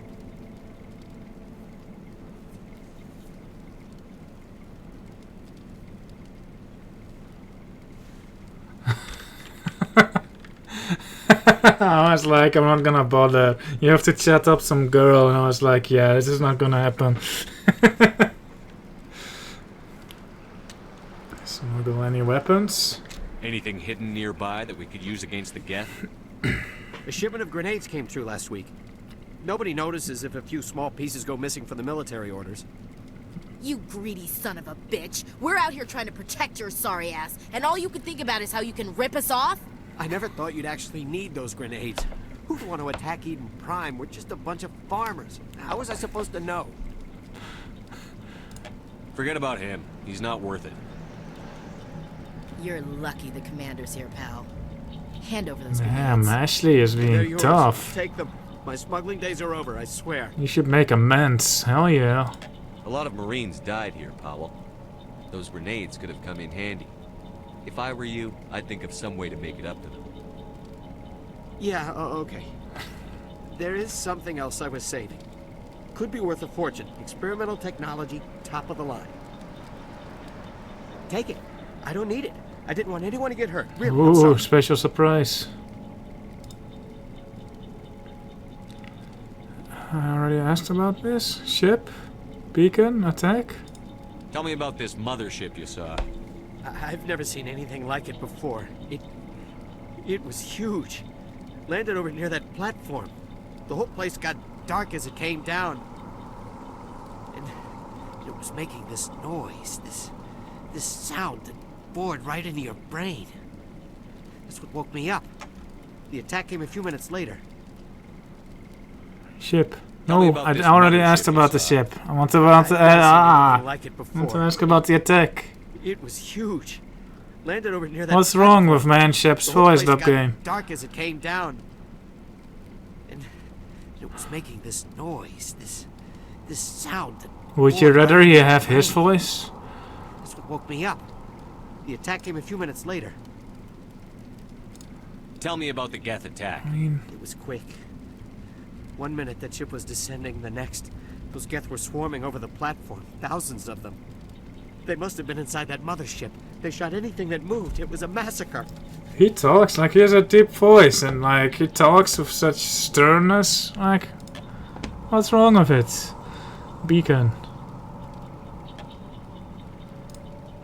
I was like, I'm not gonna bother. You have to chat up some girl, and I was like, yeah, this is not gonna happen. Smuggle any weapons? Anything hidden nearby that we could use against the Geth? A shipment of grenades came through last week. Nobody notices if a few small pieces go missing from the military orders. You greedy son of a bitch. We're out here trying to protect your sorry ass, and all you can think about is how you can rip us off? I never thought you'd actually need those grenades. Who'd want to attack Eden Prime? We're just a bunch of farmers. How was I supposed to know? Forget about him. He's not worth it. You're lucky the commander's here, pal. Hand over those Damn, grenades. Ashley is They're being yours. tough. Take them. My smuggling days are over, I swear. You should make amends. Hell yeah. A lot of Marines died here, Powell. Those grenades could have come in handy. If I were you, I'd think of some way to make it up to them. Yeah, okay. There is something else I was saving. Could be worth a fortune. Experimental technology, top of the line. Take it. I don't need it. I didn't want anyone to get hurt. Really, I'm Ooh, sorry. special surprise. I already asked about this. Ship? Beacon? Attack? Tell me about this mothership you saw. I've never seen anything like it before. It was huge. Landed over near that platform. The whole place got dark as it came down. And It was making this noise, this sound that bored right into your brain. That's what woke me up. The attack came a few minutes later. Ship. No, I already asked about the ship. I want to ask about the attack. It was huge. Landed over near that. What's wrong with man ship's voice up game? Dark as it came down. And it was making this noise, this sound. Would you rather he have his voice? That's what woke me up. The attack came a few minutes later. Tell me about the Geth attack. It was quick. 1 minute that ship was descending, the next, those Geth were swarming over the platform. Thousands of them. They must have been inside that mothership. They shot anything that moved. It was a massacre. He talks like he has a deep voice, and like he talks with such sternness. Like, what's wrong with it? Beacon.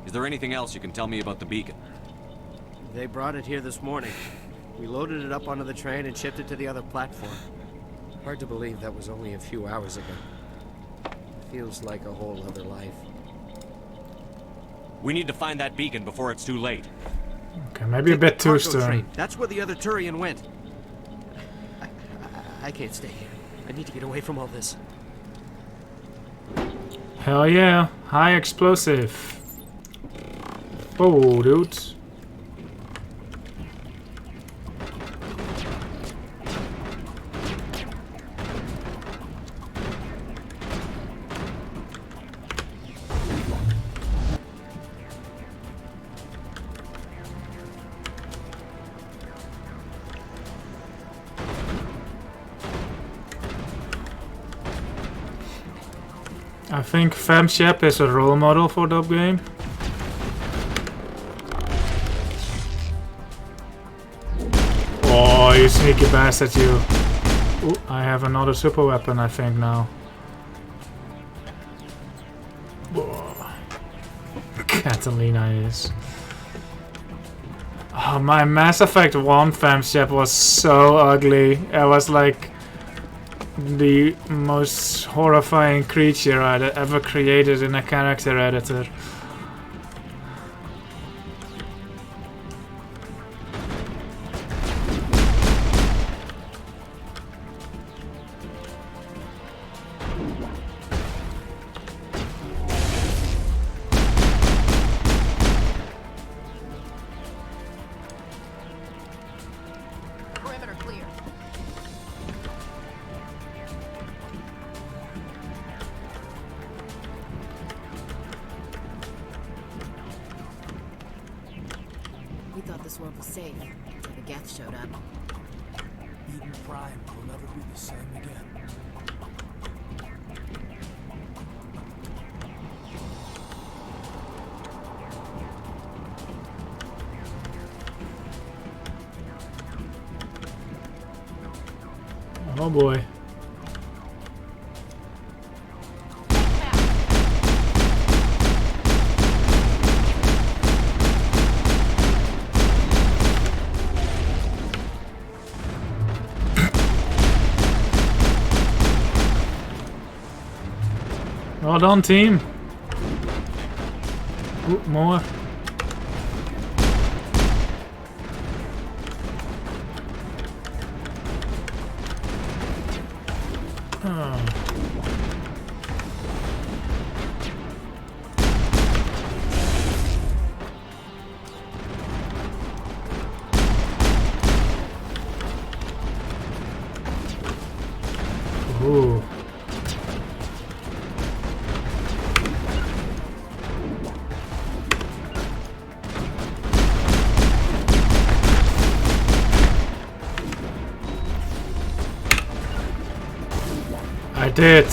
Is there anything else you can tell me about the beacon? They brought it here this morning. We loaded it up onto the train and shipped it to the other platform. Hard to believe that was only a few hours ago. Feels like a whole other life. We need to find that beacon before it's too late. Okay, maybe a bit too stern. That's where the other Turian went. I can't stay here. I need to get away from all this. Hell yeah, high explosive. Oh, dude. I think FemShep is a role model for that game. Oh, you sneaky bastard, you. Ooh, I have another super weapon, I think, now. Whoa. Catalina is. Oh, my Mass Effect 1 FemShep was so ugly. It was like the most horrifying creature I'd ever created in a character editor. Perimeter clear. We thought this world was safe until the Geth showed up. Eden Prime will never be the same again. Oh boy. Well done, team. Ooh, more. Oh. Ooh. I did.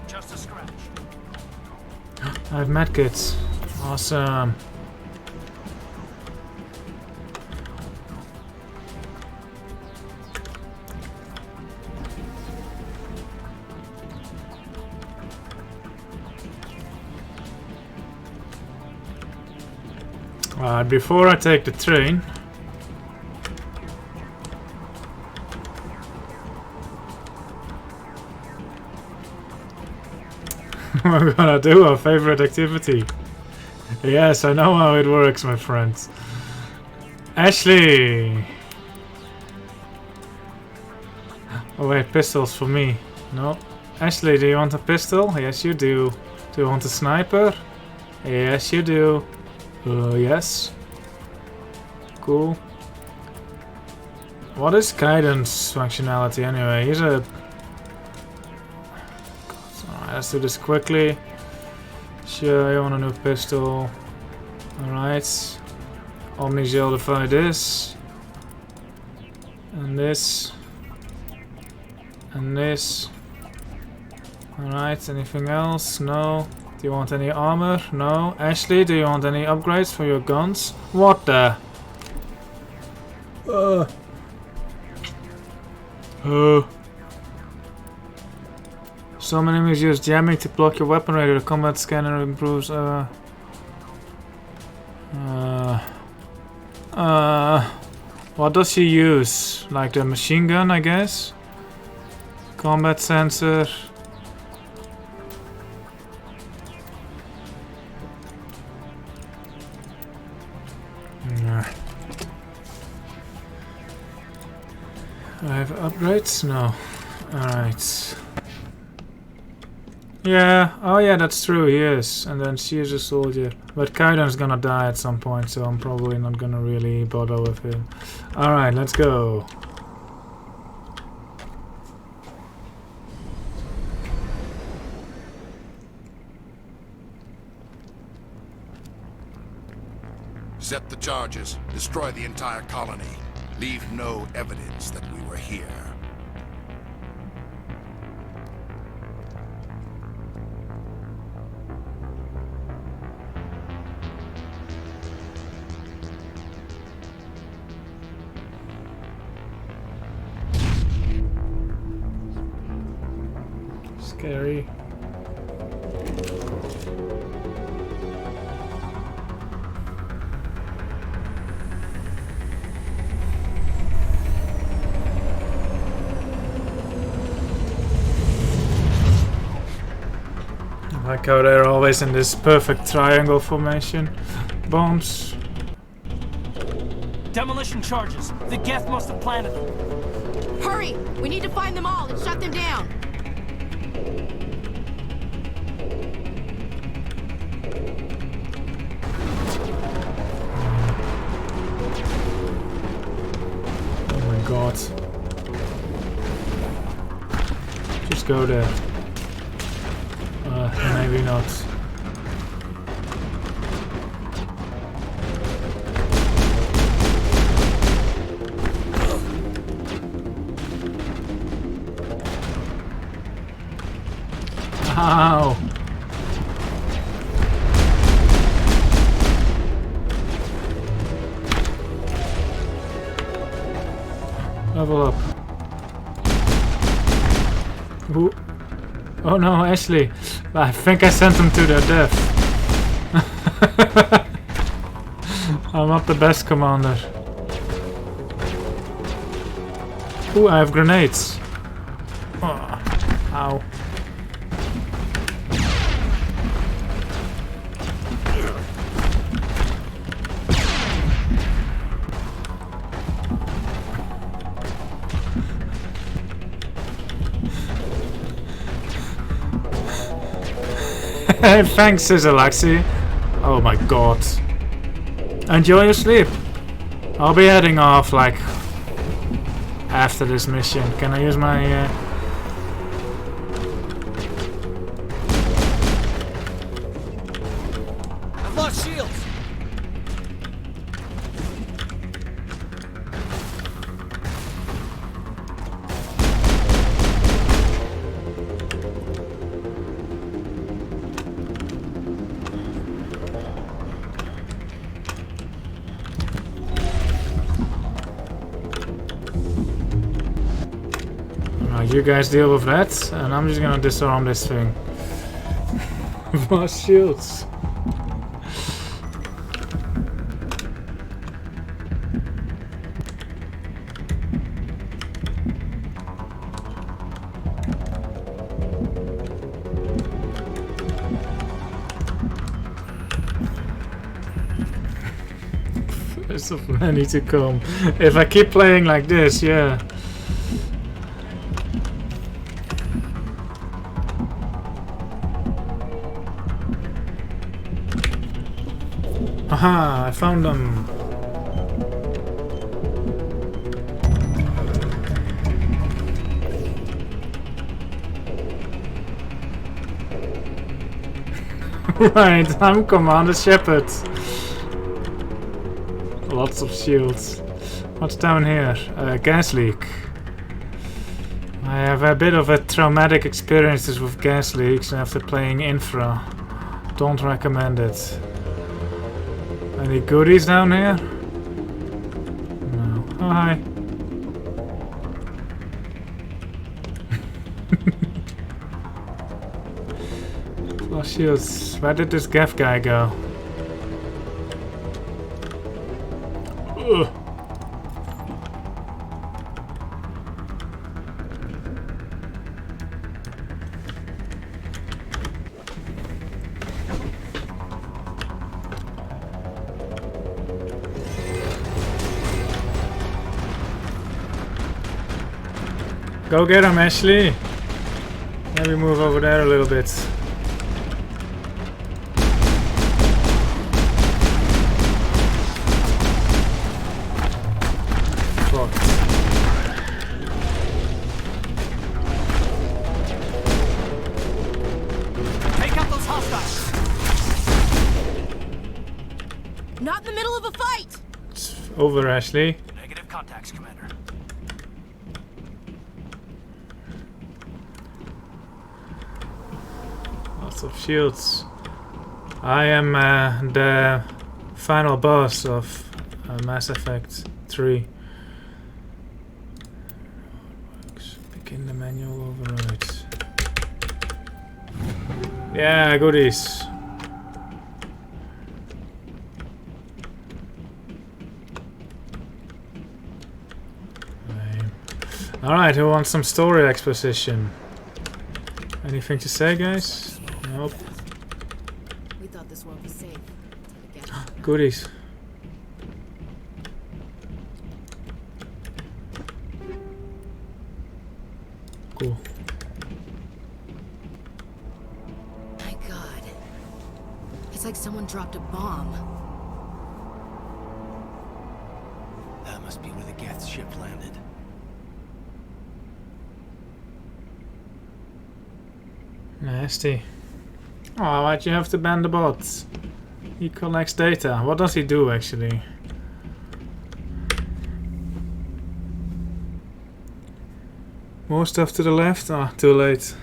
Just a scratch. I have medkits. Awesome. Before I take the train, we're gonna do our favorite activity. Yes, I know how it works, my friends. Ashley! Oh wait, pistols for me. No. Ashley, do you want a pistol? Yes, you do. Do you want a sniper? Yes, you do. Yes. Cool. What is guidance functionality anyway? He's a... Alright, let's do this quickly. Sure, you want a new pistol. Alright. Omni-gildify this. And this. And this. Alright, anything else? No. Do you want any armor? No. Ashley, do you want any upgrades for your guns? What the? Some enemies use jamming to block your weapon radar. The combat scanner improves what does she use? Like the machine gun, I guess? Combat sensor. Do I have upgrades? No. Alright. Yeah, oh yeah, that's true, he is. And then she is a soldier. But Kaiden's gonna die at some point, so I'm probably not gonna really bother with him. Alright, let's go. Set the charges. Destroy the entire colony. Leave no evidence that we were here. Scary. I like how they're always in this perfect triangle formation. Bombs. Demolition charges. The Geth must have planted them. Hurry! We need to find them all and shut them down. Oh my god. Just go there. Maybe not. Ow! Level up. Ooh. Oh no, Ashley. I think I sent them to their death. I'm not the best commander. Ooh, I have grenades. Oh, ow. Thanks, Sizzalaxi. Oh my god. Enjoy your sleep. I'll be heading off, like, after this mission. Can I use my... I've lost shields. You guys deal with that, and I'm just gonna disarm this thing. More shields. There's so many to come. If I keep playing like this, yeah. Aha, I found them. Right, I'm Commander Shepard. Lots of shields. What's down here? Gas leak. I have a bit of a traumatic experiences with gas leaks after playing Infra. Don't recommend it. Any goodies down here? No. Oh, hi. Oh, shields. Where did this Gav guy go? Ugh. Go get him, Ashley. Maybe move over there a little bit. Fuck. Take out those hostiles. Not in the middle of a fight. It's over, Ashley. Negative contacts, Commander. Of shields. I am the final boss of Mass Effect 3. Begin the manual override. Yeah, goodies. Alright, who wants some story exposition? Anything to say, guys? Nope. We thought this won't be safe. Goodies. Cool. My God. It's like someone dropped a bomb. That must be where the Geth ship landed. Nasty. Oh, why'd you have to ban the bots? He collects data. What does he do, actually? More stuff to the left? Ah, too late.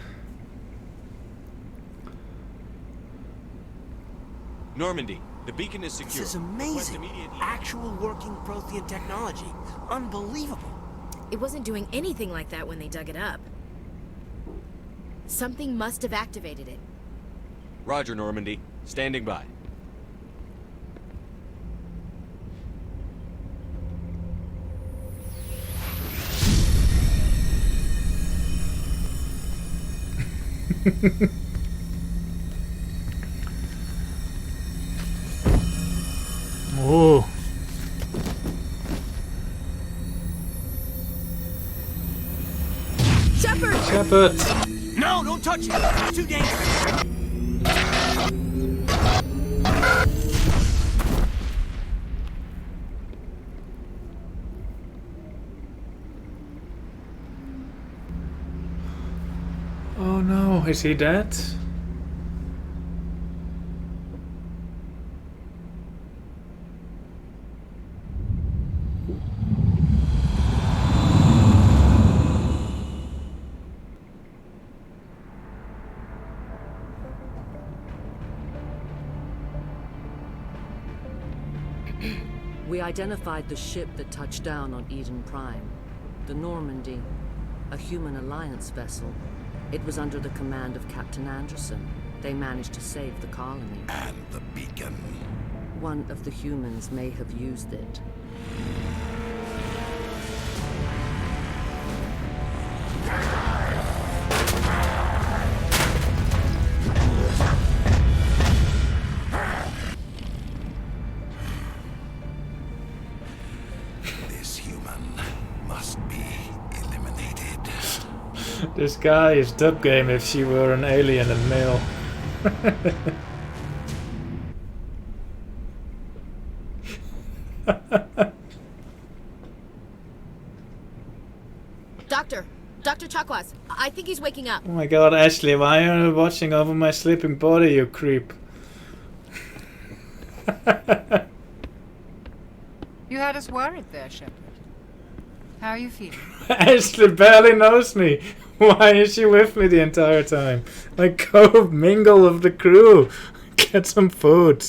Normandy, the beacon is secure. This is amazing. Actual working Prothean technology. Unbelievable. It wasn't doing anything like that when they dug it up. Something must have activated it. Roger, Normandy. Standing by. Oh. Shepard! Shepard! No, don't touch it! It's too dangerous! Oh no, is he dead? We identified the ship that touched down on Eden Prime. The Normandy, a human alliance vessel. It was under the command of Captain Anderson. They managed to save the colony. And the beacon. One of the humans may have used it. This guy is dub game if she were an alien and male. Dr. Chakwas, I think he's waking up. Oh my god, Ashley, why are you watching over my sleeping body, you creep? You had us worried there, Shepard. How are you feeling? Ashley barely knows me. Why is she with me the entire time? Like, go mingle with the crew. Get some food.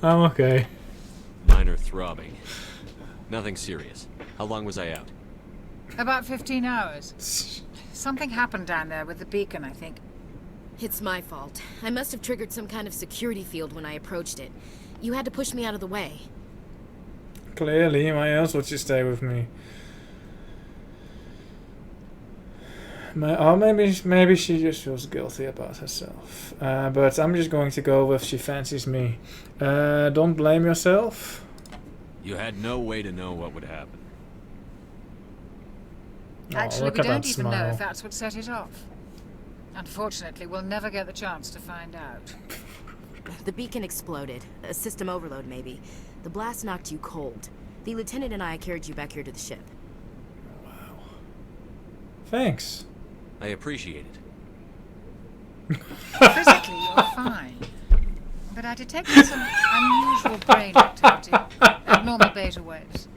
I'm okay. Minor throbbing. Nothing serious. How long was I out? About 15 hours. Something happened down there with the beacon, I think. It's my fault. I must have triggered some kind of security field when I approached it. You had to push me out of the way. Clearly, why else would you stay with me? Or maybe she just feels guilty about herself. But I'm just going to go with she fancies me. Don't blame yourself. You had no way to know what would happen. Actually, we don't even know if that's what set it off. Unfortunately, we'll never get the chance to find out. The beacon exploded. A system overload, maybe. The blast knocked you cold. The lieutenant and I carried you back here to the ship. Wow. Thanks. I appreciate it. Physically, you're fine. But I detected some unusual brain activity, abnormal beta waves.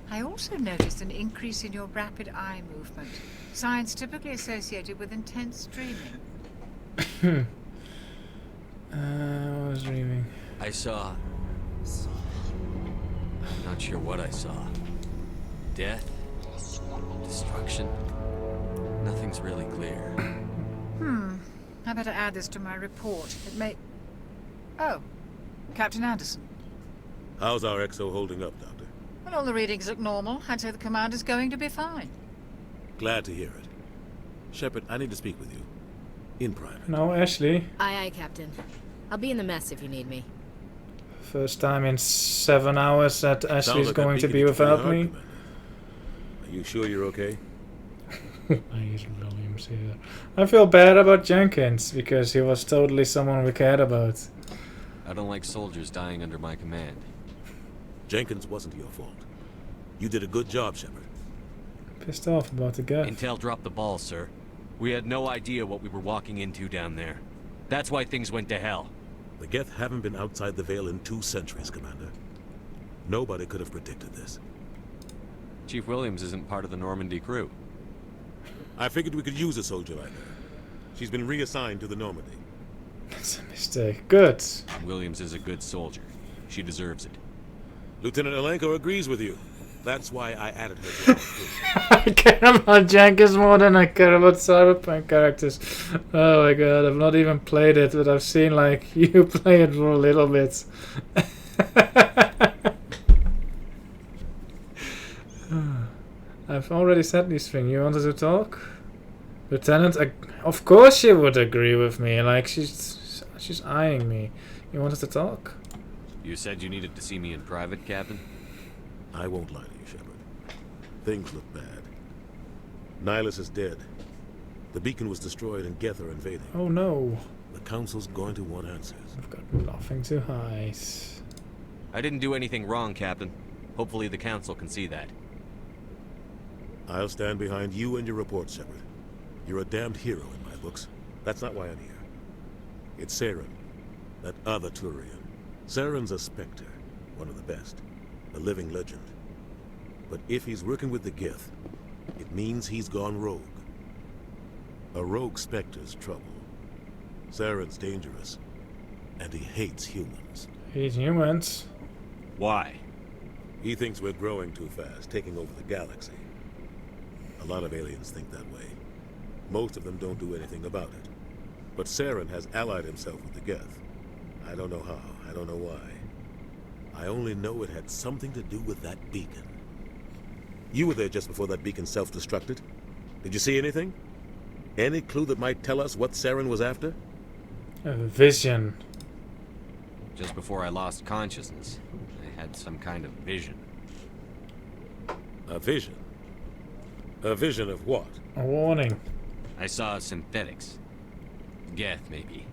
I also noticed an increase in your rapid eye movement, signs typically associated with intense dreaming. I was dreaming. I saw... I'm not sure what I saw. Death? Destruction? Nothing's really clear. I better add this to my report. It may... Oh, Captain Anderson. How's our XO holding up, Doctor? Well, all the readings look normal. I'd say the commander's going to be fine. Glad to hear it. Shepard, I need to speak with you. In private. No, Ashley. Aye, Captain. I'll be in the mess if you need me. First time in 7 hours that Ashley's going to be without me. Are you sure you're okay? Williams here. I feel bad about Jenkins because he was totally someone we cared about. I don't like soldiers dying under my command. Jenkins wasn't your fault. You did a good job, Shepard. Pissed off about the guy. Intel dropped the ball, sir. We had no idea what we were walking into down there. That's why things went to hell. The Geth haven't been outside the Veil in 2 centuries, Commander. Nobody could have predicted this. Chief Williams isn't part of the Normandy crew. I figured we could use a soldier like her. She's been reassigned to the Normandy. That's a mistake. Good. Williams is a good soldier. She deserves it. Lieutenant Alenko agrees with you. That's why I added her to our crew. I care about Jenkins more than I care about Cyberpunk characters. Oh my god, I've not even played it, but I've seen like you play it for a little bit. I've already said these things. You wanted to talk? Lieutenant, of course she would agree with me. Like, she's eyeing me. You wanted to talk? You said you needed to see me in private, Captain? I won't lie to you, Shepard. Things look bad. Nihilus is dead. The beacon was destroyed and Geth are invading. Oh no. The Council's going to want answers. I've got nothing to hide. I didn't do anything wrong, Captain. Hopefully the Council can see that. I'll stand behind you and your report, Shepard. You're a damned hero in my books. That's not why I'm here. It's Saren, that other Turian. Saren's a Spectre, one of the best, a living legend. But if he's working with the Geth, it means he's gone rogue. A rogue Spectre's trouble. Saren's dangerous, and he hates humans. Hates humans? Why? He thinks we're growing too fast, taking over the galaxy. A lot of aliens think that way. Most of them don't do anything about it. But Saren has allied himself with the Geth. I don't know how, I don't know why. I only know it had something to do with that beacon. You were there just before that beacon self-destructed. Did you see anything? Any clue that might tell us what Saren was after? A vision. Just before I lost consciousness, I had some kind of vision. A vision? A vision of what? A warning. I saw synthetics. Geth, maybe.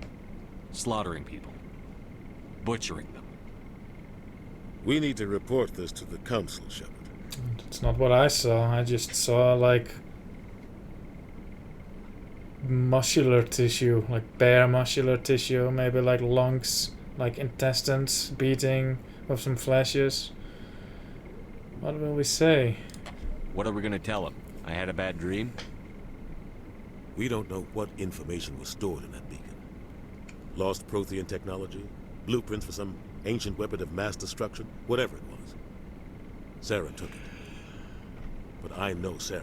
Slaughtering people. Butchering them. We need to report this to the council, Shepard. It's not what I saw. I just saw, like, muscular tissue, like bare muscular tissue, maybe like lungs, like intestines beating with some flashes. What will we say? What are we gonna tell him? I had a bad dream? We don't know what information was stored in that beacon. Lost Prothean technology, blueprints for some ancient weapon of mass destruction, whatever it was. Saren took it. But I know Saren.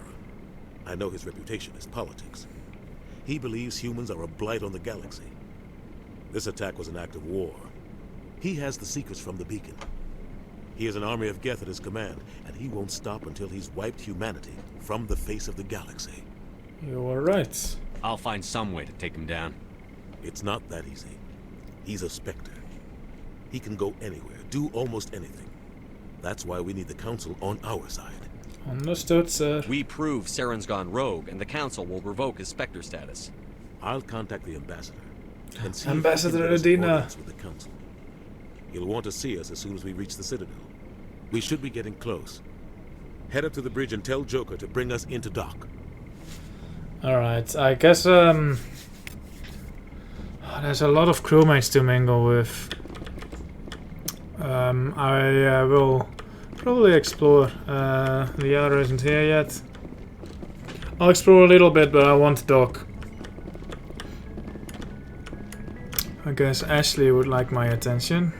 I know his reputation is politics. He believes humans are a blight on the galaxy. This attack was an act of war. He has the secrets from the beacon. He has an army of Geth at his command, and he won't stop until he's wiped humanity from the face of the galaxy. You are right. I'll find some way to take him down. It's not that easy. He's a Spectre. He can go anywhere, do almost anything. That's why we need the Council on our side. Understood, sir. We prove Saren's gone rogue, and the Council will revoke his Spectre status. I'll contact the Ambassador. And see Ambassador if he can get Adina. us with the Council. He'll want to see us as soon as we reach the Citadel. We should be getting close. Head up to the bridge and tell Joker to bring us into dock. Alright, I guess there's a lot of crewmates to mingle with. I will probably explore. The other isn't here yet. I'll explore a little bit, but I want to dock. I guess Ashley would like my attention.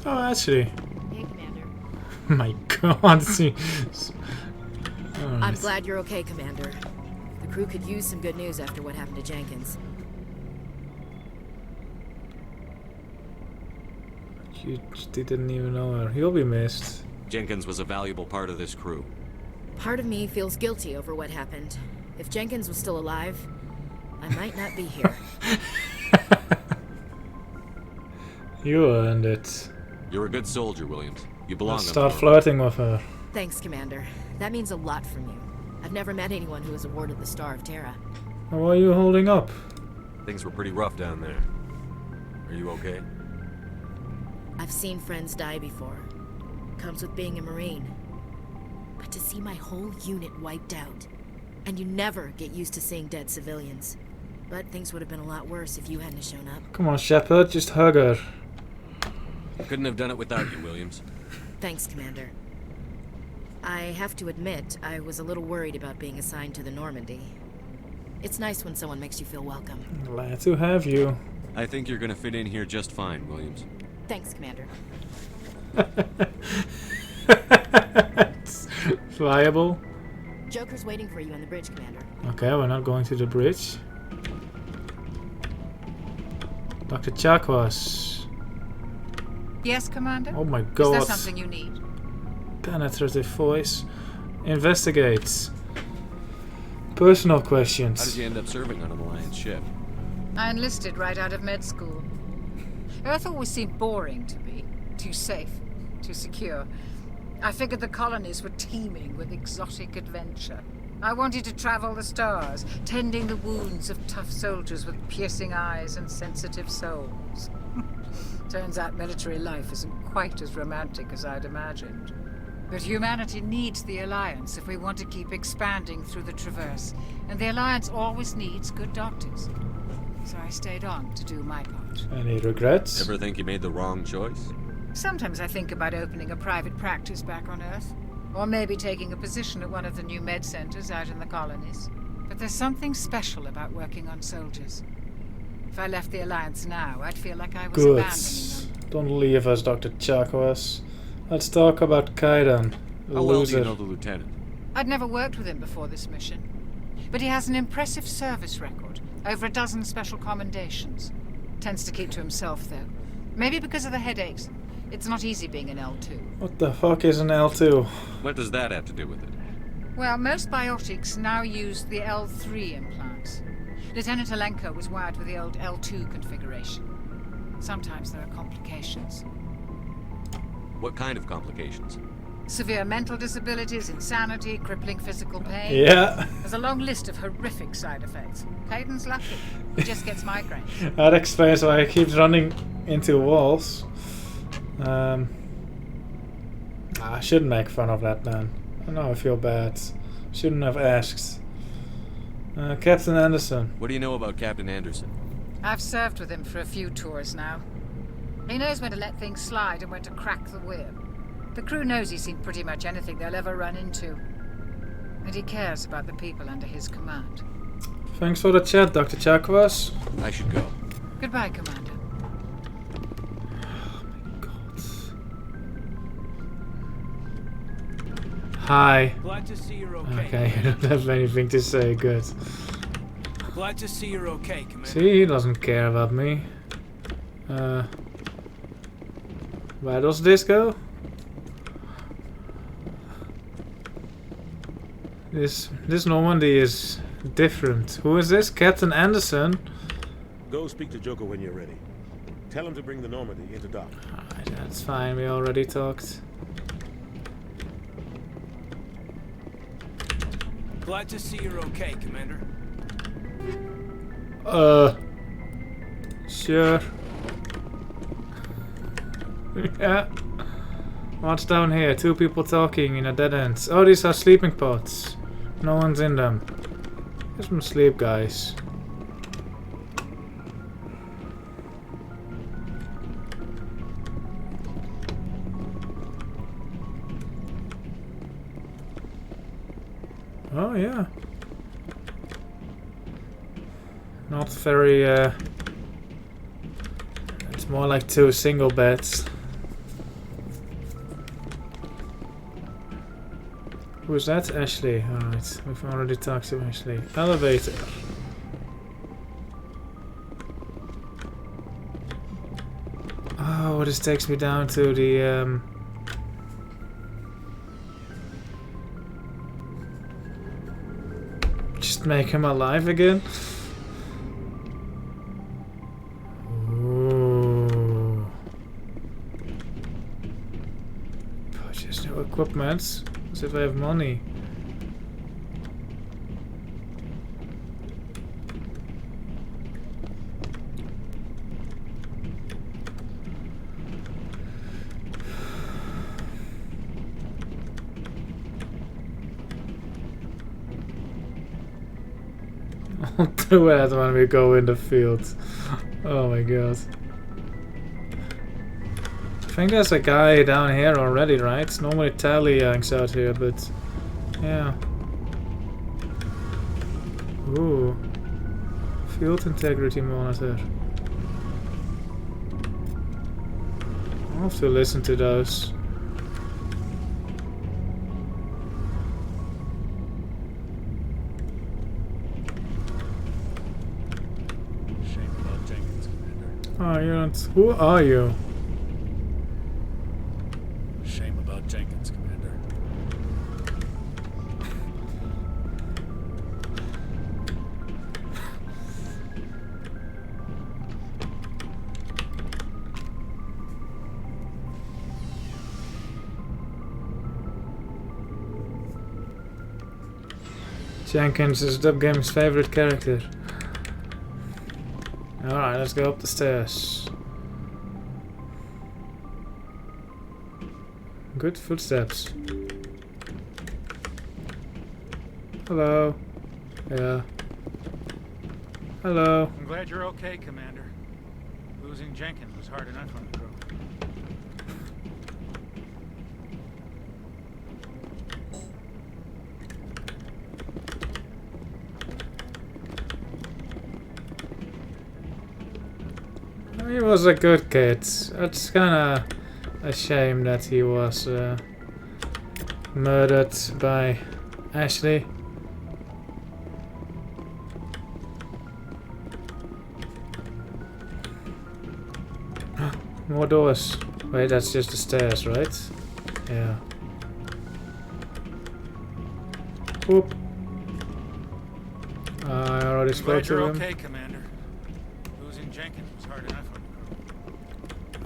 Oh, actually. Hey, Commander. My God. I'm glad you're okay, Commander. The crew could use some good news after what happened to Jenkins. You didn't even know her. He'll be missed. Jenkins was a valuable part of this crew. Part of me feels guilty over what happened. If Jenkins was still alive, I might not be here. You earned it. You're a good soldier, Williams. You belong Let's on start the flirting with her. Thanks, Commander. That means a lot from you. I've never met anyone who was awarded the Star of Terra. How are you holding up? Things were pretty rough down there. Are you okay? I've seen friends die before. Comes with being a Marine. But to see my whole unit wiped out, and you never get used to seeing dead civilians. But things would have been a lot worse if you hadn't shown up. Come on, Shepard, just hug her. Couldn't have done it without you, Williams. Thanks, Commander. I have to admit, I was a little worried about being assigned to the Normandy. It's nice when someone makes you feel welcome. Glad to have you. I think you're gonna fit in here just fine, Williams. Thanks, Commander. Flyable. Joker's waiting for you on the bridge, Commander. Okay, we're not going to the bridge. Dr. Chakwas. Yes, Commander? Oh my God. Is there something you need? Penetrative voice. Investigates. Personal questions. How did you end up serving on an Alliance ship? I enlisted right out of med school. Earth always seemed boring to me. Too safe, too secure. I figured the colonies were teeming with exotic adventure. I wanted to travel the stars, tending the wounds of tough soldiers with piercing eyes and sensitive souls. Turns out military life isn't quite as romantic as I'd imagined. But humanity needs the Alliance if we want to keep expanding through the Traverse, and the Alliance always needs good doctors. So I stayed on to do my part. Any regrets? Ever think you made the wrong choice? Sometimes I think about opening a private practice back on Earth, or maybe taking a position at one of the new med centers out in the colonies. But there's something special about working on soldiers. If I left the Alliance now, I'd feel like I was Good. abandoning them. Don't leave us, Dr. Chakwas. Let's talk about Kaidan. How well do you know the lieutenant? I'd never worked with him before this mission, but he has an impressive service record, over a dozen special commendations. Tends to keep to himself, though. Maybe because of the headaches. It's not easy being an L2. What the fuck is an L2? What does that have to do with it? Well, most biotics now use the L3 implants. Lieutenant Alenko was wired with the old L2 configuration. Sometimes there are complications. What kind of complications? Severe mental disabilities, insanity, crippling physical pain. Yeah. There's a long list of horrific side effects. Caden's lucky. He just gets migraines. That explains why he keeps running into walls. I shouldn't make fun of that man. I know I feel bad. Shouldn't have asked. Captain Anderson. What do you know about Captain Anderson? I've served with him for a few tours now. He knows when to let things slide and when to crack the whip. The crew knows he's seen pretty much anything they'll ever run into. And he cares about the people under his command. Thanks for the chat, Dr. Chakwas. I should go. Goodbye, Commander. Hi. Glad to see you're okay. Okay, I don't have anything to say. Good. Glad to see you're okay, Commander. See, he doesn't care about me. Where does this go? This Normandy is different. Who is this? Captain Anderson? Go speak to Joker when you're ready. Tell him to bring the Normandy into dock. Alright, that's fine. We already talked. Glad to see you're okay, Commander. Sure. Yeah. What's down here? Two people talking in a dead end. Oh, these are sleeping pods. No one's in them. Get some sleep, guys. Oh, yeah. Not very, it's more like two single beds. Who is that? Ashley. Alright, we've already talked to Ashley. Elevator. Oh, this takes me down to the, just make him alive again. Ooh. Purchase new equipment. As if I have money. I'll do it when we go in the field. Oh my god. I think there's a guy down here already, right? It's normally Tally hangs out here, but yeah. Ooh. Field integrity monitor. I'll have to listen to those. Shame about Jenkins, Commander. Oh, you're not. Who are you? Shame about Jenkins, Commander. Jenkins is Dub Game's favorite character. Alright, let's go up the stairs. Good footsteps. Hello. Yeah. Hello. I'm glad you're okay, Commander. Losing Jenkins was hard enough on the crew. He was a good kid. It's kinda a shame that he was murdered by Ashley. More doors. Wait, that's just the stairs, right? Yeah. Whoop. I already spoke to him. Okay, Commander. Losing Jenkins was hard enough on the crew.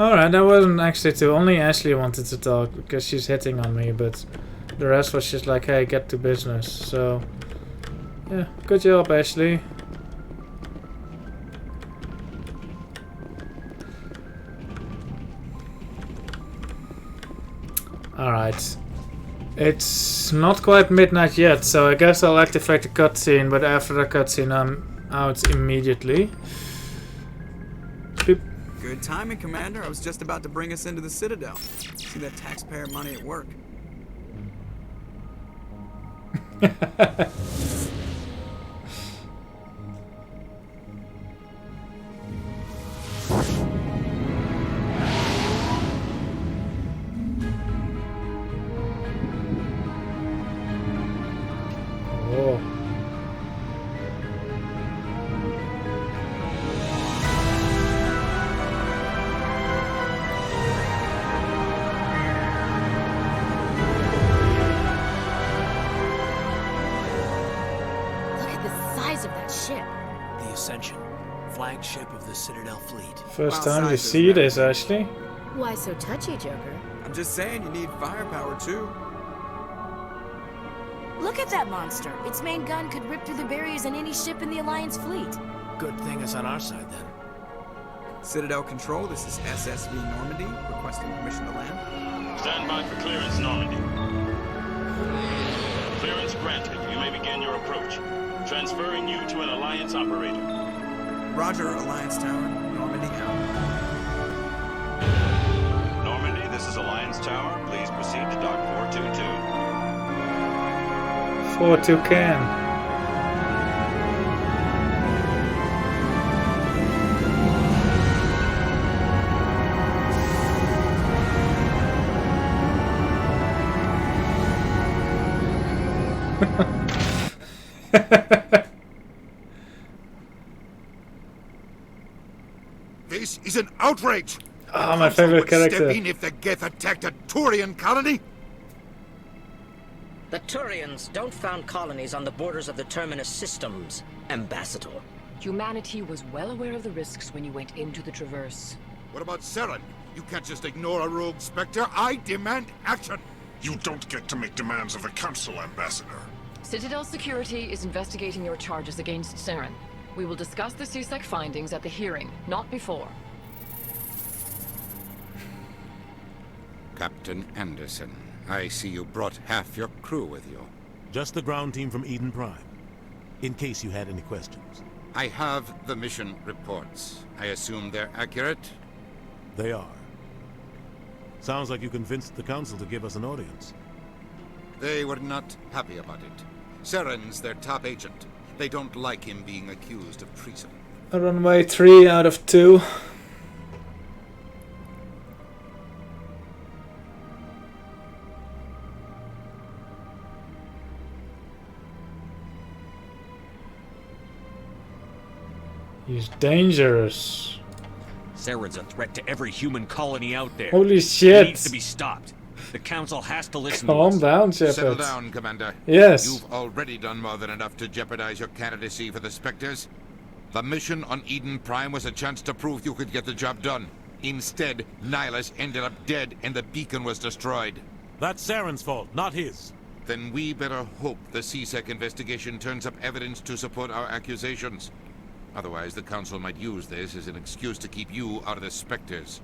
Alright, that wasn't actually too. Only Ashley wanted to talk because she's hitting on me, but the rest was just like, hey, get to business. So, yeah, good job, Ashley. Alright. It's not quite midnight yet, so I guess I'll activate the cutscene, but after the cutscene I'm out immediately. Beep. Good timing, Commander. I was just about to bring us into the Citadel. See that taxpayer money at work. Oh. Ascension, flagship of the Citadel fleet. First time you see this, Ashley. Why so touchy, Joker? I'm just saying you need firepower too. Look at that monster. Its main gun could rip through the barriers in any ship in the Alliance fleet. Good thing it's on our side then. Citadel Control, this is SSV Normandy, requesting permission to land. Stand by for clearance, Normandy. Clearance granted. You may begin your approach. Transferring you to an Alliance operator. Roger, Alliance Tower. Normandy out. Normandy, this is Alliance Tower. Please proceed to Dock 422. 4-2 can. This is an outrage! Ah, my favorite character. Step in if the Geth attacked a Turian colony? The Turians don't found colonies on the borders of the Terminus systems, Ambassador. Humanity was well aware of the risks when you went into the Traverse. What about Saren? You can't just ignore a rogue Spectre. I demand action! You don't get to make demands of the Council, Ambassador. Citadel Security is investigating your charges against Saren. We will discuss the CSEC findings at the hearing, not before. Captain Anderson, I see you brought half your crew with you. Just the ground team from Eden Prime, in case you had any questions. I have the mission reports. I assume they're accurate? They are. Sounds like you convinced the Council to give us an audience. They were not happy about it. Saren's their top agent. They don't like him being accused of treason. A runway 3 out of 2. He's dangerous. Saren's a threat to every human colony out there. Holy shit. He needs to be stopped. The Council has to listen Calm to us. down, Shepard. Settle down, Commander. Yes. You've already done more than enough to jeopardize your candidacy for the Spectres. The mission on Eden Prime was a chance to prove you could get the job done. Instead, Nihilus ended up dead and the beacon was destroyed. That's Saren's fault, not his. Then we better hope the CSEC investigation turns up evidence to support our accusations. Otherwise, the Council might use this as an excuse to keep you out of the Spectres.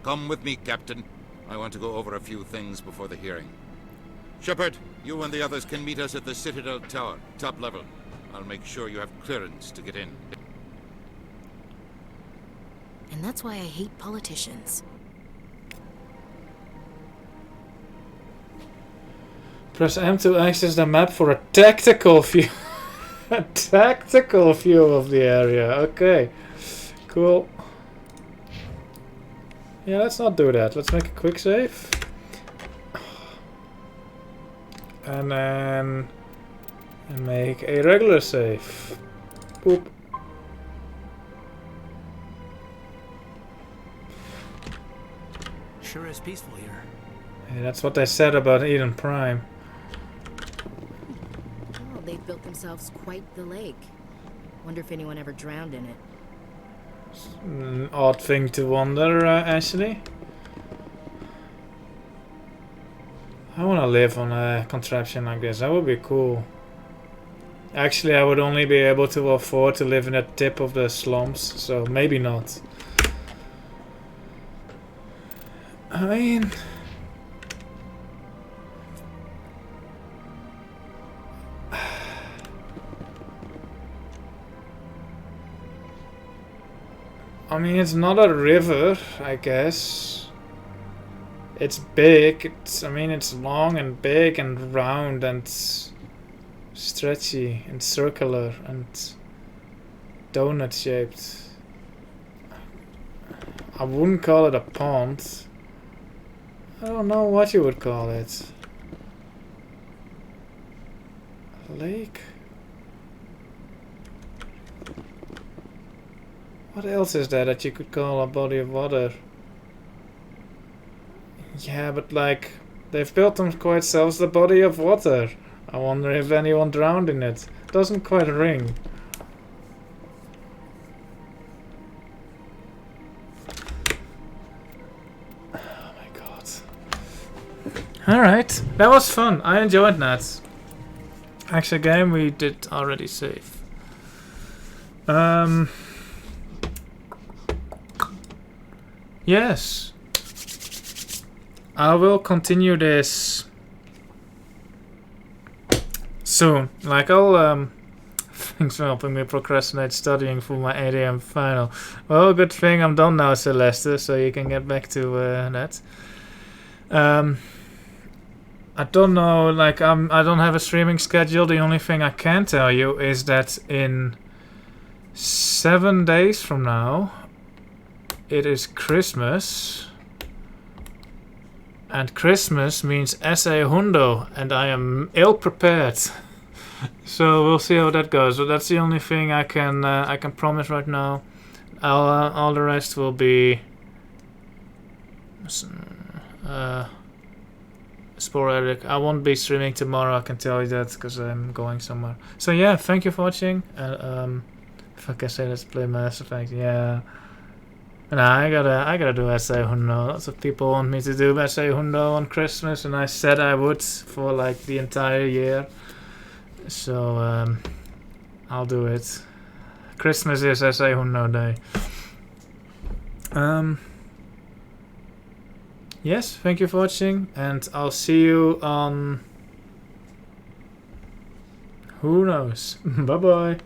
Come with me, Captain. I want to go over a few things before the hearing. Shepard, you and the others can meet us at the Citadel Tower, top level. I'll make sure you have clearance to get in. And that's why I hate politicians. Press M to access the map for a tactical view. A tactical view of the area. Okay. Cool. Yeah, let's not do that. Let's make a quick save. And then make a regular save. Boop. Sure is peaceful here. Hey, that's what they said about Eden Prime. Oh, they've built themselves quite the lake. Wonder if anyone ever drowned in it. Odd thing to wonder, actually. I want to live on a contraption like this. That would be cool. Actually, I would only be able to afford to live in the tip of the slums, so maybe not. I mean... it's not a river, I guess. It's big. It's long and big and round and stretchy and circular and donut shaped. I wouldn't call it a pond. I don't know what you would call it. A lake? What else is there that you could call a body of water? Yeah, but like, they've built themselves the body of water. I wonder if anyone drowned in it. Doesn't quite ring. Oh my god. Alright, that was fun. I enjoyed that. Actually, game we did already save. Yes. I will continue this soon. Like, I'll, thanks for helping me procrastinate studying for my 8 AM final. Well, good thing I'm done now, Celeste, so you can get back to that. I don't know, like, I don't have a streaming schedule. The only thing I can tell you is that in 7 days from now, it is Christmas. And Christmas means SA Hundo, and I am ill prepared. So we'll see how that goes. But that's the only thing I can promise right now. All the rest will be sporadic. I won't be streaming tomorrow. I can tell you that because I'm going somewhere. So yeah, thank you for watching. If I can say let's play Mass Effect, yeah. Nah, I gotta do SA Hundo. Lots of people want me to do SA Hundo on Christmas, and I said I would for like the entire year. So I'll do it. Christmas is SA Hundo Day. Yes, thank you for watching, and I'll see you on... who knows? Bye bye.